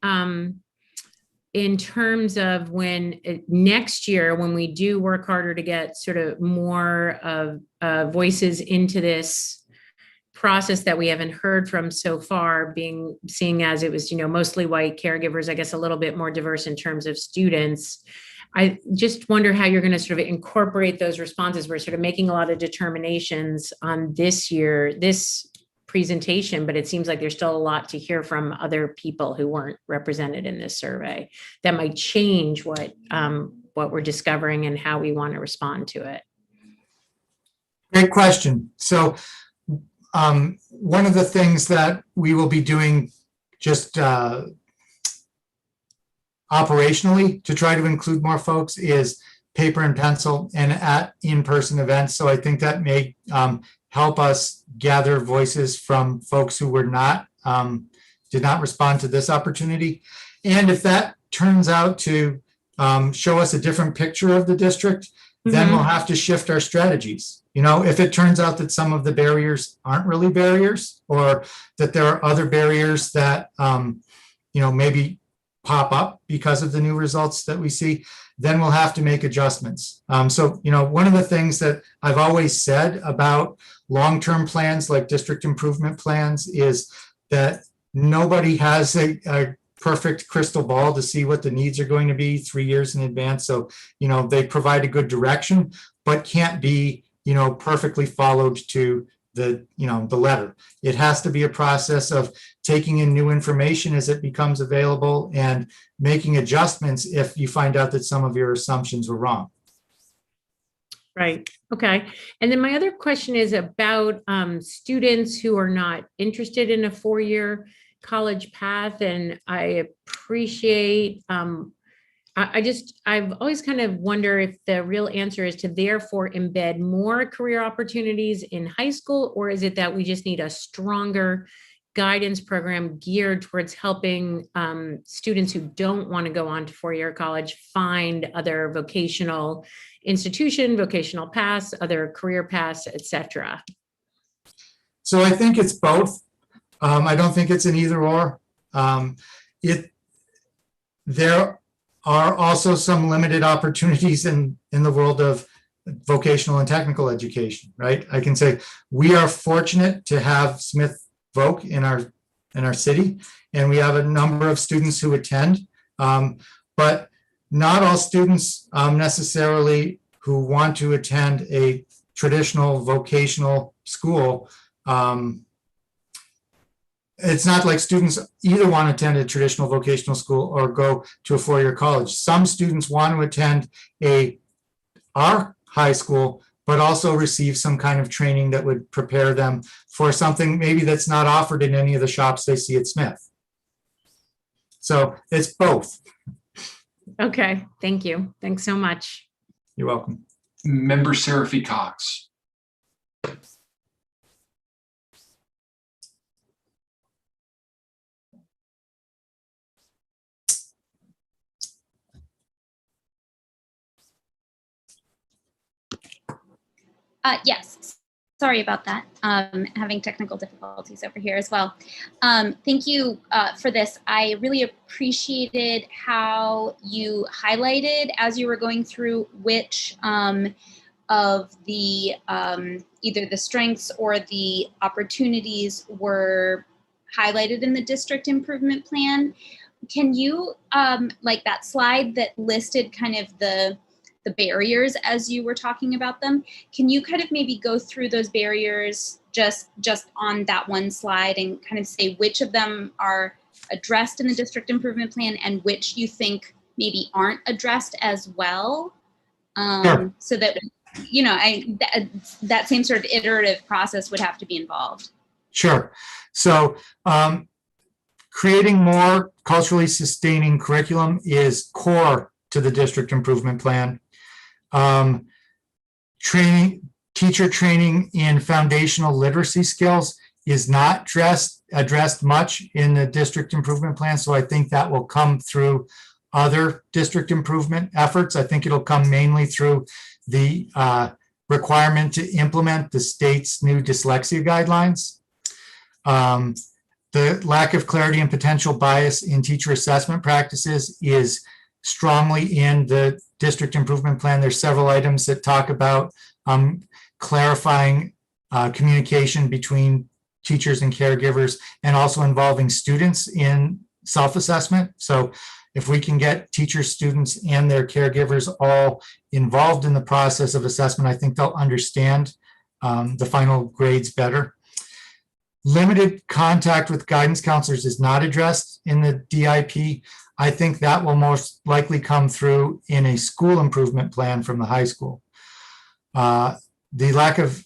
in terms of when next year, when we do work harder to get sort of more of voices into this process that we haven't heard from so far, seeing as it was, mostly white caregivers, I guess a little bit more diverse in terms of students. I just wonder how you're going to sort of incorporate those responses. We're sort of making a lot of determinations on this presentation, but it seems like there's still a lot to hear from other people who weren't represented in this survey that might change what we're discovering and how we want to respond to it. Great question. So one of the things that we will be doing just operationally to try to include more folks is paper and pencil and at in-person events. So I think that may help us gather voices from folks who did not respond to this opportunity. And if that turns out to show us a different picture of the district, then we'll have to shift our strategies. If it turns out that some of the barriers aren't really barriers, or that there are other barriers that maybe pop up because of the new results that we see, then we'll have to make adjustments. So, one of the things that I've always said about long-term plans like district improvement plans is that nobody has a perfect crystal ball to see what the needs are going to be 3 years in advance. So, they provide a good direction, but can't be, perfectly followed to the letter. It has to be a process of taking in new information as it becomes available and making adjustments if you find out that some of your assumptions were wrong. Right. Okay. And then my other question is about students who are not interested in a four-year college path. And I appreciate, I've always kind of wonder if the real answer is to therefore embed more career opportunities in high school, or is it that we just need a stronger guidance program geared towards helping students who don't want to go on to four-year college find other vocational institution, vocational paths, other career paths, etc.? So I think it's both. I don't think it's an either or. There are also some limited opportunities in the world of vocational and technical education, right? I can say we are fortunate to have Smith Voc in our city, and we have a number of students who attend, but not all students necessarily who want to attend a traditional vocational school. It's not like students either want to attend a traditional vocational school or go to a four-year college. Some students want to attend our high school, but also receive some kind of training that would prepare them for something maybe that's not offered in any of the shops they see at Smith. So it's both. Okay, thank you. Thanks so much. You're welcome. Member Seraphy Cox. Yes, sorry about that. Having technical difficulties over here as well. Thank you for this. I really appreciated how you highlighted as you were going through which of the either the strengths or the opportunities were highlighted in the district improvement plan. Can you, like that slide that listed kind of the barriers as you were talking about them, can you kind of maybe go through those barriers just on that one slide and kind of say which of them are addressed in the district improvement plan and which you think maybe aren't addressed as well? Sure. So that, you know, that same sort of iterative process would have to be involved. Sure. So creating more culturally sustaining curriculum is core to the district improvement plan. Teacher training in foundational literacy skills is not addressed much in the district improvement plan. So I think that will come through other district improvement efforts. I think it'll come mainly through the requirement to implement the state's new dyslexia guidelines. The lack of clarity and potential bias in teacher assessment practices is strongly in the district improvement plan. There's several items that talk about clarifying communication between teachers and caregivers, and also involving students in self-assessment. So if we can get teachers, students, and their caregivers all involved in the process of assessment, I think they'll understand the final grades better. Limited contact with guidance counselors is not addressed in the DIP. I think that will most likely come through in a school improvement plan from the high school. The lack of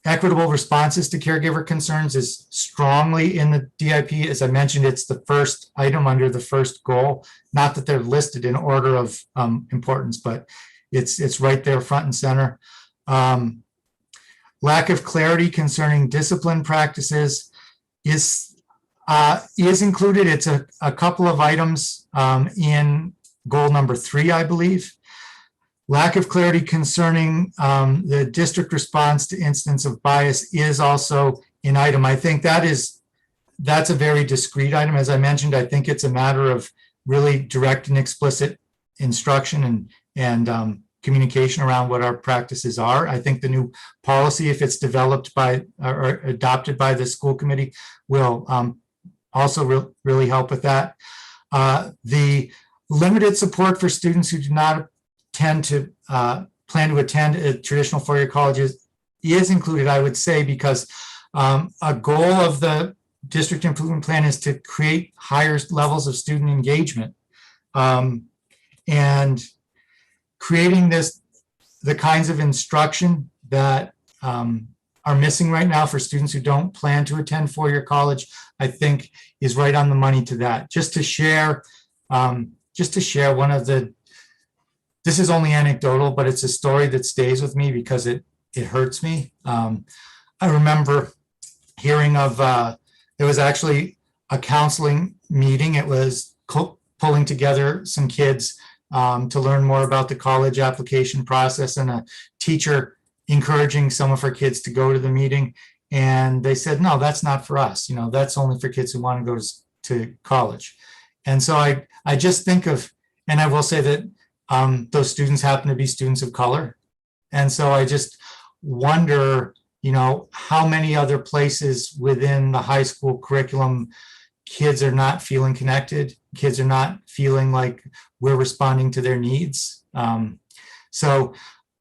equitable responses to caregiver concerns is strongly in the DIP. As I mentioned, it's the first item under the first goal. Not that they're listed in order of importance, but it's right there front and center. Lack of clarity concerning discipline practices is included. It's a couple of items in goal number 3, I believe. Lack of clarity concerning the district response to instance of bias is also an item. I think that's a very discrete item. As I mentioned, I think it's a matter of really direct and explicit instruction and communication around what our practices are. I think the new policy, if it's developed by or adopted by the school committee, will also really help with that. The limited support for students who do not plan to attend a traditional four-year college is included, I would say, because a goal of the district improvement plan is to create higher levels of student engagement, and creating the kinds of instruction that are missing right now for students who don't plan to attend four-year college, I think is right on the money to that. Just to share one of the, this is only anecdotal, but it's a story that stays with me because it hurts me. I remember hearing of It was actually a counseling meeting. It was pulling together some kids to learn more about the college application process, and a teacher encouraging some of her kids to go to the meeting. And they said, no, that's not for us. That's only for kids who want to go to college. And so I just think of, and I will say that those students happen to be students of color. And so I just wonder, how many other places within the high school curriculum kids are not feeling connected, kids are not feeling like we're responding to their needs. So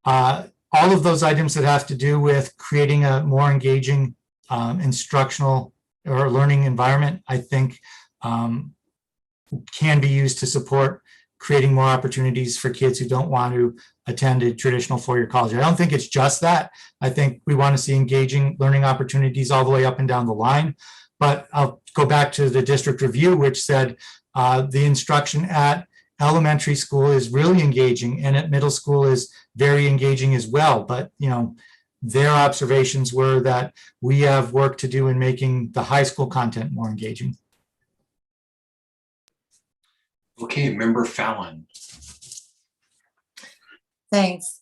all of those items that have to do with creating a more engaging instructional or learning environment, I think can be used to support creating more opportunities for kids who don't want to attend a traditional four-year college. I don't think it's just that. I think we want to see engaging learning opportunities all the way up and down the line. But I'll go back to the district review, which said the instruction at elementary school is really engaging, and at middle school is very engaging as well. But, their observations were that we have work to do in making the high school content more engaging. Okay, Member Fallon. Thanks.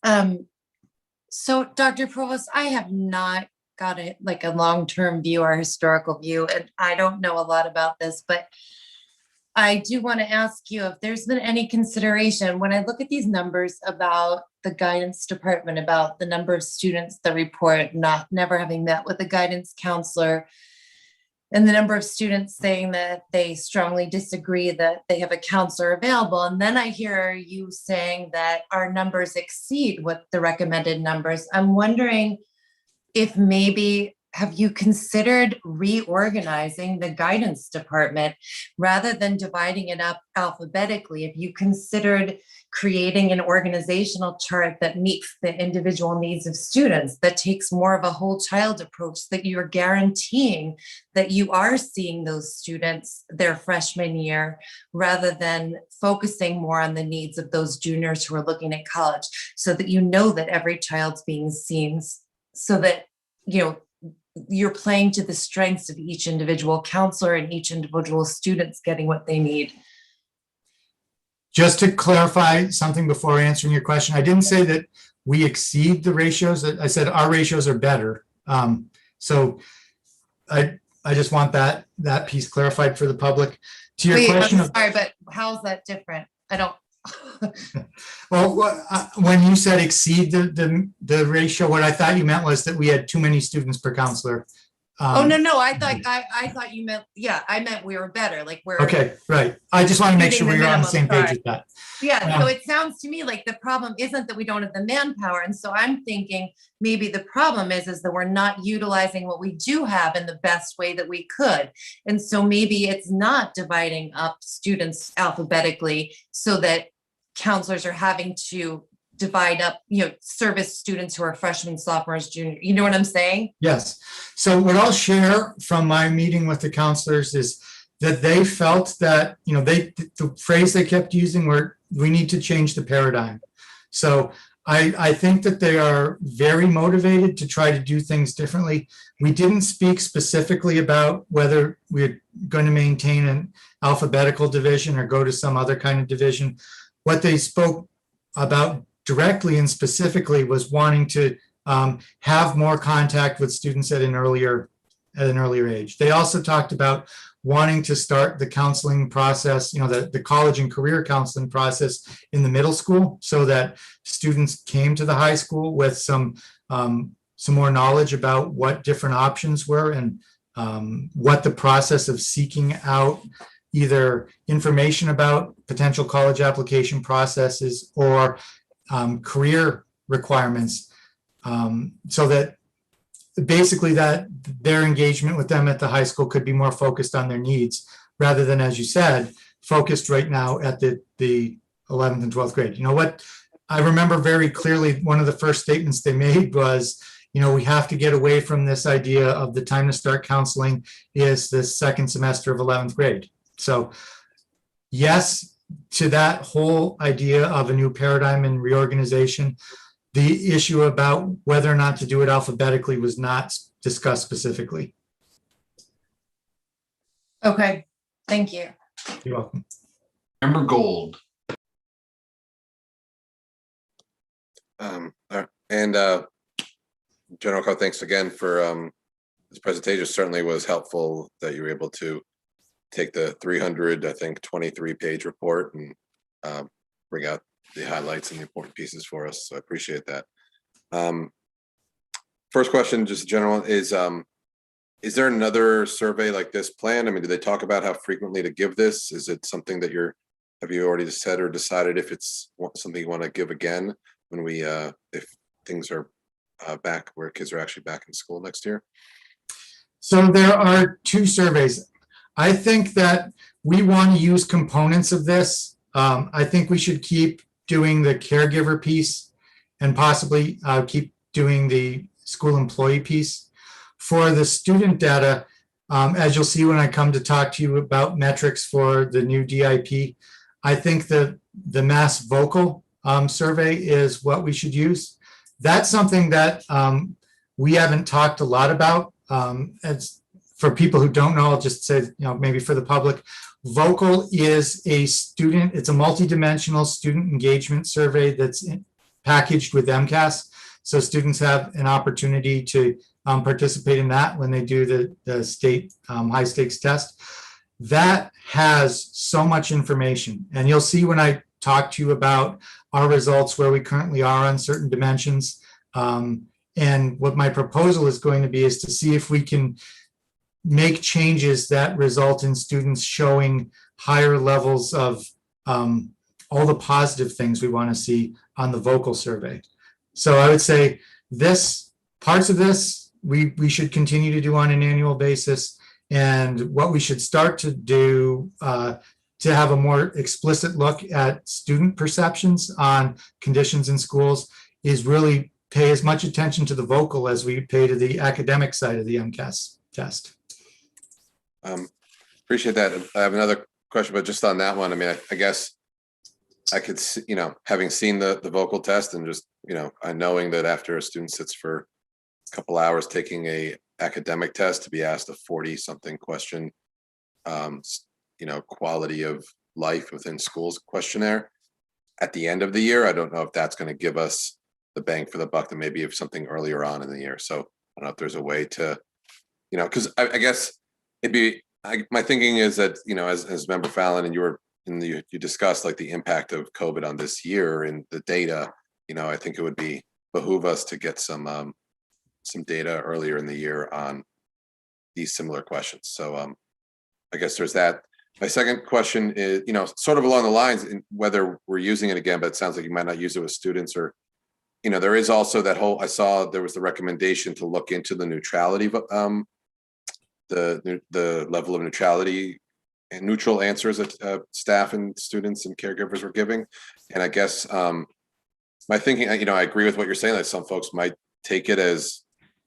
So Dr. Provost, I have not got a long-term view or historical view, and I don't know a lot about this, but I do want to ask you if there's been any consideration when I look at these numbers about the guidance department, about the number of students that report never having met with a guidance counselor, and the number of students saying that they strongly disagree that they have a counselor available. And then I hear you saying that our numbers exceed what the recommended numbers. I'm wondering if maybe have you considered reorganizing the guidance department rather than dividing it up alphabetically? If you considered creating an organizational chart that meets the individual needs of students, that takes more of a whole child approach, that you're guaranteeing that you are seeing those students their freshman year, rather than focusing more on the needs of those juniors who are looking at college, so that that every child's being seen, so that you're playing to the strengths of each individual counselor and each individual student's getting what they need. Just to clarify something before answering your question, I didn't say that we exceed the ratios. I said our ratios are better. So I just want that piece clarified for the public. To your question, I'm sorry, but how's that different? I don't. Well, when you said exceed the ratio, what I thought you meant was that we had too many students per counselor. No, I thought you meant, I meant we were better, like we're. Okay, right. I just want to make sure we were on the same page with that. Yeah, so it sounds to me like the problem isn't that we don't have the manpower. And so I'm thinking maybe the problem is that we're not utilizing what we do have in the best way that we could. And so maybe it's not dividing up students alphabetically so that counselors are having to divide up, service students who are freshmen, sophomores, juniors. You know what I'm saying? Yes. So what I'll share from my meeting with the counselors is that they felt that, the phrase they kept using were, we need to change the paradigm. So I think that they are very motivated to try to do things differently. We didn't speak specifically about whether we're going to maintain an alphabetical division or go to some other kind of division. What they spoke about directly and specifically was wanting to have more contact with students at an earlier age. They also talked about wanting to start the counseling process, the college and career counseling process in the middle school, so that students came to the high school with some more knowledge about what different options were and what the process of seeking out either information about potential college application processes or career requirements, so that basically that their engagement with them at the high school could be more focused on their needs rather than, as you said, focused right now at the 11th and 12th grade. What I remember very clearly, one of the first statements they made was, we have to get away from this idea of the time to start counseling is the second semester of 11th grade. So yes, to that whole idea of a new paradigm and reorganization. The issue about whether or not to do it alphabetically was not discussed specifically. Okay, thank you. You're welcome. Member Gold. General Co, thanks again for this presentation. Certainly was helpful that you were able to take the 300, I think, 23-page report and bring out the highlights and the important pieces for us. So I appreciate that. First question, just general, is there another survey like this planned? I mean, do they talk about how frequently to give this? Is it something that have you already said or decided if it's something you want to give again when we, if things are back where kids are actually back in school next year? So there are two surveys. I think that we want to use components of this. I think we should keep doing the caregiver piece and possibly keep doing the school employee piece. For the student data, as you'll see when I come to talk to you about metrics for the new DIP, I think that the mass vocal survey is what we should use. That's something that we haven't talked a lot about. As for people who don't know, I'll just say, maybe for the public, vocal is it's a multidimensional student engagement survey that's packaged with MCAS. So students have an opportunity to participate in that when they do the state high stakes test. That has so much information. And you'll see when I talk to you about our results where we currently are on certain dimensions. And what my proposal is going to be is to see if we can make changes that result in students showing higher levels of all the positive things we want to see on the vocal survey. So I would say parts of this, we should continue to do on an annual basis. And what we should start to do to have a more explicit look at student perceptions on conditions in schools is really pay as much attention to the vocal as we pay to the academic side of the MCAS test. Appreciate that. I have another question, but just on that one, I mean, I guess I could see, having seen the vocal test and just, knowing that after a student sits for a couple hours taking a academic test to be asked a 40-something question, quality of life within schools questionnaire at the end of the year, I don't know if that's going to give us the bang for the buck that maybe if something earlier on in the year. So I don't know if there's a way to, because I guess it'd be, my thinking is that, as Member Fallon and you discussed like the impact of COVID on this year and the data, I think it would behoove us to get some data earlier in the year on these similar questions. So I guess there's that. My second question is, sort of along the lines in whether we're using it again, but it sounds like you might not use it with students or, there is also that whole, I saw there was the recommendation to look into the neutrality, the level of neutrality and neutral answers that staff and students and caregivers were giving. And I guess my thinking, I agree with what you're saying, that some folks might take it as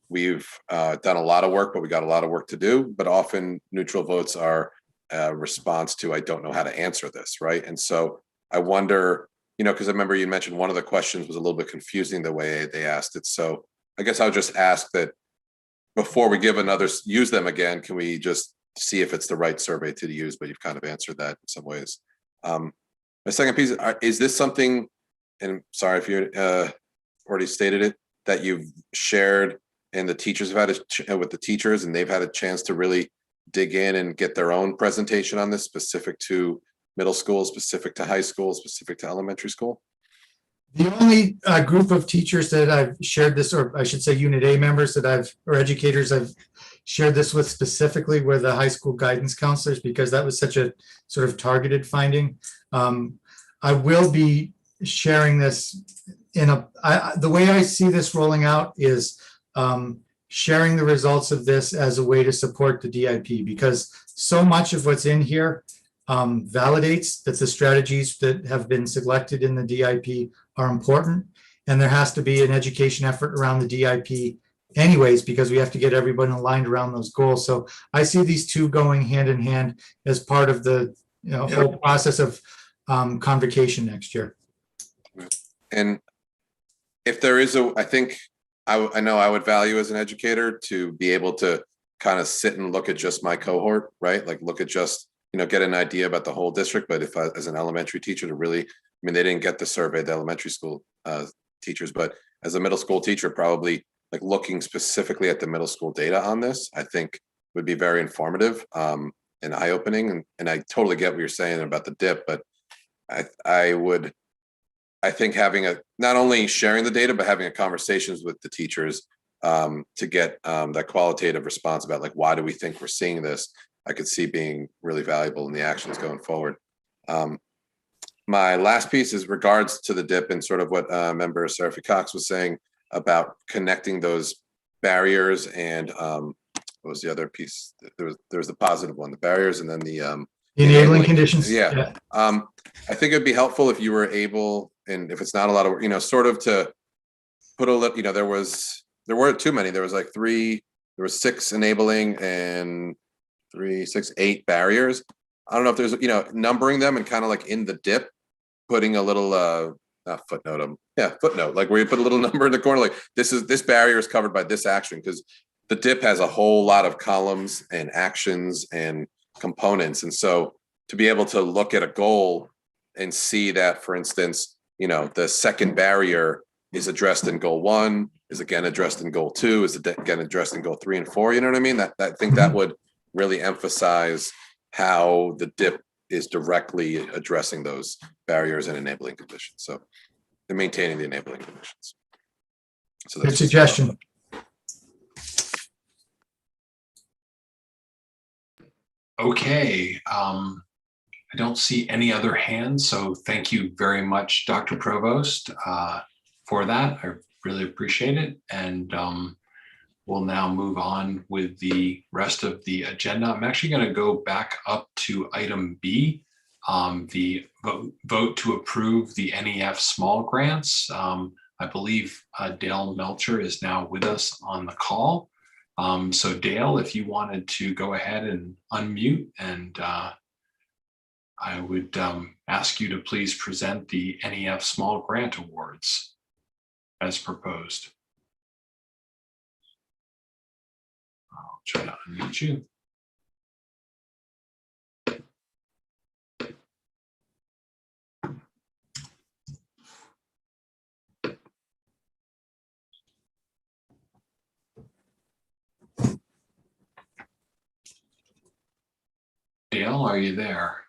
we've done a lot of work, but we got a lot of work to do. But often neutral votes are a response to, I don't know how to answer this, right? And so I wonder, because I remember you mentioned one of the questions was a little bit confusing the way they asked it. So I guess I'll just ask that before we use them again, can we just see if it's the right survey to use? But you've kind of answered that in some ways. My second piece, is this something, and sorry if you already stated it, that you've shared and the teachers have had with the teachers and they've had a chance to really dig in and get their own presentation on this, specific to middle school, specific to high school, specific to elementary school? The only group of teachers that I've shared this, or I should say Unit A members or educators I've shared this with specifically were the high school guidance counselors, because that was such a sort of targeted finding. I will be sharing this the way I see this rolling out is sharing the results of this as a way to support the DIP, because so much of what's in here validates that the strategies that have been selected in the DIP are important, and there has to be an education effort around the DIP anyways, because we have to get everyone aligned around those goals. So I see these two going hand in hand as part of the whole process of convocation next year. And if there is I think I know I would value as an educator to be able to kind of sit and look at just my cohort, right? Like look at just, get an idea about the whole district. But if I, as an elementary teacher, to really, they didn't get the survey, the elementary school teachers, but as a middle school teacher, probably like looking specifically at the middle school data on this, I think would be very informative and eye-opening. And I totally get what you're saying about the dip, but I think having not only sharing the data, but having a conversations with the teachers to get that qualitative response about like, why do we think we're seeing this? I could see being really valuable in the actions going forward. My last piece is regards to the dip and sort of what member Seraphy Cox was saying about connecting those barriers and what was the other piece? There was the positive one, the barriers, and then the enabling conditions. Yeah. I think it'd be helpful if you were able, and if it's not a lot of, sort of to put a little, there weren't too many. There was like there was 6 enabling and 3, 6, 8 barriers. I don't know if there's, numbering them and kind of like in the dip, putting a little footnote, footnote, like where you put a little number in the corner, like this barrier is covered by this action, because the dip has a whole lot of columns and actions and components. And so to be able to look at a goal and see that, for instance, the second barrier is addressed in goal 1, is again addressed in goal 2, is again addressed in goal 3 and 4. You know what I mean? I think that would really emphasize how the dip is directly addressing those barriers and enabling conditions. So they're maintaining the enabling conditions. So good suggestion. Okay. I don't see any other hands, so thank you very much, Dr. Provost, for that. I really appreciate it. And we'll now move on with the rest of the agenda. I'm actually going to go back up to item B, the vote to approve the NEF small grants. I believe Dale Melcher is now with us on the call. So Dale, if you wanted to go ahead and unmute, and I would ask you to please present the NEF Small Grant Awards as proposed. I'll try to unmute you. Dale, are you there?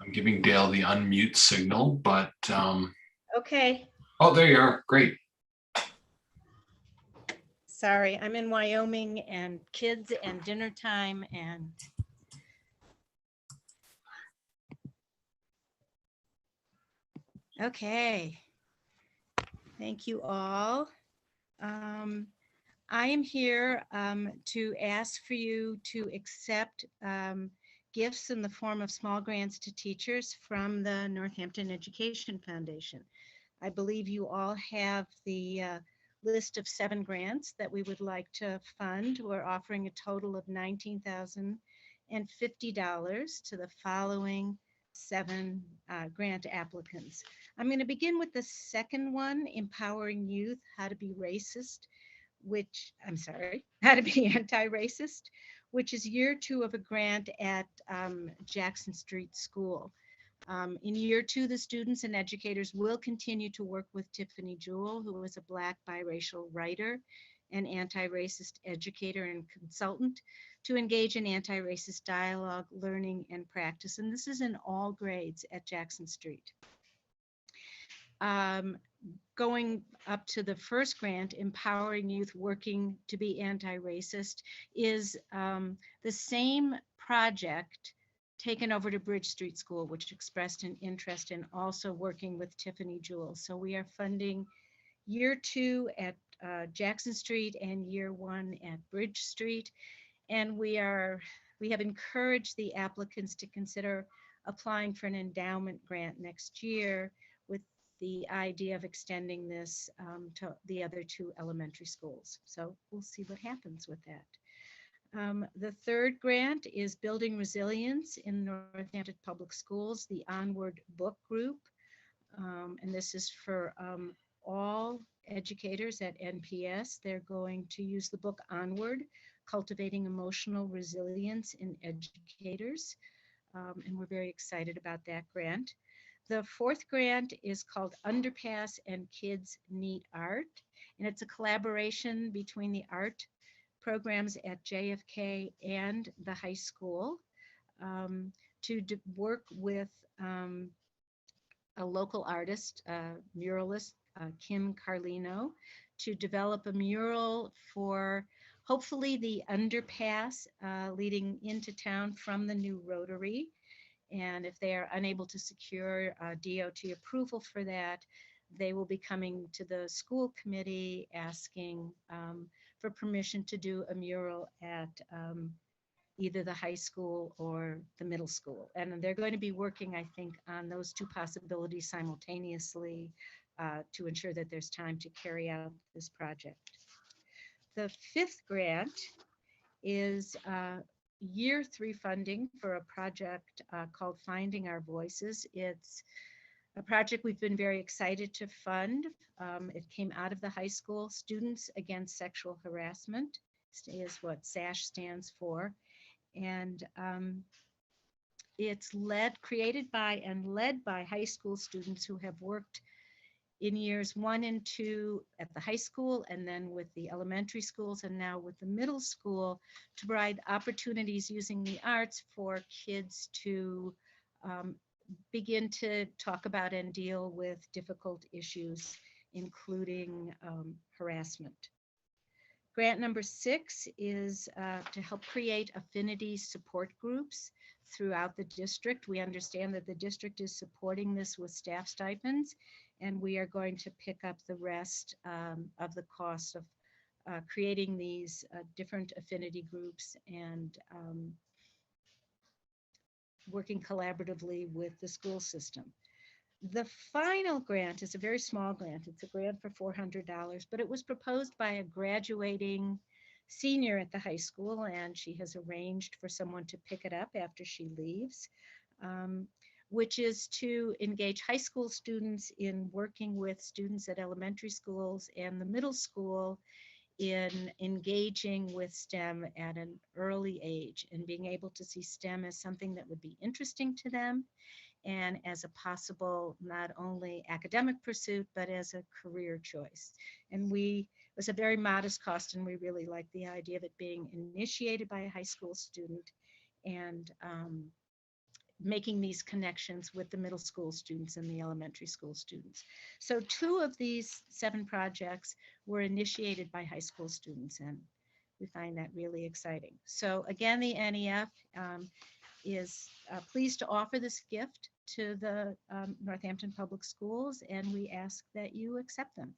I'm giving Dale the unmute signal, but okay. Oh, there you are. Great. Sorry, I'm in Wyoming and kids and dinner time and okay. Thank you all. I am here to ask for you to accept gifts in the form of small grants to teachers from the Northampton Education Foundation. I believe you all have the list of 7 grants that we would like to fund. We're offering a total of $19,050 to the following 7 grant applicants. I'm going to begin with the second one, Empowering Youth, How to Be Racist, How to Be Anti-Racist, which is year 2 of a grant at Jackson Street School. In year 2, the students and educators will continue to work with Tiffany Jewell, who is a Black biracial writer and anti-racist educator and consultant, to engage in anti-racist dialogue, learning, and practice. And this is in all grades at Jackson Street. Going up to the first grant, Empowering Youth Working to Be Anti-Racist, is the same project taken over to Bridge Street School, which expressed an interest in also working with Tiffany Jewell. So we are funding year 2 at Jackson Street and year 1 at Bridge Street. And we have encouraged the applicants to consider applying for an endowment grant next year, with the idea of extending this to the other 2 elementary schools. So we'll see what happens with that. The third grant is Building Resilience in Northampton Public Schools, the Onward Book Group. And this is for all educators at NPS. They're going to use the book Onward, Cultivating Emotional Resilience in Educators. And we're very excited about that grant. The fourth grant is called Underpass and Kids Need Art, and it's a collaboration between the art programs at JFK and the high school to work with a local artist, muralist, Kim Carlino, to develop a mural for hopefully the underpass leading into town from the new Rotary. And if they are unable to secure DOT approval for that, they will be coming to the school committee asking for permission to do a mural at either the high school or the middle school. And they're going to be working, I think, on those two possibilities simultaneously to ensure that there's time to carry out this project. The fifth grant is year 3 funding for a project called Finding Our Voices. It's a project we've been very excited to fund. It came out of the high school. Students Against Sexual Harassment is what SASH stands for. And it's created by and led by high school students who have worked in years 1 and 2 at the high school, and then with the elementary schools, and now with the middle school, to provide opportunities using the arts for kids to begin to talk about and deal with difficult issues, including harassment. Grant number 6 is to help create affinity support groups throughout the district. We understand that the district is supporting this with staff stipends, and we are going to pick up the rest of the cost of creating these different affinity groups and working collaboratively with the school system. The final grant is a very small grant. It's a grant for $400, but it was proposed by a graduating senior at the high school, and she has arranged for someone to pick it up after she leaves, which is to engage high school students in working with students at elementary schools and the middle school in engaging with STEM at an early age and being able to see STEM as something that would be interesting to them and as a possible not only academic pursuit, but as a career choice. And it was a very modest cost, and we really like the idea of it being initiated by a high school student and making these connections with the middle school students and the elementary school students. So 2 of these 7 projects were initiated by high school students, and we find that really exciting. So again, the NEF is pleased to offer this gift to the Northampton Public Schools, and we ask that you accept them.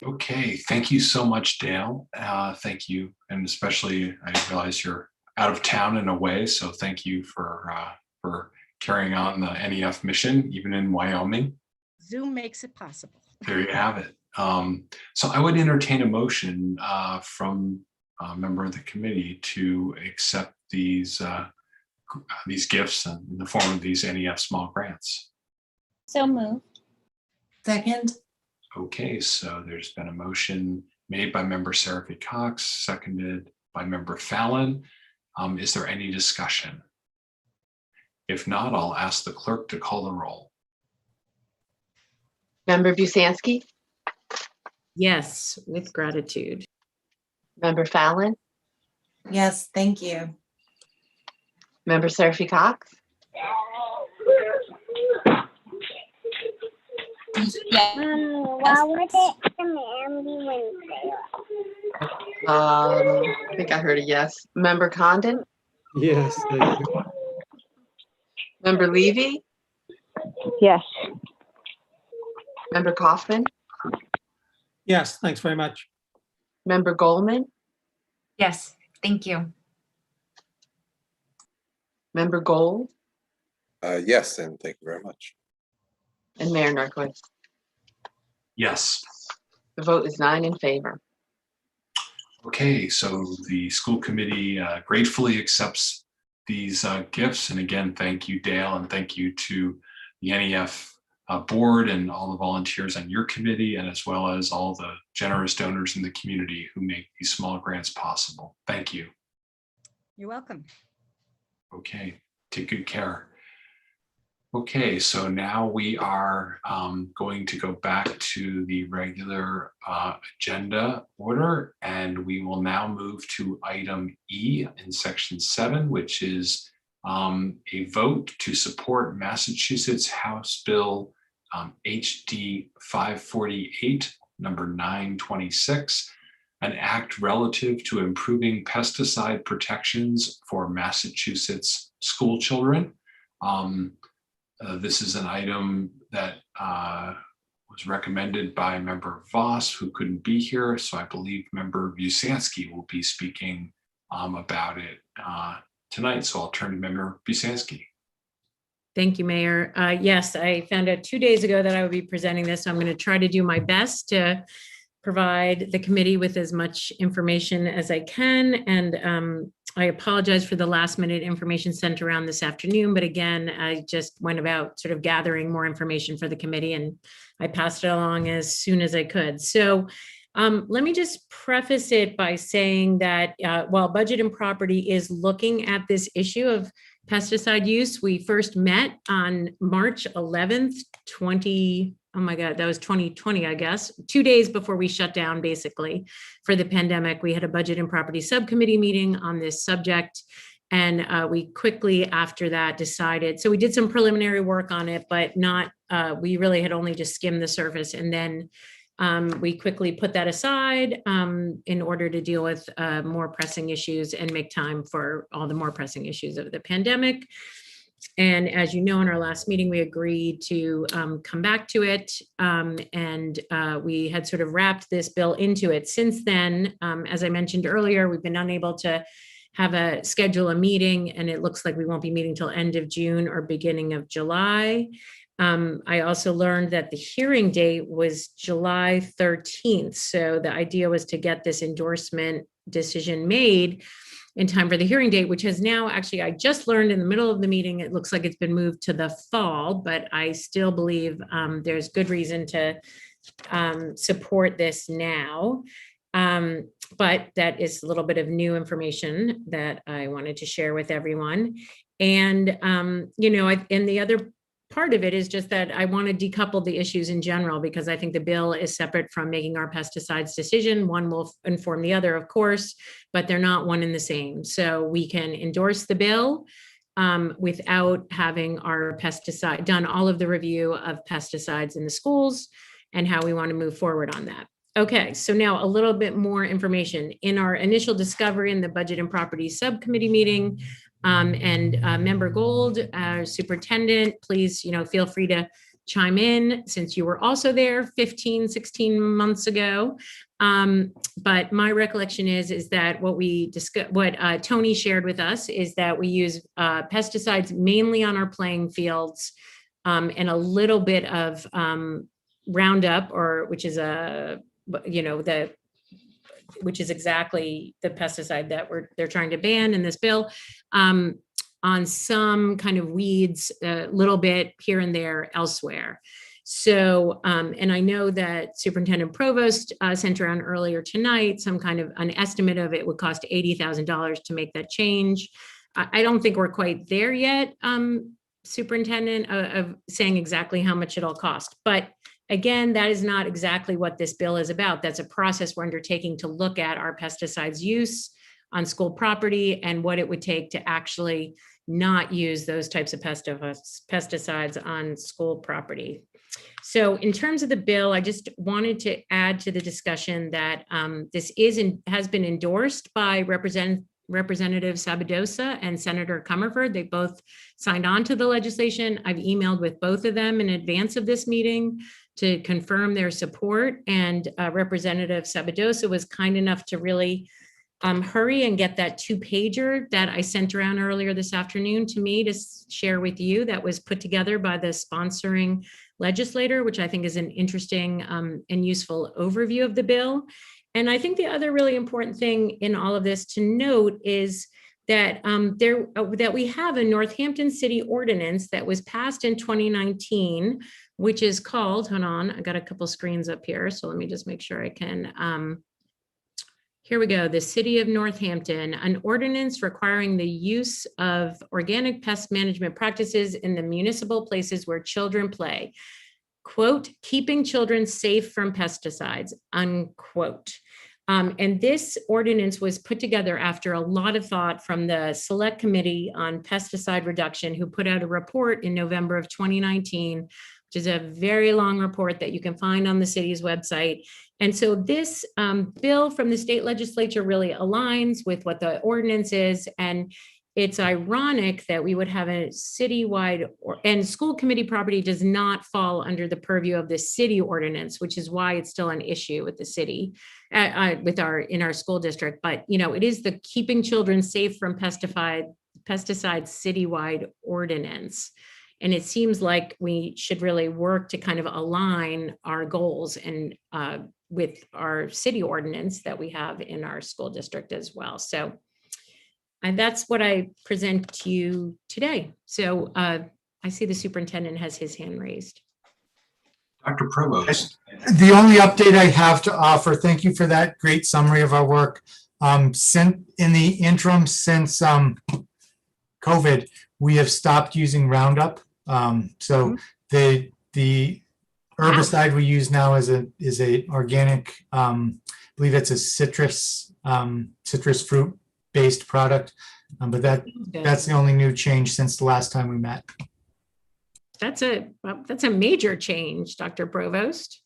Okay, thank you so much, Dale. Thank you, and especially I realize you're out of town and away, so thank you for carrying on the NEF mission, even in Wyoming. Zoom makes it possible. There you have it. So I would entertain a motion from a member of the committee to accept these gifts in the form of these NEF small grants. So moved. Second. Okay, so there's been a motion made by member Seraphy Cox, seconded by member Fallon. Is there any discussion? If not, I'll ask the clerk to call the roll. Member Busansky, Yes, with gratitude. Member Fallon, Yes, thank you. Member Seraphy Cox, Yeah. I think I heard a yes. Member Condon, Yes, thank you. Member Levy, Yes. Member Kaufman, Yes, thanks very much. Member Goldman, Yes, thank you. Member Gold, Yes, and thank you very much. and Mayor Norquist. Yes. The vote is 9 in favor. Okay, so the school committee gratefully accepts these gifts. And again, thank you, Dale, and thank you to the NEF board and all the volunteers on your committee, and as well as all the generous donors in the community who make these small grants possible. Thank you. You're welcome. Okay, take good care. Okay, so now we are going to go back to the regular agenda order, and we will now move to item E in section 7, which is a vote to support Massachusetts House Bill HD 548, number 926, an act relative to improving pesticide protections for Massachusetts school children. This is an item that was recommended by Member Voss, who couldn't be here. So I believe Member Busanski will be speaking about it tonight. So I'll turn to Member Busanski. Thank you, Mayor. Yes, I found out 2 days ago that I would be presenting this. So I'm going to try to do my best to provide the committee with as much information as I can. And I apologize for the last minute information sent around this afternoon, but again, I just went about sort of gathering more information for the committee and I passed it along as soon as I could. So let me just preface it by saying that while Budget and Property is looking at this issue of pesticide use, we first met on March 11th, 2020, I guess, 2 days before we shut down basically for the pandemic. We had a Budget and Property Subcommittee meeting on this subject. And we quickly after that decided, so we did some preliminary work on it, but not, we really had only just skimmed the surface. And then we quickly put that aside in order to deal with more pressing issues and make time for all the more pressing issues of the pandemic. And as you know, in our last meeting, we agreed to come back to it, and we had sort of wrapped this bill into it. Since then, as I mentioned earlier, we've been unable to schedule a meeting, and it looks like we won't be meeting till end of June or beginning of July. I also learned that the hearing date was July 13th. So the idea was to get this endorsement decision made in time for the hearing date, which has now actually, I just learned in the middle of the meeting, it looks like it's been moved to the fall, but I still believe there's good reason to support this now. But that is a little bit of new information that I wanted to share with everyone. And, and the other part of it is just that I want to decouple the issues in general, because I think the bill is separate from making our pesticides decision. One will inform the other, of course, but they're not one and the same. So we can endorse the bill without having our done all of the review of pesticides in the schools and how we want to move forward on that. Okay, so now a little bit more information. In our initial discovery in the Budget and Property Subcommittee meeting, and Member Gold, our superintendent, please, feel free to chime in since you were also there 16 months ago. But my recollection is that what Tony shared with us is that we use pesticides mainly on our playing fields and a little bit of Roundup, which is which is exactly the pesticide that they're trying to ban in this bill, on some kind of weeds, a little bit here and there elsewhere. So, and I know that Superintendent Provost sent around earlier tonight some kind of an estimate of it would cost $80,000 to make that change. I don't think we're quite there yet, Superintendent, of saying exactly how much it'll cost. But again, that is not exactly what this bill is about. That's a process we're undertaking to look at our pesticides use on school property and what it would take to actually not use those types of pesticides on school property. So in terms of the bill, I just wanted to add to the discussion that this has been endorsed by Representative Sabadosa and Senator Comerford. They both signed on to the legislation. I've emailed with both of them in advance of this meeting to confirm their support. And Representative Sabadosa was kind enough to really hurry and get that 2-pager that I sent around earlier this afternoon to me to share with you, that was put together by the sponsoring legislator, which I think is an interesting and useful overview of the bill. And I think the other really important thing in all of this to note is that that we have a Northampton City ordinance that was passed in 2019, which is called, hold on, I got a couple screens up here, so let me just make sure I can. Here we go, the City of Northampton, an ordinance requiring the use of organic pest management practices in the municipal places where children play. Quote, keeping children safe from pesticides, unquote. And this ordinance was put together after a lot of thought from the Select Committee on Pesticide Reduction, who put out a report in November of 2019, which is a very long report that you can find on the city's website. And so this bill from the state legislature really aligns with what the ordinance is. And it's ironic that we would have a citywide and school committee property does not fall under the purview of the city ordinance, which is why it's still an issue with the city, in our school district. But it is the keeping children safe from pesticides citywide ordinance. And it seems like we should really work to kind of align our goals and with our city ordinance that we have in our school district as well. So and that's what I present to you today. So I see the superintendent has his hand raised. Dr. Provost. The only update I have to offer, thank you for that great summary of our work. In the interim, since COVID, we have stopped using Roundup. So the herbicide we use now is a organic, I believe it's a citrus fruit based product, but that's the only new change since the last time we met. That's a major change, Dr. Provost.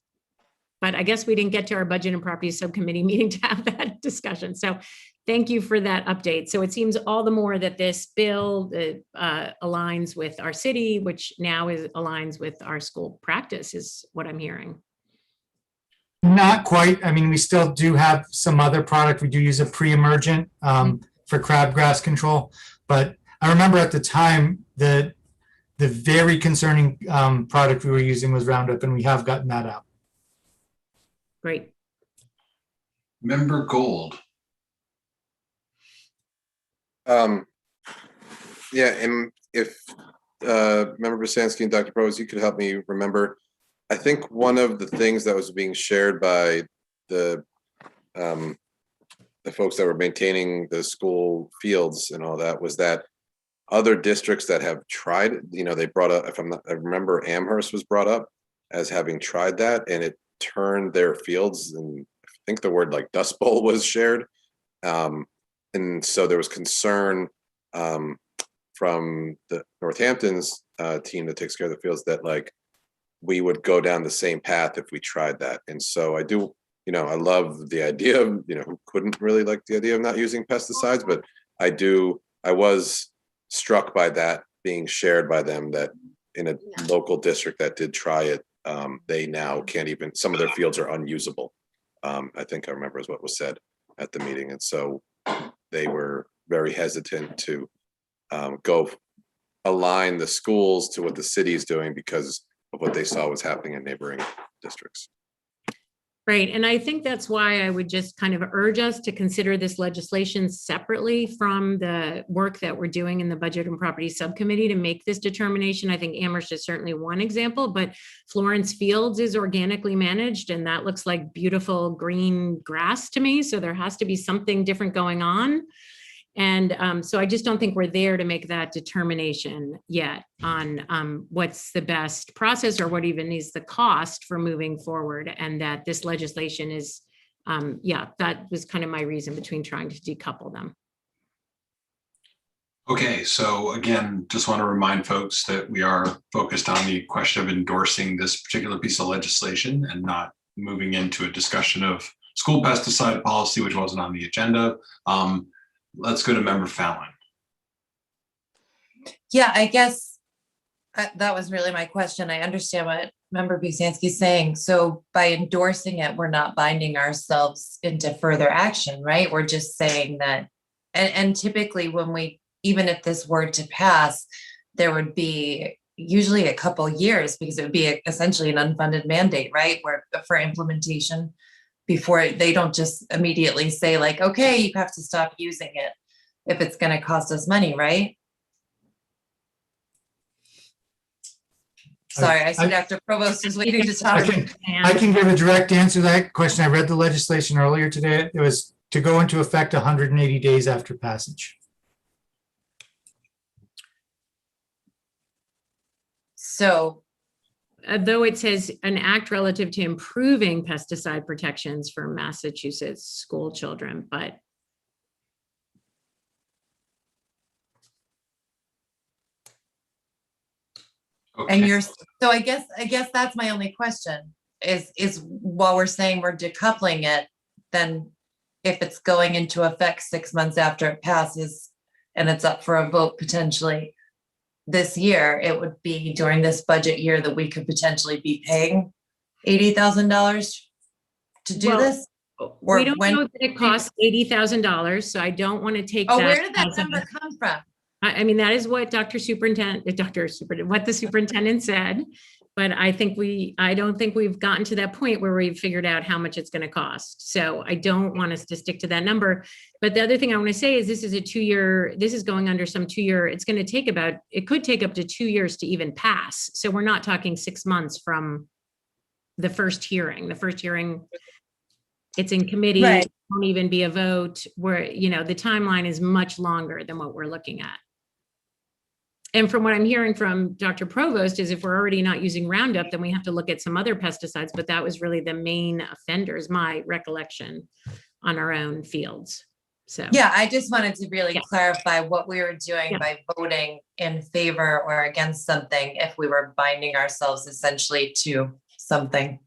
But I guess we didn't get to our budget and property subcommittee meeting to have that discussion. So thank you for that update. So it seems all the more that this bill aligns with our city, which now aligns with our school practice, is what I'm hearing. Not quite. I mean, we still do have some other product. We do use a pre-emergent for crabgrass control. But I remember at the time that the very concerning product we were using was Roundup, and we have gotten that out. Great. Member Gold. Yeah, and if Member Basansky and Dr. Provost, you could help me remember. I think one of the things that was being shared by the folks that were maintaining the school fields and all that was that other districts that have tried, they brought up, I remember Amherst was brought up as having tried that, and it turned their fields, and I think the word like Dust Bowl was shared. And so there was concern from the Northampton's team that takes care of the fields that like we would go down the same path if we tried that. And so I do, I love the idea of, who couldn't really like the idea of not using pesticides, but I was struck by that being shared by them, that in a local district that did try it, they now can't even, some of their fields are unusable. I think I remember is what was said at the meeting. And so they were very hesitant to go align the schools to what the city is doing because of what they saw was happening in neighboring districts. Right. And I think that's why I would just kind of urge us to consider this legislation separately from the work that we're doing in the Budget and Property Subcommittee to make this determination. I think Amherst is certainly one example, but Florence Fields is organically managed, and that looks like beautiful green grass to me. So there has to be something different going on. And so I just don't think we're there to make that determination yet on what's the best process or what even is the cost for moving forward. And that this legislation is, that was kind of my reason between trying to decouple them. Okay, so again, just want to remind folks that we are focused on the question of endorsing this particular piece of legislation and not moving into a discussion of school pesticide policy, which wasn't on the agenda. Let's go to Member Fallon. Yeah, I guess that was really my question. I understand what Member Busanski is saying. So by endorsing it, we're not binding ourselves into further action, right? We're just saying that, and typically when we, even if this were to pass, there would be usually a couple years because it would be essentially an unfunded mandate, right? Where for implementation before they don't just immediately say like, okay, you have to stop using it. if it's gonna cost us money, right? Sorry, I see Dr. Provost is waiting to talk. I can give a direct answer to that question. I read the legislation earlier today. It was to go into effect 180 days after passage. So, though it says an act relative to improving pesticide protections for Massachusetts school children, but Okay. and you're, so I guess that's my only question is while we're saying we're decoupling it, then if it's going into effect 6 months after it passes and it's up for a vote potentially this year, it would be during this budget year that we could potentially be paying $80,000 to do Well, this? Or we don't when- know that it costs $80,000, so I don't want to take Oh, that. where did that as a- number come from? I mean, that is what what the superintendent said, but I don't think we've gotten to that point where we've figured out how much it's going to cost. So I don't want us to stick to that number. But the other thing I want to say is this is going under some 2-year, it could take up to 2 years to even pass. So we're not talking 6 months from the first hearing. The first hearing, it's in committee, Right. it won't even be a vote, where, the timeline is much longer than what we're looking at. And from what I'm hearing from Dr. Provost is if we're already not using Roundup, then we have to look at some other pesticides, but that was really the main offenders, my recollection, on our own fields. So. Yeah, I just wanted to really Yeah. clarify what we were doing Yeah. by voting in favor or against something, if we were binding ourselves essentially to something.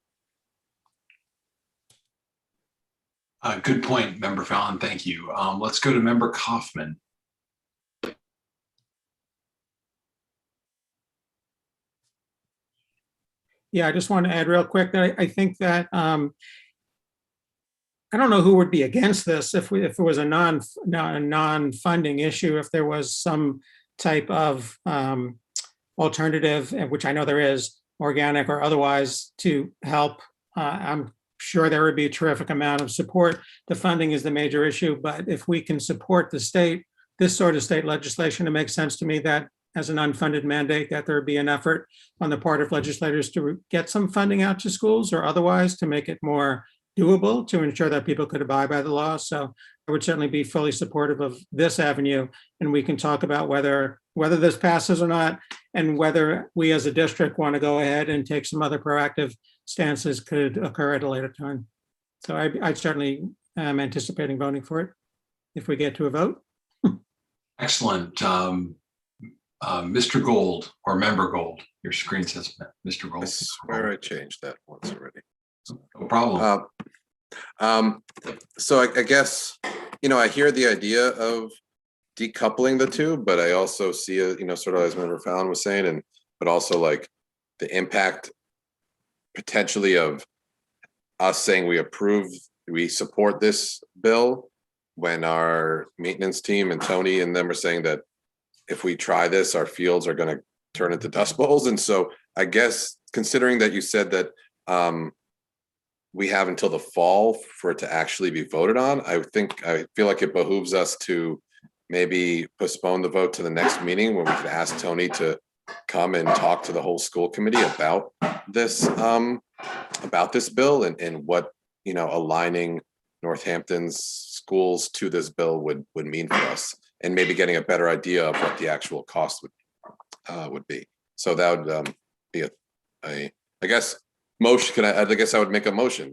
Good point, Member Fallon. Thank you. Let's go to Member Kaufman. Yeah, I just want to add real quick that I think that I don't know who would be against this if it was a non-funding issue, if there was some type of alternative, which I know there is, organic or otherwise, to help. I'm sure there would be a terrific amount of support. The funding is the major issue, but if we can support the state, this sort of state legislation, it makes sense to me that as an unfunded mandate, that there would be an effort on the part of legislators to get some funding out to schools or otherwise to make it more doable, to ensure that people could abide by the law. So I would certainly be fully supportive of this avenue, and we can talk about whether this passes or not, and whether we as a district want to go ahead and take some other proactive stances could occur at a later time. So I certainly am anticipating voting for it if we get to a vote. Excellent. Mr. Gold or Member Gold, your screen says Mr. Gold. I swear I changed that once already. No problem. So I guess, I hear the idea of decoupling the two, but I also see sort of as Member Fallon was saying, but also like the impact potentially of us saying we support this bill when our maintenance team and Tony and them are saying that if we try this, our fields are going to turn into dust bowls. And so I guess considering that you said that we have until the fall for it to actually be voted on, I feel like it behooves us to maybe postpone the vote to the next meeting when we can ask Tony to come and talk to the whole school committee about this bill and what, aligning Northampton's schools to this bill would mean for us, and maybe getting a better idea of what the actual cost would be. So that would be I guess motion. I guess I would make a motion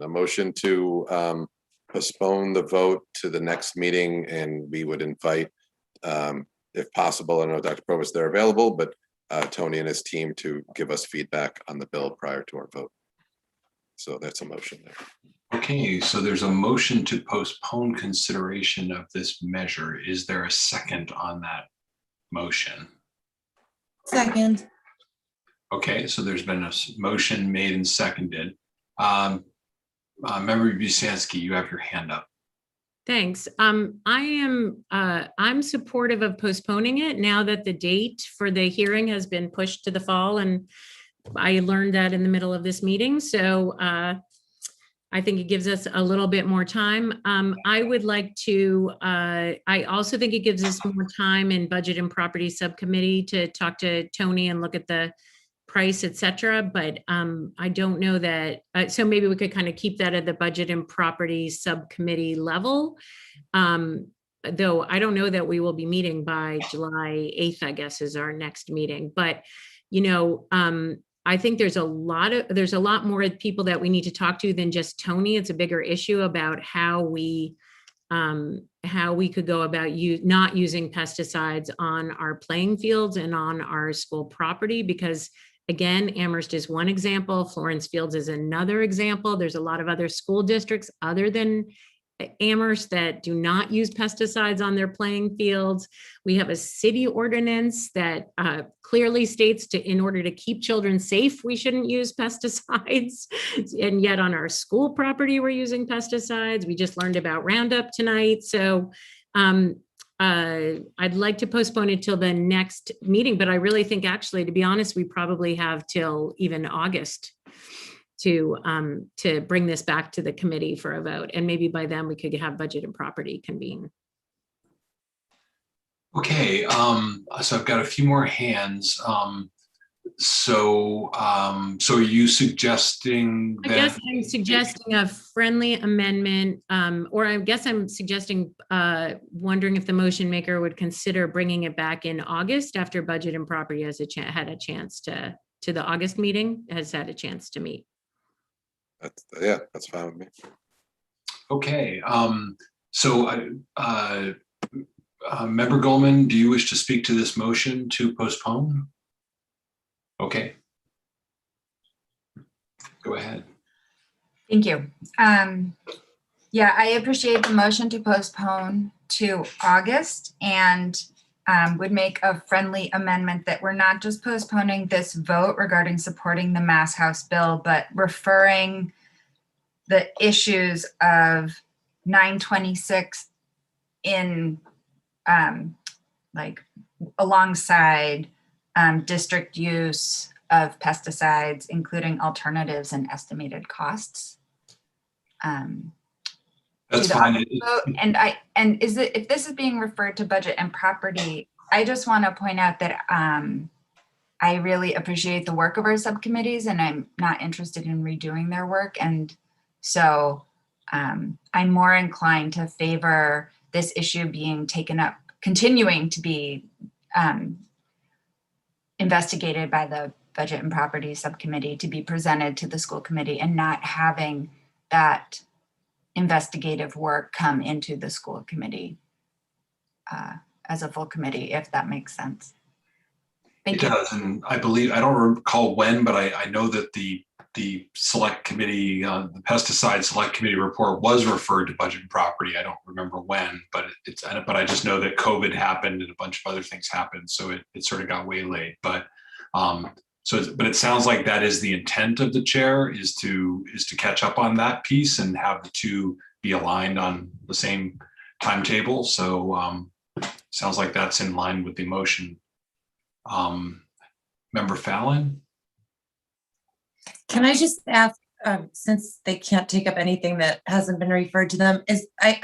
to postpone the vote to the next meeting, and we would invite, if possible, I don't know Dr. Provost, they're available, but Tony and his team to give us feedback on the bill prior to our vote. So that's a motion there. Okay, so there's a motion to postpone consideration of this measure. Is there a second on that motion? Second. Okay, so there's been a motion made and seconded. Member Busanski, you have your hand up. Thanks. I'm supportive of postponing it now that the date for the hearing has been pushed to the fall, and I learned that in the middle of this meeting. So I think it gives us a little bit more time. I would like to, I also think it gives us more time in Budget and Property Subcommittee to talk to Tony and look at the price, et cetera. But I don't know that, so maybe we could kind of keep that at the Budget and Property Subcommittee level. Though I don't know that we will be meeting by July 8th, I guess, is our next meeting. But, you know, I think there's a lot more people that we need to talk to than just Tony. It's a bigger issue about how we could go about not using pesticides on our playing fields and on our school property, because again, Amherst is one example, Florence Fields is another example. There's a lot of other school districts other than Amherst that do not use pesticides on their playing fields. We have a city ordinance that clearly states in order to keep children safe, we shouldn't use pesticides. And yet on our school property, we're using pesticides. We just learned about Roundup tonight. So I'd like to postpone it till the next meeting, but I really think actually, to be honest, we probably have till even August to bring this back to the committee for a vote. And maybe by then we could have Budget and Property convene. Okay, so I've got a few more hands. So are you suggesting that? I guess I'm suggesting a friendly amendment, or I guess I'm suggesting, wondering if the motion maker would consider bringing it back in August after Budget and Property has had a chance to the August meeting, has had a chance to meet. Yeah, that's fine with me. Okay, so Member Goldman, do you wish to speak to this motion to postpone? Okay. Go ahead. Thank you. Yeah, I appreciate the motion to postpone to August, and would make a friendly amendment that we're not just postponing this vote regarding supporting the Mass House bill, but referring the issues of 926 in like alongside district use of pesticides, including alternatives and estimated costs. That's fine. And if this is being referred to Budget and Property, I just want to point out that I really appreciate the work of our subcommittees, and I'm not interested in redoing their work. And so I'm more inclined to favor this issue being taken up, continuing to be investigated by the Budget and Property Subcommittee, to be presented to the school committee, and not having that investigative work come into the school committee as a full committee, if that makes sense. Thank you. It does, and I believe, I don't recall when, but I know that the select committee, the pesticide select committee report was referred to Budget and Property. I don't remember when, but but I just know that COVID happened and a bunch of other things happened, so it sort of got waylaid. But but it sounds like that is the intent of the chair, is to catch up on that piece and have the two be aligned on the same timetable. So sounds like that's in line with the motion. Member Fallon? Can I just ask, since they can't take up anything that hasn't been referred to them, is I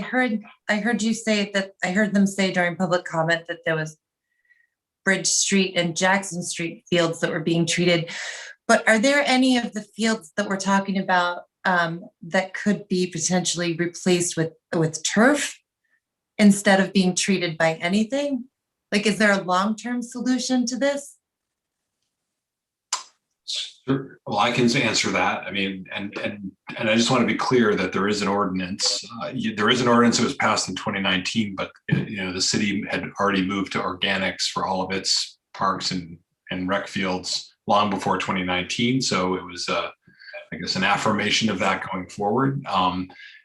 heard you say that, I heard them say during public comment that there was Bridge Street and Jackson Street fields that were being treated, but are there any of the fields that we're talking about that could be potentially replaced with turf instead of being treated by anything? Like, is there a long-term solution to this? Sure. Well, I can answer that. I mean, and I just want to be clear that there is an ordinance. There is an ordinance that was passed in 2019, but the city had already moved to organics for all of its parks and rec fields long before 2019. So it was, I guess, an affirmation of that going forward.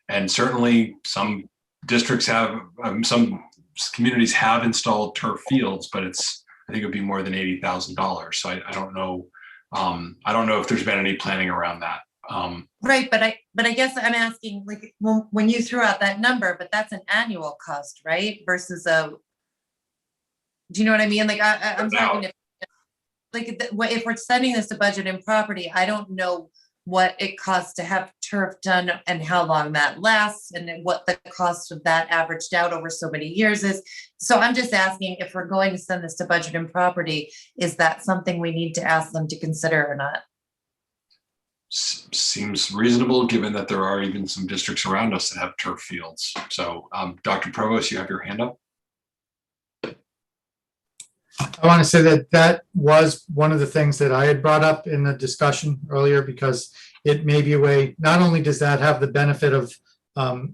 And certainly some districts have, some communities have installed turf fields, but I think it'd be more than $80,000. So I don't know. I don't know if there's been any planning around that. Right, but I guess I'm asking, like, when you threw out that number, but that's an annual cost, right? Versus do you know what I mean? Like, I'm talking, if we're sending this to Budget and Property, I don't know what it costs to have turf done and how long that lasts and then what the cost of that averaged out over so many years is. So I'm just asking if we're going to send this to Budget and Property, is that something we need to ask them to consider or not? Seems reasonable, given that there are even some districts around us that have turf fields. So Dr. Provost, you have your hand up. I want to say that that was one of the things that I had brought up in the discussion earlier, because it may be a way, not only does that have the benefit of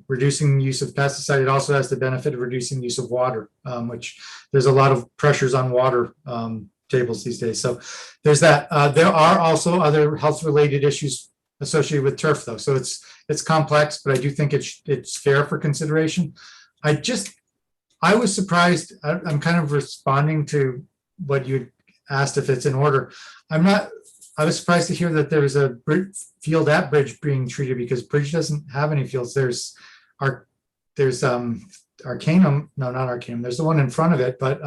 reducing the use of pesticide, it also has the benefit of reducing the use of water, which there's a lot of pressures on water tables these days. So there's that. There are also other health related issues associated with turf though. So it's complex, but I do think it's fair for consideration. I was surprised. I'm kind of responding to what you asked if it's in order. I was surprised to hear that there was a field at Bridge being treated, because Bridge doesn't have any fields. There's Arcanum. No, not Arcanum. There's the one in front of it, but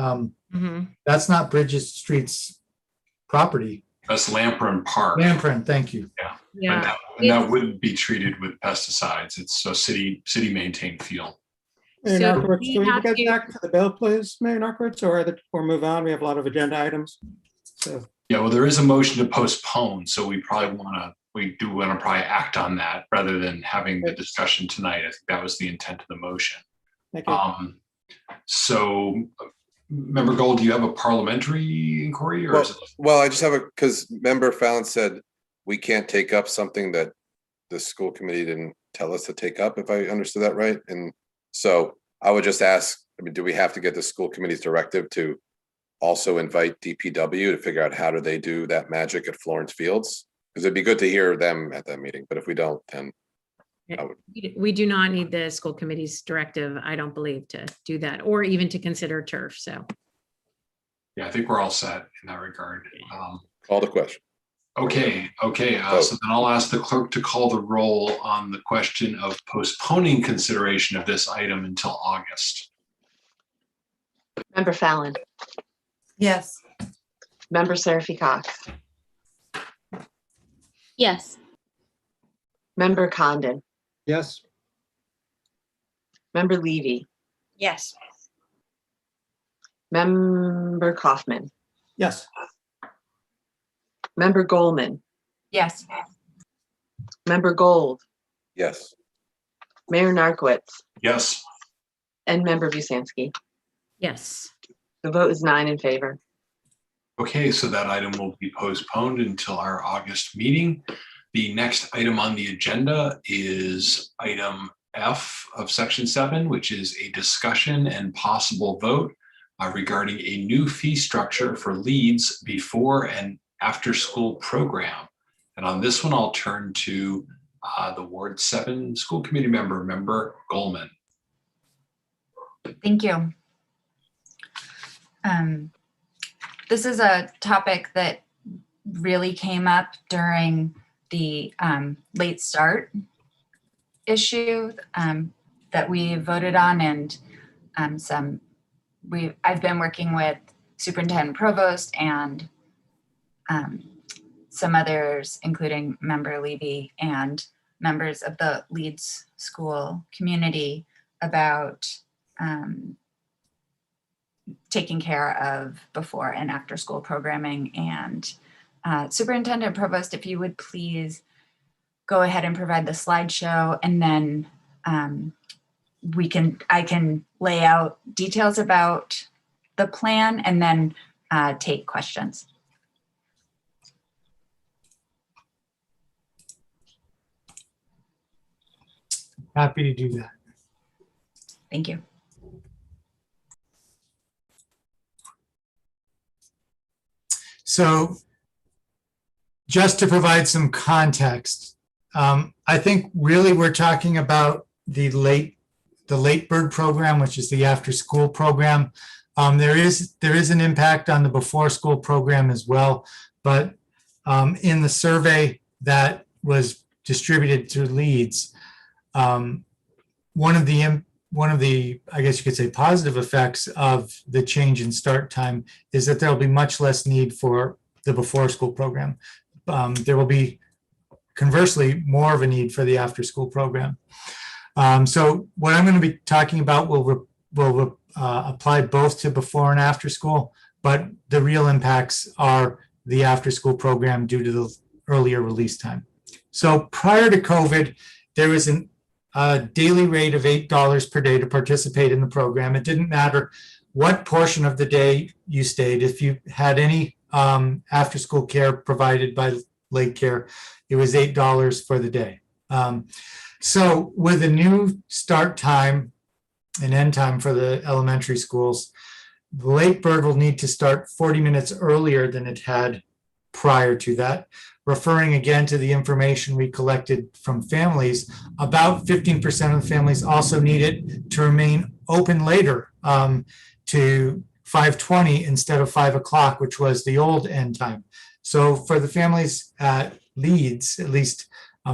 that's not Bridges Street's property. That's Lamprey Park. Lamprey, thank you. Yeah. And that wouldn't be treated with pesticides. It's a city maintained field. Mayor So Narkowitz, we can we have get to- back to the bill, please, Mayor Narkowitz, or move on? We have a lot of agenda items. So, Yeah, well, there is a motion to postpone, so we do want to probably act on that rather than having the discussion tonight. I think that was the intent of the motion. thank you. So, Member Gold, do you have a parliamentary inquiry, or is it? Well, I just have because Member Fallon said we can't take up something that the school committee didn't tell us to take up, if I understood that right. And so I would just ask, do we have to get the school committee's directive to also invite DPW to figure out how do they do that magic at Florence Fields? Because it'd be good to hear them at that meeting, but if we don't, then We do not need the school committee's directive, I don't believe, to do that, or even to consider turf, so. Yeah, I think we're all set in that regard. Call the question. Okay. So then I'll ask the clerk to call the roll on the question of postponing consideration of this item until August. Member Fallon, Yes. Member Seraphy Cox, Yes. Member Condon, Yes. Member Levy, Yes. Member Kaufman, Yes. Member Goldman, Yes. Member Gold, Yes. Mayor Narkowitz, Yes. and Member Busansky. Yes. The vote is 9 in favor. Okay, so that item will be postponed until our August meeting. The next item on the agenda is item F of section 7, which is a discussion and possible vote regarding a new fee structure for leads before and after school program. And on this one, I'll turn to the Ward 7 school committee member Goldman. Thank you. This is a topic that really came up during the late start issue that we voted on, and I've been working with Superintendent Provost and some others, including Member Levy and members of the Leeds school community, about taking care of before and after school programming. And Superintendent Provost, if you would please go ahead and provide the slideshow, and then I can lay out details about the plan and then take questions. Happy to do that. Thank you. So just to provide some context, I think really we're talking about the late bird program, which is the after school program. There is an impact on the before school program as well, but in the survey that was distributed through Leeds, one of the, I guess you could say, positive effects of the change in start time is that there'll be much less need for the before school program. There will be conversely, more of a need for the after-school program. So what I'm going to be talking about will apply both to before and after school, but the real impacts are the after-school program due to the earlier release time. So prior to COVID, there was a daily rate of $8 per day to participate in the program. It didn't matter what portion of the day you stayed. If you had any after-school care provided by Lake Care, it was $8 for the day. So with a new start time and end time for the elementary schools, the Lake Bird will need to start 40 minutes earlier than it had prior to that. Referring again to the information we collected from families, about 15% of the families also need it to remain open later to 5:20 instead of 5 o'clock, which was the old end time. So for the families at Leeds, at least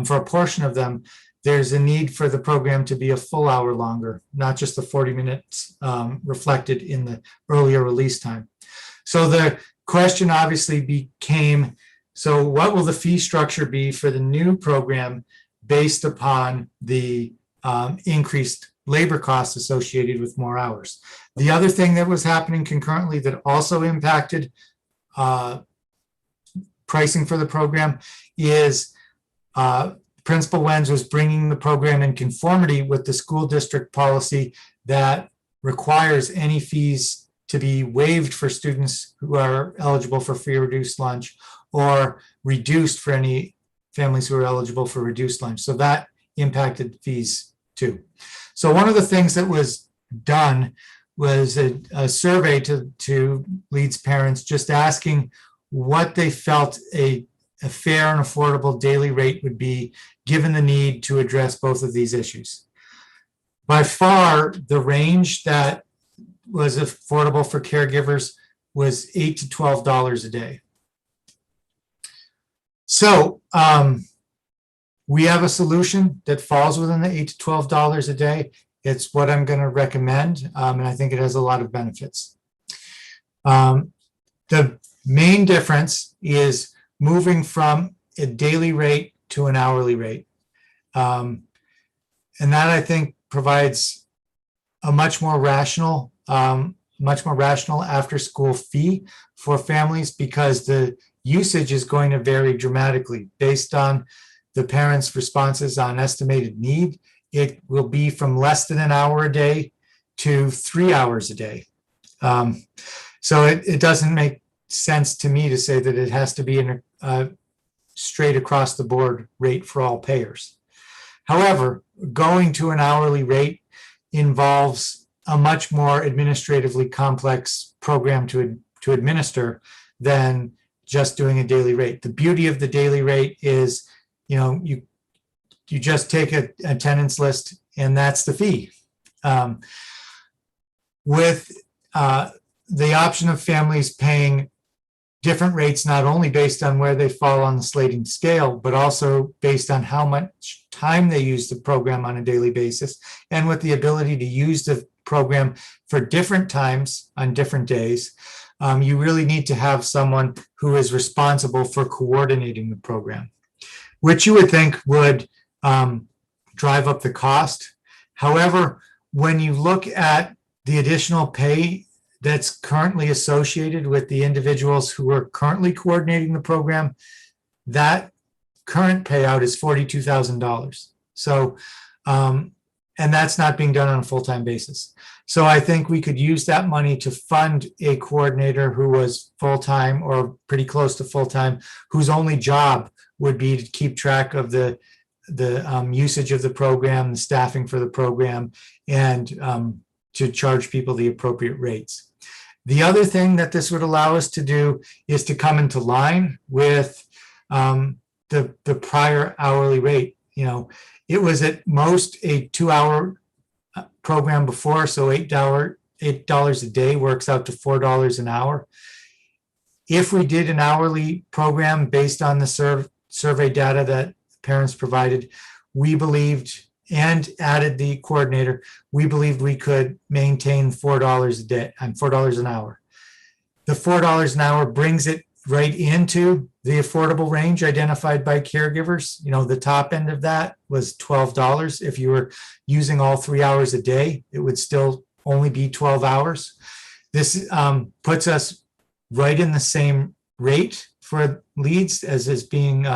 for a portion of them, there's a need for the program to be a full hour longer, not just the 40 minutes reflected in the earlier release time. So the question obviously became, so what will the fee structure be for the new program based upon the increased labor costs associated with more hours? The other thing that was happening concurrently that also impacted pricing for the program is Principal Wenz was bringing the program in conformity with the school district policy that requires any fees to be waived for students who are eligible for free or reduced lunch, or reduced for any families who are eligible for reduced lunch. So that impacted fees too. So one of the things that was done was a survey to Leeds parents, just asking what they felt a fair and affordable daily rate would be given the need to address both of these issues. By far, the range that was affordable for caregivers was $8 to $12 a day. So we have a solution that falls within the $8 to $12 a day. It's what I'm going to recommend, and I think it has a lot of benefits. The main difference is moving from a daily rate to an hourly rate. And that, I think, provides a much more rational after-school fee for families, because the usage is going to vary dramatically based on the parents' responses on estimated need. It will be from less than an hour a day to 3 hours a day. So it doesn't make sense to me to say that it has to be in a straight across the board rate for all payers. However, going to an hourly rate involves a much more administratively complex program to administer than just doing a daily rate. The beauty of the daily rate is, you just take an attendance list and that's the fee. With the option of families paying different rates, not only based on where they fall on the slating scale, but also based on how much time they use the program on a daily basis, and with the ability to use the program for different times on different days, you really need to have someone who is responsible for coordinating the program, which you would think would drive up the cost. However, when you look at the additional pay that's currently associated with the individuals who are currently coordinating the program, that current payout is $42,000. So, and that's not being done on a full-time basis. So I think we could use that money to fund a coordinator who was full-time or pretty close to full-time, whose only job would be to keep track of the usage of the program, the staffing for the program, and to charge people the appropriate rates. The other thing that this would allow us to do is to come into line with the prior hourly rate. It was at most a 2-hour program before, so $8 a day works out to $4 an hour. If we did an hourly program based on the survey data that parents provided, we believed, and added the coordinator, we believed we could maintain $4 a day and $4 an hour. The $4 an hour brings it right into the affordable range identified by caregivers. You know, the top end of that was $12. If you were using all 3 hours a day, it would still only be 12 hours. This puts us right in the same rate for Leeds as is being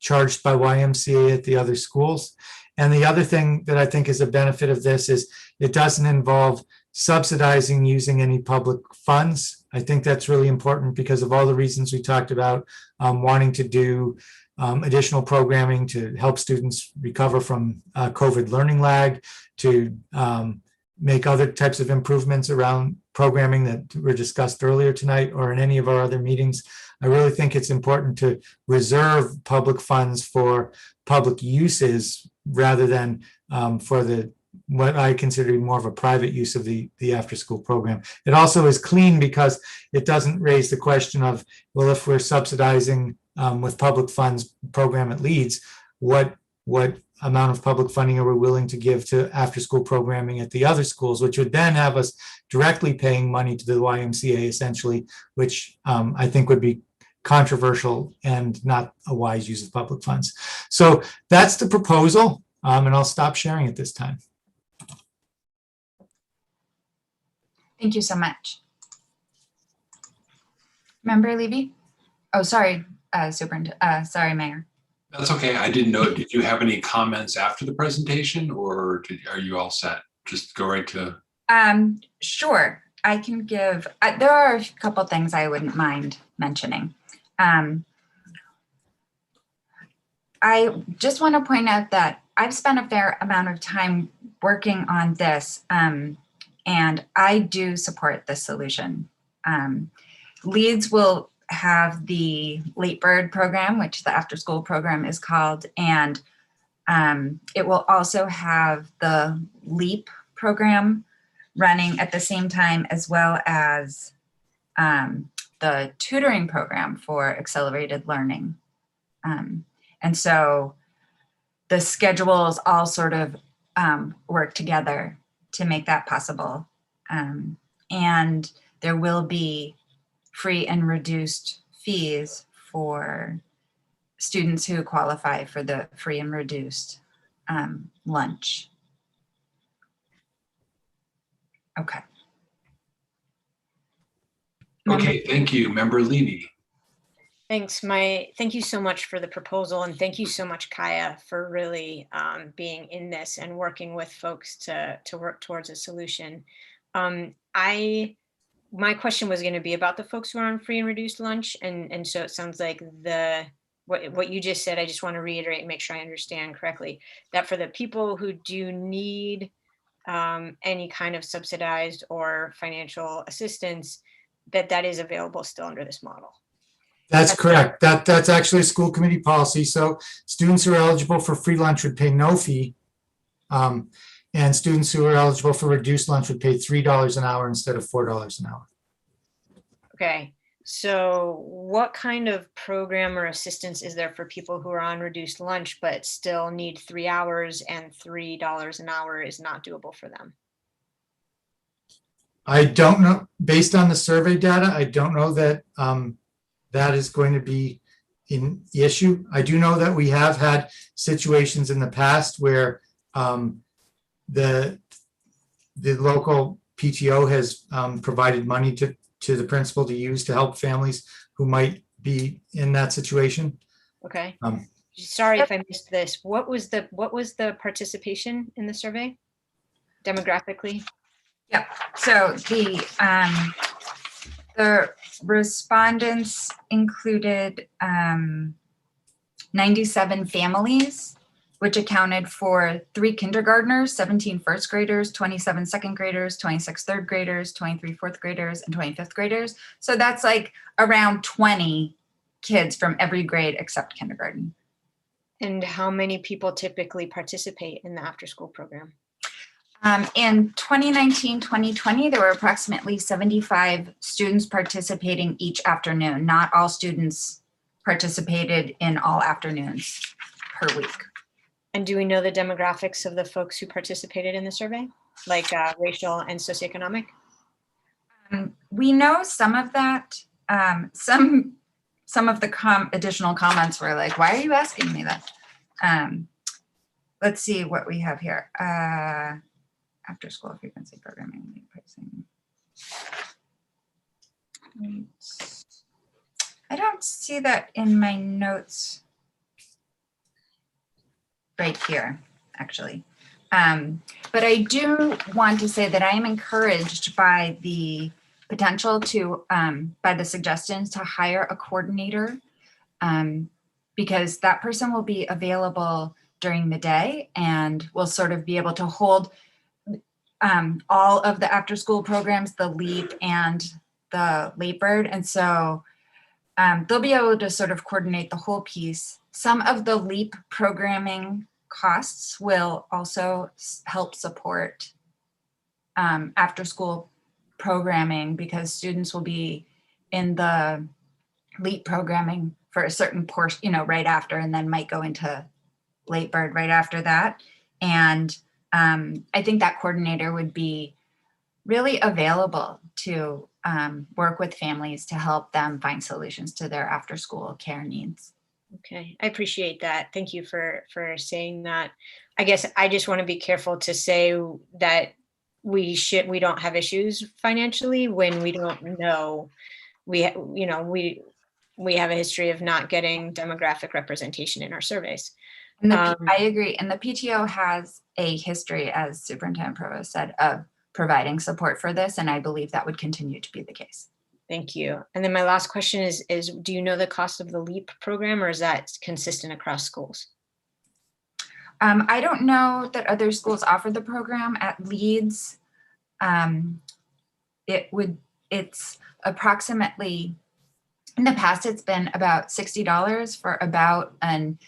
charged by YMCA at the other schools. And the other thing that I think is a benefit of this is it doesn't involve subsidizing using any public funds. I think that's really important because of all the reasons we talked about, wanting to do additional programming to help students recover from COVID learning lag, to make other types of improvements around programming that were discussed earlier tonight or in any of our other meetings. I really think it's important to reserve public funds for public uses rather than for the what I consider to be more of a private use of the after-school program. It also is clean because it doesn't raise the question of, well, if we're subsidizing with public funds program at Leeds, what amount of public funding are we willing to give to after-school programming at the other schools, which would then have us directly paying money to the YMCA essentially, which I think would be controversial and not a wise use of public funds. So that's the proposal, and I'll stop sharing at this time. Thank you so much. Member Levy? Oh, sorry, sorry, Mayor. That's okay. I didn't know. Did you have any comments after the presentation, or are you all set? Just go right to. Sure, I can give. There are a couple things I wouldn't mind mentioning. I just want to point out that I've spent a fair amount of time working on this, and I do support this solution. Leeds will have the Late Bird program, which the after school program is called, and it will also have the LEAP program running at the same time, as well as the tutoring program for accelerated learning. And so the schedules all sort of work together to make that possible. And there will be free and reduced fees for students who qualify for the free and reduced lunch. Okay. Okay, thank you. Member Levy. Thanks. Thank you so much for the proposal, and thank you so much, Kaya, for really being in this and working with folks to work towards a solution. My question was going to be about the folks who are on free and reduced lunch, and so it sounds like what you just said. I just want to reiterate and make sure I understand correctly that for the people who do need any kind of subsidized or financial assistance, that is available still under this model. That's correct. That's actually a school committee policy. So students who are eligible for free lunch would pay no fee. And students who are eligible for reduced lunch would pay $3 an hour instead of $4 an hour. Okay. So what kind of program or assistance is there for people who are on reduced lunch but still need 3 hours and $3 an hour is not doable for them? I don't know. Based on the survey data, I don't know that that is going to be an issue. I do know that we have had situations in the past where the local PTO has provided money to the principal to use to help families who might be in that situation. Okay. Sorry if I missed this. What was the participation in the survey demographically? Yep. So the respondents included 97 families, which accounted for 3 kindergartners, 17 first graders, 27 second graders, 26 third graders, 23 fourth graders, and 20 fifth graders. So that's like around 20 kids from every grade except kindergarten. And how many people typically participate in the after school program? In 2019, 2020, there were approximately 75 students participating each afternoon. Not all students participated in all afternoons per week. And do we know the demographics of the folks who participated in the survey, like racial and socioeconomic? We know some of that. Some some of the additional comments were like, why are you asking me that? Let's see what we have here. After school frequency programming, pricing. I don't see that in my notes right here, actually. But I do want to say that I am encouraged by the potential to, by the suggestions to hire a coordinator, because that person will be available during the day and will sort of be able to hold all of the after school programs, the LEAP and the Late Bird. And so they'll be able to sort of coordinate the whole piece. Some of the LEAP programming costs will also help support after school programming, because students will be in the LEAP programming for a certain portion, you know, right after, and then might go into Late Bird right after that. And I think that coordinator would be really available to work with families to help them find solutions to their after school care needs. Okay, I appreciate that. Thank you for saying that. I guess I just want to be careful to say that we don't have issues financially when we don't know. We have a history of not getting demographic representation in our surveys. And I agree. And the PTO has a history, as Superintendent Provost said, of providing support for this. And I believe that would continue to be the case. Thank you. And then my last question is do you know the cost of the LEAP program, or is that consistent across schools? I don't know that other schools offer the program. At Leeds, it's approximately, in the past, it's been about $60 for about an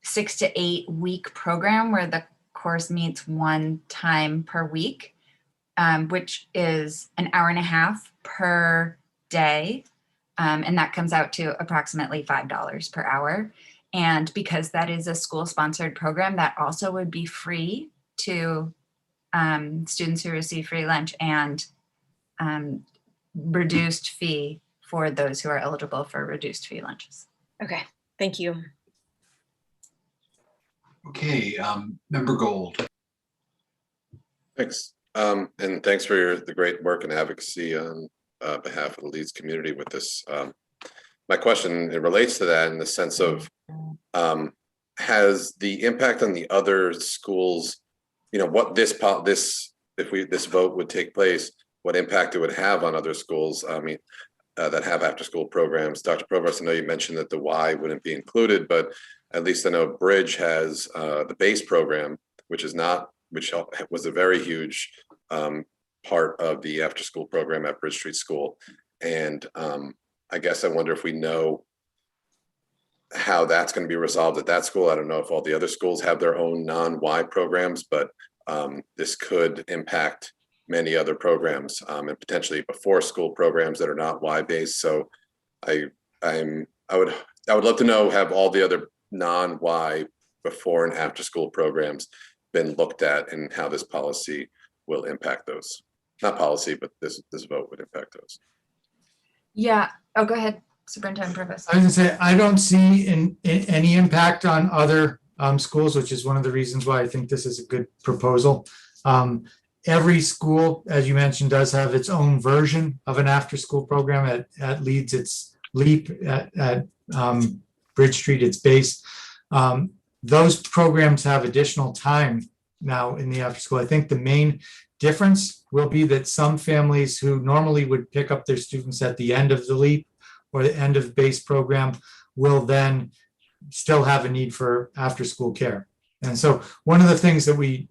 6 to 8 week program where the course meets one time per week, which is an hour and a half per day. And that comes out to approximately $5 per hour. And because that is a school-sponsored program, that also would be free to students who receive free lunch, and reduced fee for those who are eligible for reduced fee lunches. Okay, thank you. Okay, Member Gold. Thanks. And thanks for the great work and advocacy on behalf of the Leeds community with this. My question, it relates to that in the sense of, has the impact on the other schools, you know, what this vote would take place, what impact it would have on other schools, that have after school programs. Dr. Provost, I know you mentioned that the Y wouldn't be included, but at least I know Bridge has the base program, which was a very huge part of the after school program at Bridge Street School. And I guess I wonder if we know how that's going to be resolved at that school. I don't know if all the other schools have their own non-Y programs, but this could impact many other programs and potentially before school programs that are not Y based. So I would love to know, have all the other non-Y before and after school programs been looked at, and how this policy will impact those? Not policy, but this vote would impact those. Yeah. Oh, go ahead, Superintendent Provost. I was gonna say, I don't see any impact on other schools, which is one of the reasons why I think this is a good proposal. Every school, as you mentioned, does have its own version of an after-school program. At Leeds, it's LEAP. At Bridge Street, it's BASE. Those programs have additional time now in the after school. I think the main difference will be that some families who normally would pick up their students at the end of the LEAP or the end of the BASE program will then still have a need for after school care. And so one of the things that we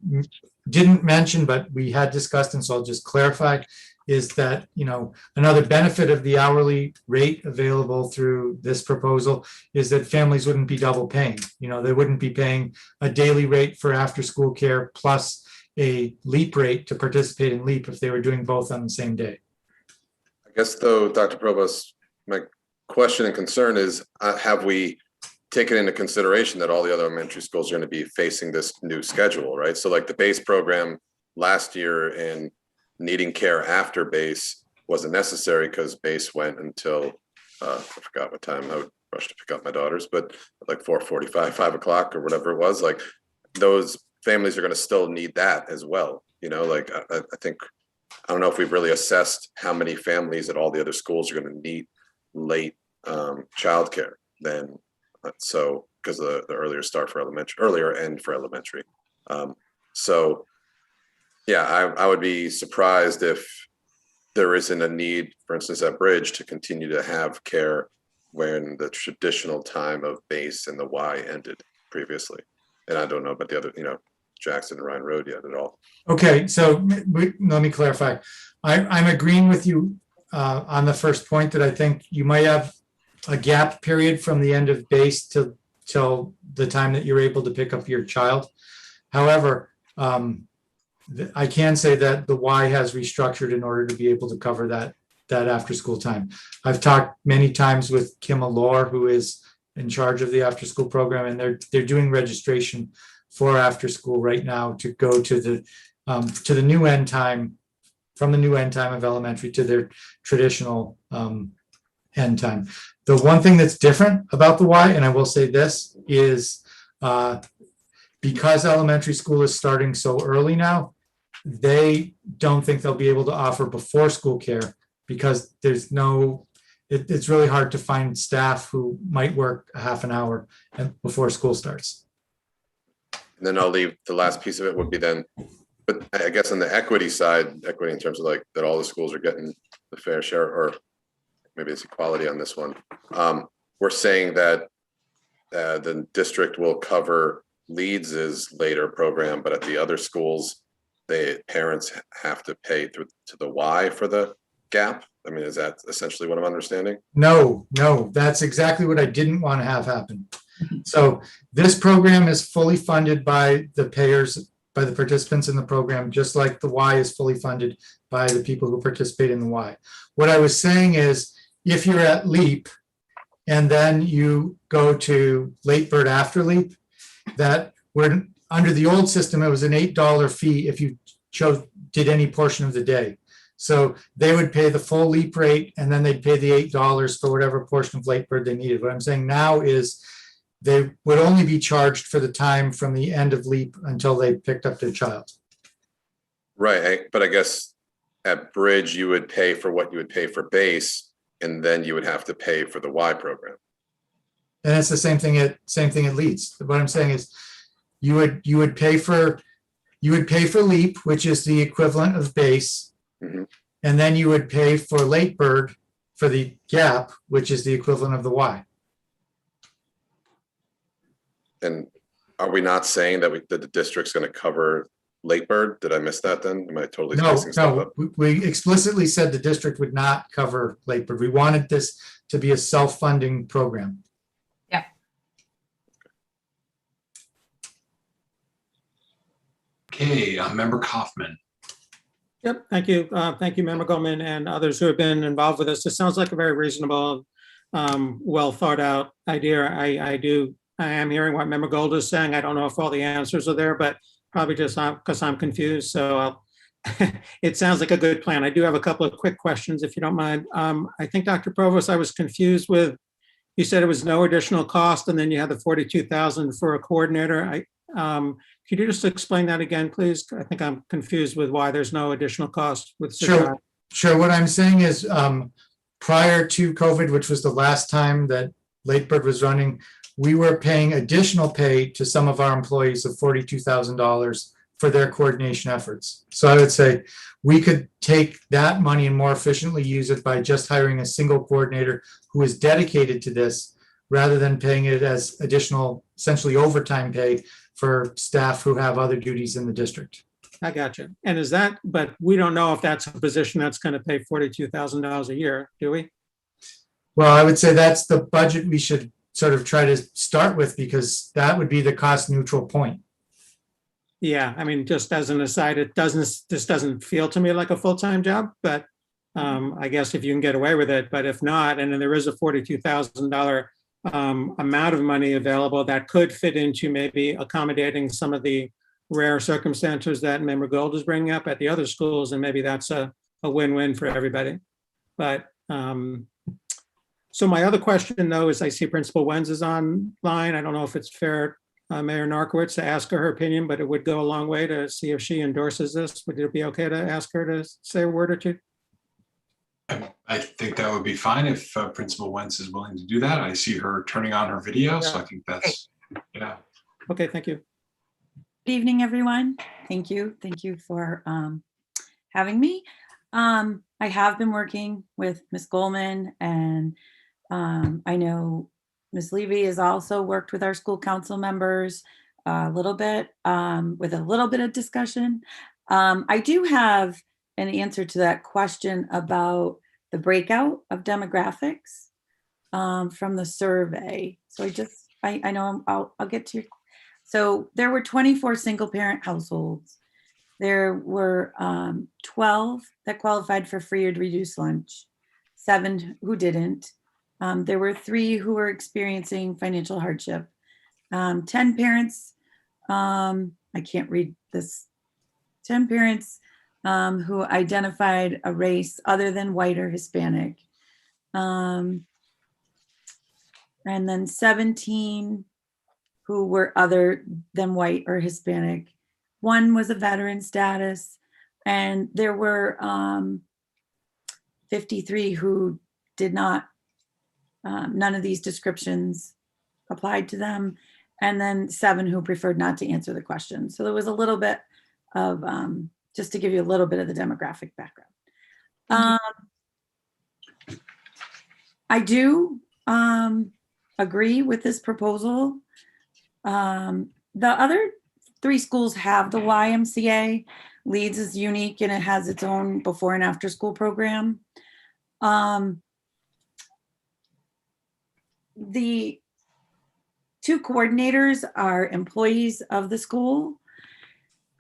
didn't mention, but we had discussed, and so I'll just clarify, is that, you know, another benefit of the hourly rate available through this proposal is that families wouldn't be double paying. You know, they wouldn't be paying a daily rate for after school care plus a LEAP rate to participate in LEAP if they were doing both on the same day. I guess though, Dr. Provost, my question and concern is, have we taken into consideration that all the other elementary schools are going to be facing this new schedule, right? So like the BASE program last year and needing care after BASE wasn't necessary because BASE went until I forgot what time I would rush to pick up my daughters, but like 4:45, 5 o'clock or whatever it was, like those families are going to still need that as well. You know, like I think, I don't know if we've really assessed how many families at all the other schools are going to need late childcare then. So because of the earlier start for elementary, earlier end for elementary. So yeah, I would be surprised if there isn't a need, for instance, at Bridge to continue to have care when the traditional time of base and the Y ended previously. And I don't know about the other, you know, Jackson and Ryan Road yet at all. Okay, so let me clarify. I'm agreeing with you on the first point that I think you might have a gap period from the end of base till the time that you're able to pick up your child. However, I can say that the Y has restructured in order to be able to cover that after school time. I've talked many times with Kim Allure, who is in charge of the after school program, and they're doing registration for after school right now to go to the new end time, from the new end time of elementary to their traditional end time. The one thing that's different about the Y, and I will say this, is because elementary school is starting so early now, they don't think they'll be able to offer before school care because there's no, it's really hard to find staff who might work a half an hour before school starts. And then I'll leave the last piece of it would be then, but I guess on the equity side, equity in terms of like that all the schools are getting the fair share, or maybe it's equality on this one. We're saying that the district will cover Leeds's later program, but at the other schools, the parents have to pay through to the Y for the gap. I mean, is that essentially what I'm understanding? No, that's exactly what I didn't want to have happen. So this program is fully funded by the payers, by the participants in the program, just like the Y is fully funded by the people who participate in the Y. What I was saying is, if you're at LEAP and then you go to late bird after LEAP, that we're under the old system, it was an $8 fee if you did any portion of the day. So they would pay the full LEAP rate and then they'd pay the $8 for whatever portion of late bird they needed. What I'm saying now is they would only be charged for the time from the end of LEAP until they picked up their child. Right, but I guess at Bridge, you would pay for what you would pay for base, and then you would have to pay for the Y program. And it's the same thing at Leeds. What I'm saying is you would pay for LEAP, which is the equivalent of base, and then you would pay for late bird for the gap, which is the equivalent of the Y. And are we not saying that that the district's going to cover late bird? Did I miss that then? Am I totally spacing stuff up? We explicitly said the district would not cover late bird. We wanted this to be a self-funding program. Yeah. Okay, Member Kaufman. Yep, thank you. Thank you, Member Goldman and others who have been involved with this. This sounds like a very reasonable, well thought out idea. I am hearing what Member Gold is saying. I don't know if all the answers are there, but probably just because I'm confused. So it sounds like a good plan. I do have a couple of quick questions, if you don't mind. I think, Dr. Provost, I was confused with, you said it was no additional cost, and then you had the 42,000 for a coordinator. Could you just explain that again, please? I think I'm confused with why there's no additional cost with. Sure. What I'm saying is prior to COVID, which was the last time that Late Bird was running, we were paying additional pay to some of our employees of $42,000 for their coordination efforts. So I would say we could take that money and more efficiently use it by just hiring a single coordinator who is dedicated to this, rather than paying it as additional, essentially overtime pay for staff who have other duties in the district. I got you. And is that, but we don't know if that's a position that's going to pay $42,000 a year, do we? Well, I would say that's the budget we should sort of try to start with, because that would be the cost neutral point. Yeah, I mean, just as an aside, this doesn't feel to me like a full-time job, but I guess if you can get away with it, but if not, and then there is a $42,000 amount of money available that could fit into maybe accommodating some of the rare circumstances that Member Gold is bringing up at the other schools, and maybe that's a win-win for everybody. But So my other question, though, is I see Principal Wenz is online. I don't know if it's fair, Mayor Narcoitz, to ask her opinion, but it would go a long way to see if she endorses this. Would it be okay to ask her to say a word or two? I think that would be fine if Principal Wentz is willing to do that. I see her turning on her video, so I think that's, yeah. Okay, thank you. Good evening, everyone. Thank you. Thank you for having me. I have been working with Ms. Goldman, and I know Ms. Levy has also worked with our school council members a little bit with a little bit of discussion. I do have an answer to that question about the breakout of demographics from the survey. So I know I'll get to your. So there were 24 single parent households. There were 12 that qualified for free or reduced lunch, 7 who didn't. There were 3 who were experiencing financial hardship. 10 parents, I can't read this, 10 parents who identified a race other than white or Hispanic. And then 17 who were other than white or Hispanic. 1 was a veteran status, and there were 53 who did not, none of these descriptions applied to them, and then 7 who preferred not to answer the question. So there was a little bit of, just to give you a little bit of the demographic background. I do agree with this proposal. The other 3 schools have the YMCA. Leeds is unique and it has its own before and after school program. The 2 coordinators are employees of the school.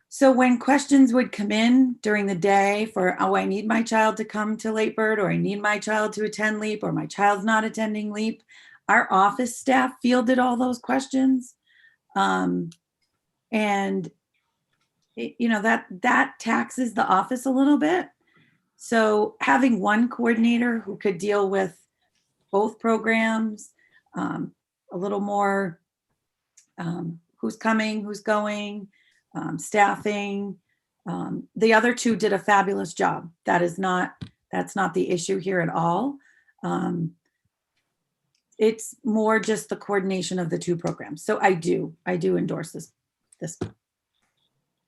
So when questions would come in during the day for, oh, I need my child to come to Late Bird, or I need my child to attend LEAP, or my child's not attending LEAP, our office staff fielded all those questions. And you know, that taxes the office a little bit. So having one coordinator who could deal with both programs, a little more who's coming, who's going, staffing. The other 2 did a fabulous job. That's not the issue here at all. It's more just the coordination of the 2 programs. So I do endorse this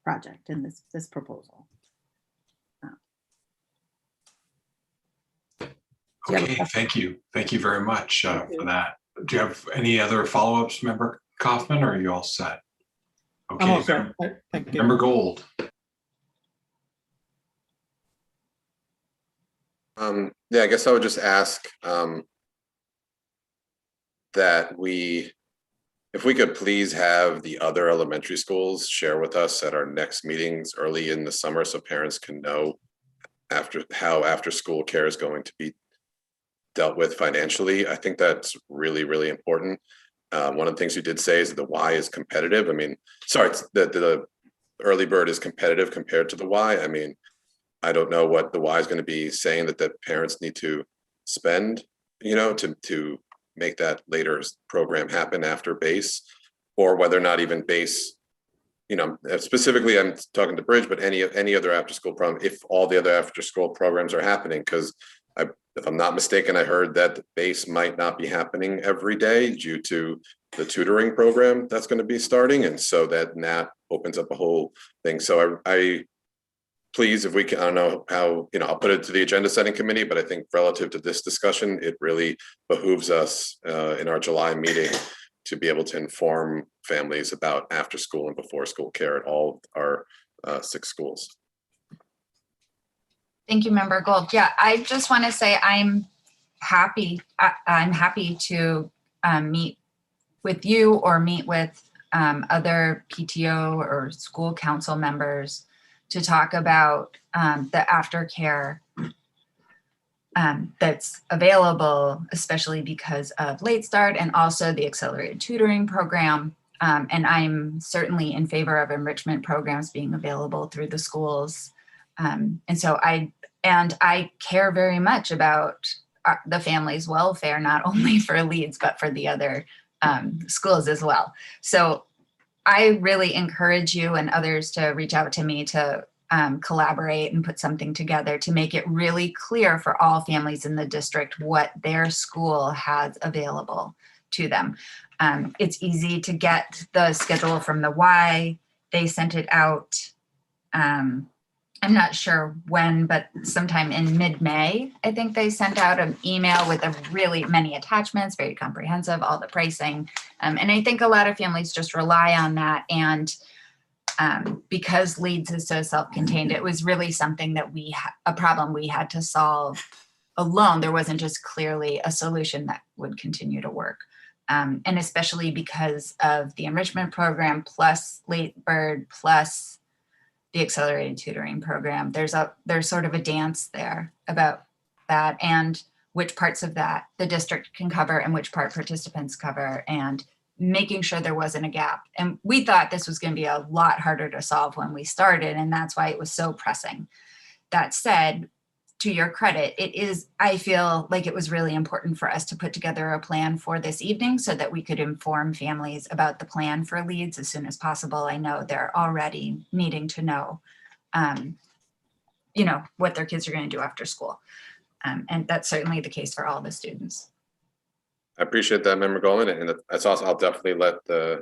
project and this proposal. Okay, thank you. Thank you very much for that. Do you have any other follow-ups, Member Kaufman, or are you all set? Okay, I'm all set. Thank you. Member Gold. Yeah, I guess I would just ask that if we could please have the other elementary schools share with us at our next meetings early in the summer so parents can know how after school care is going to be dealt with financially. I think that's really, really important. One of the things you did say is that the Y is competitive. I mean, sorry, that the early bird is competitive compared to the Y. I mean, I don't know what the Y is going to be saying that the parents need to spend, you know, to make that later program happen after base, or whether or not even base, you know, specifically I'm talking to Bridge, but any other after school program, if all the other after school programs are happening, because if I'm not mistaken, I heard that the base might not be happening every day due to the tutoring program that's going to be starting. And so that opens up a whole thing. So I please, if we can, I don't know how, you know, I'll put it to the agenda setting committee, but I think relative to this discussion, it really behooves us in our July meeting to be able to inform families about after school and before school care at all our 6 schools. Thank you, Member Gold. Yeah, I just want to say I'm happy to meet with you or meet with other PTO or school council members to talk about the aftercare that's available, especially because of Late Start and also the accelerated tutoring program. And I'm certainly in favor of enrichment programs being available through the schools. And so I care very much about the family's welfare, not only for Leeds, but for the other schools as well. So I really encourage you and others to reach out to me to collaborate and put something together to make it really clear for all families in the district what their school has available to them. It's easy to get the schedule from the Y. They sent it out. I'm not sure when, but sometime in mid-May, I think they sent out an email with a really many attachments, very comprehensive, all the pricing. And I think a lot of families just rely on that. And because Leeds is so self-contained, it was really something that a problem we had to solve alone. There wasn't just clearly a solution that would continue to work. And especially because of the enrichment program plus Late Bird plus the accelerated tutoring program, there's sort of a dance there about that and which parts of that the district can cover and which part participants cover, and making sure there wasn't a gap. And we thought this was going to be a lot harder to solve when we started, and that's why it was so pressing. That said, to your credit, I feel like it was really important for us to put together a plan for this evening so that we could inform families about the plan for Leeds as soon as possible. I know they're already needing to know, what their kids are going to do after school. And that's certainly the case for all the students. I appreciate that, Member Goldman, and that's also, I'll definitely let the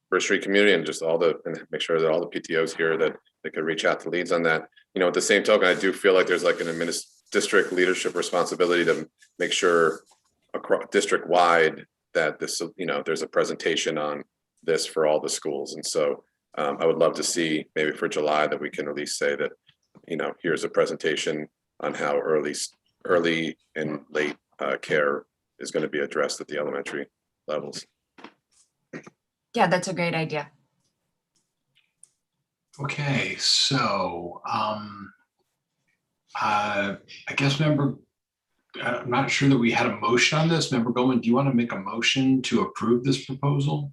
Bridge Street community and and make sure that all the PTOs here that they could reach out to Leeds on that. At the same token, I do feel like there's like an district leadership responsibility to make sure across district wide that this, there's a presentation on this for all the schools. And so I would love to see maybe for July that we can at least say that, here's a presentation on how early and late care is going to be addressed at the elementary levels. Yeah, that's a great idea. Okay, so I guess I'm not sure that we had a motion on this. Member Goldman, do you want to make a motion to approve this proposal?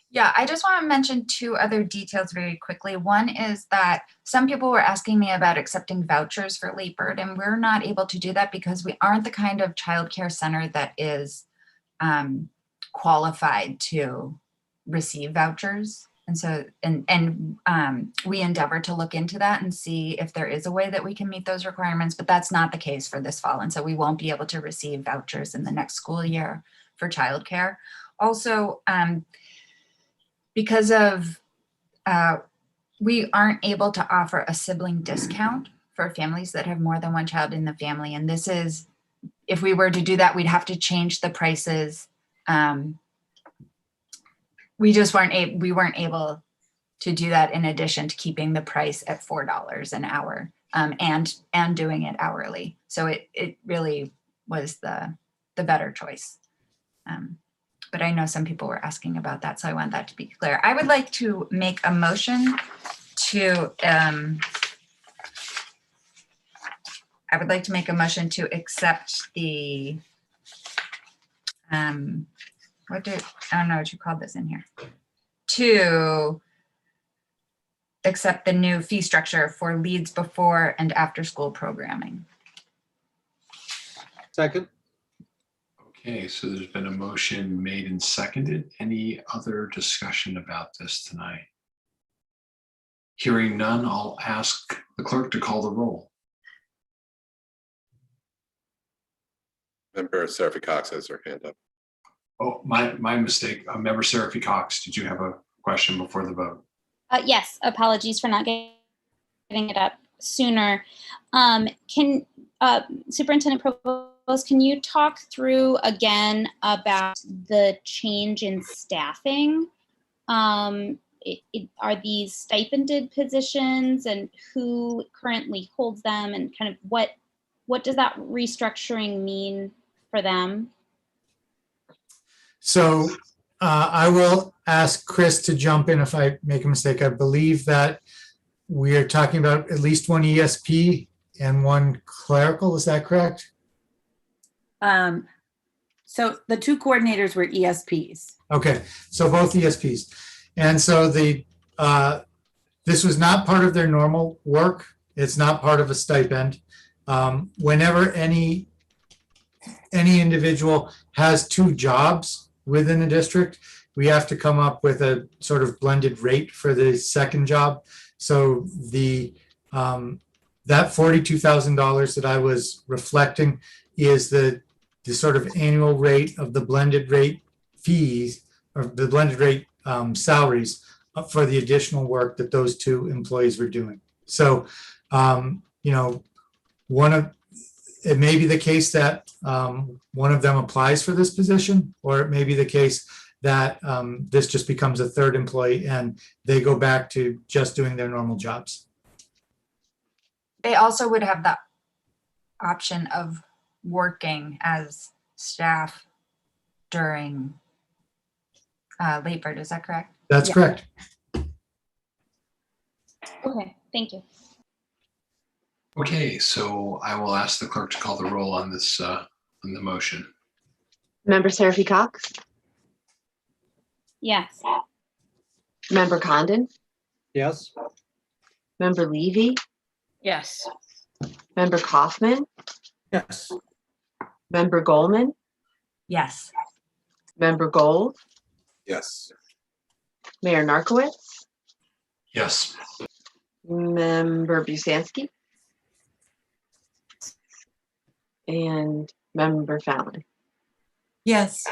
Yeah, I just want to mention two other details very quickly. One is that some people were asking me about accepting vouchers for Late Bird, and we're not able to do that because we aren't the kind of childcare center that is qualified to receive vouchers. And so, we endeavor to look into that and see if there is a way that we can meet those requirements, but that's not the case for this fall. And so we won't be able to receive vouchers in the next school year for childcare. Also, because of, we aren't able to offer a sibling discount for families that have more than one child in the family. And this is, if we were to do that, we'd have to change the prices. We weren't able to do that in addition to keeping the price at $4 an hour and doing it hourly. So it really was the better choice. But I know some people were asking about that, so I want that to be clear. I would like to make a motion to accept the I don't know what you called this in here, to accept the new fee structure for Leeds before and after school programming. Second. Okay, so there's been a motion made and seconded. Any other discussion about this tonight? Hearing none, I'll ask the clerk to call the roll. Member Seraphy Cox has her hand up. Oh, my mistake. Member Seraphy Cox, did you have a question before the vote? Yes, apologies for not getting it up sooner. Superintendent Provost, can you talk through again about the change in staffing? Are these stipended positions, and who currently holds them, and kind of what does that restructuring mean for them? So I will ask Chris to jump in if I make a mistake. I believe that we are talking about at least one ESP and one clerical. Is that correct? So the two coordinators were ESPs. Okay, so both ESPs. And so this was not part of their normal work. It's not part of a stipend. Whenever any any individual has 2 jobs within the district, we have to come up with a sort of blended rate for the second job. So the that $42,000 that I was reflecting is the sort of annual rate of the blended rate fees, or the blended rate salaries for the additional work that those 2 employees were doing. So, you know, it may be the case that one of them applies for this position, or it may be the case that this just becomes a 3rd employee and they go back to just doing their normal jobs. They also would have the option of working as staff during late bird. Is that correct? That's correct. Okay, thank you. Okay, so I will ask the clerk to call the roll on this, on the motion. Member Seraphy Cox, Yes. Member Condon, Yes. Member Levy, Yes. Member Kaufman, Yes. Member Goldman, Yes. Member Gold, Yes. Mayor Narkowitz, Yes. Member Busansky, and Member Fallon. Yes.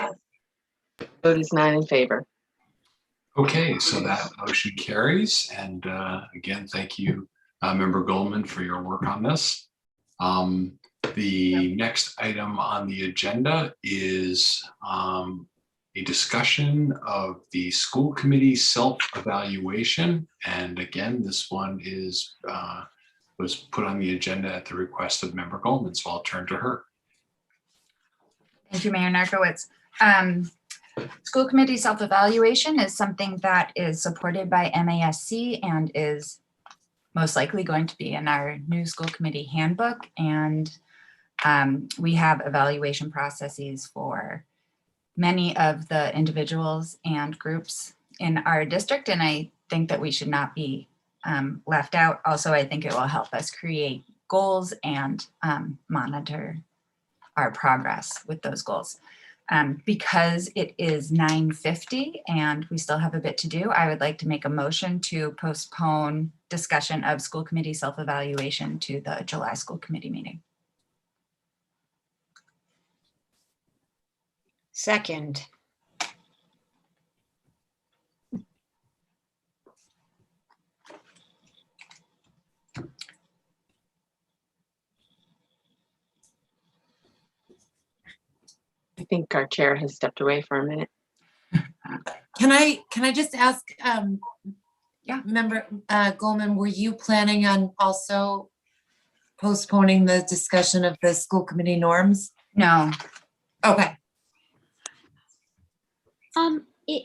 Vote is 9 in favor. Okay, so that motion carries. And again, thank you, Member Goldman, for your work on this. The next item on the agenda is a discussion of the school committee self-evaluation. And again, this one is was put on the agenda at the request of Member Goldman, so I'll turn to her. Thank you, Mayor Narkowitz. School committee self-evaluation is something that is supported by MASC and is most likely going to be in our new school committee handbook. And we have evaluation processes for many of the individuals and groups in our district. And I think that we should not be left out. Also, I think it will help us create goals and monitor our progress with those goals. Because it is 9:50 and we still have a bit to do, I would like to make a motion to postpone discussion of school committee self-evaluation to the July school committee meeting. Second. I think our chair has stepped away for a minute. Can I just ask, Member Goldman, were you planning on also postponing the discussion of the school committee norms? No. Okay.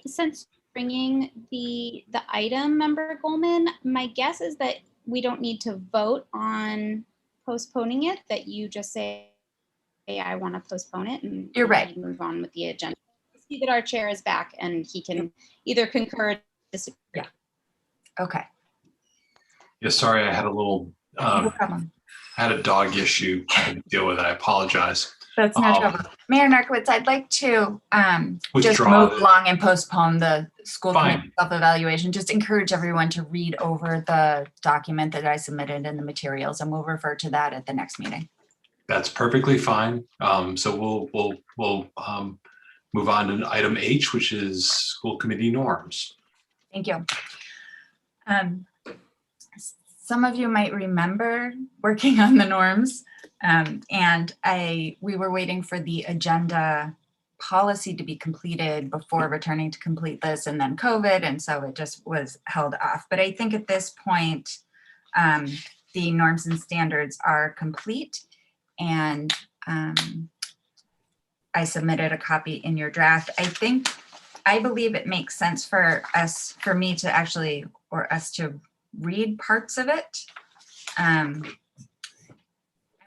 Since bringing the item, Member Goldman, my guess is that we don't need to vote on postponing it, that you just say, hey, I want to postpone it, and you're right. Move on with the agenda. I see that our chair is back and he can either concur or disagree. Yeah. Okay. Yeah, sorry, I had a little, No problem. had a dog issue I had to deal with. I apologize. That's no trouble. Mayor Narkowitz, I'd like to just Withdraw move along and postpone the school Fine. committee self-evaluation. Just encourage everyone to read over the document that I submitted in the materials, and we'll refer to that at the next meeting. That's perfectly fine. So we'll move on to item H, which is school committee norms. Thank you. Some of you might remember working on the norms, and we were waiting for the agenda policy to be completed before returning to complete this, and then COVID, and so it just was held off. But I think at this point, the norms and standards are complete, and I submitted a copy in your draft. I believe it makes sense for me to actually, or us to read parts of it. I'm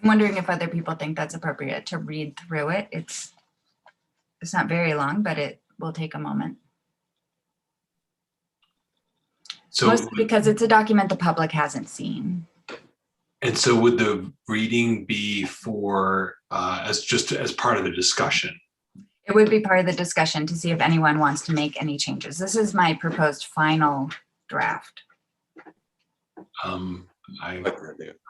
wondering if other people think that's appropriate to read through it. It's not very long, but it will take a moment. So mostly because it's a document the public hasn't seen. And so would the reading be for, as part of the discussion? It would be part of the discussion to see if anyone wants to make any changes. This is my proposed final draft. I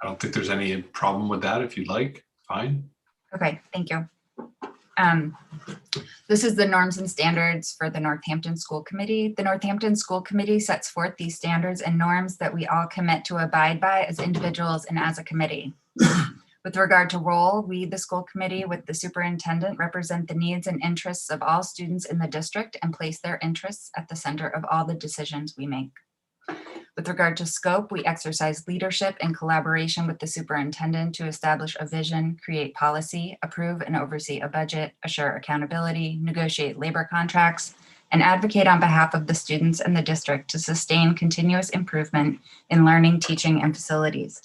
don't think there's any problem with that. If you'd like, fine. Okay, thank you. This is the norms and standards for the Northampton School Committee. The Northampton School Committee sets forth these standards and norms that we all commit to abide by as individuals and as a committee. With regard to role, we, the school committee, with the superintendent, represent the needs and interests of all students in the district and place their interests at the center of all the decisions we make. With regard to scope, we exercise leadership and collaboration with the superintendent to establish a vision, create policy, approve and oversee a budget, assure accountability, negotiate labor contracts, and advocate on behalf of the students and the district to sustain continuous improvement in learning, teaching, and facilities.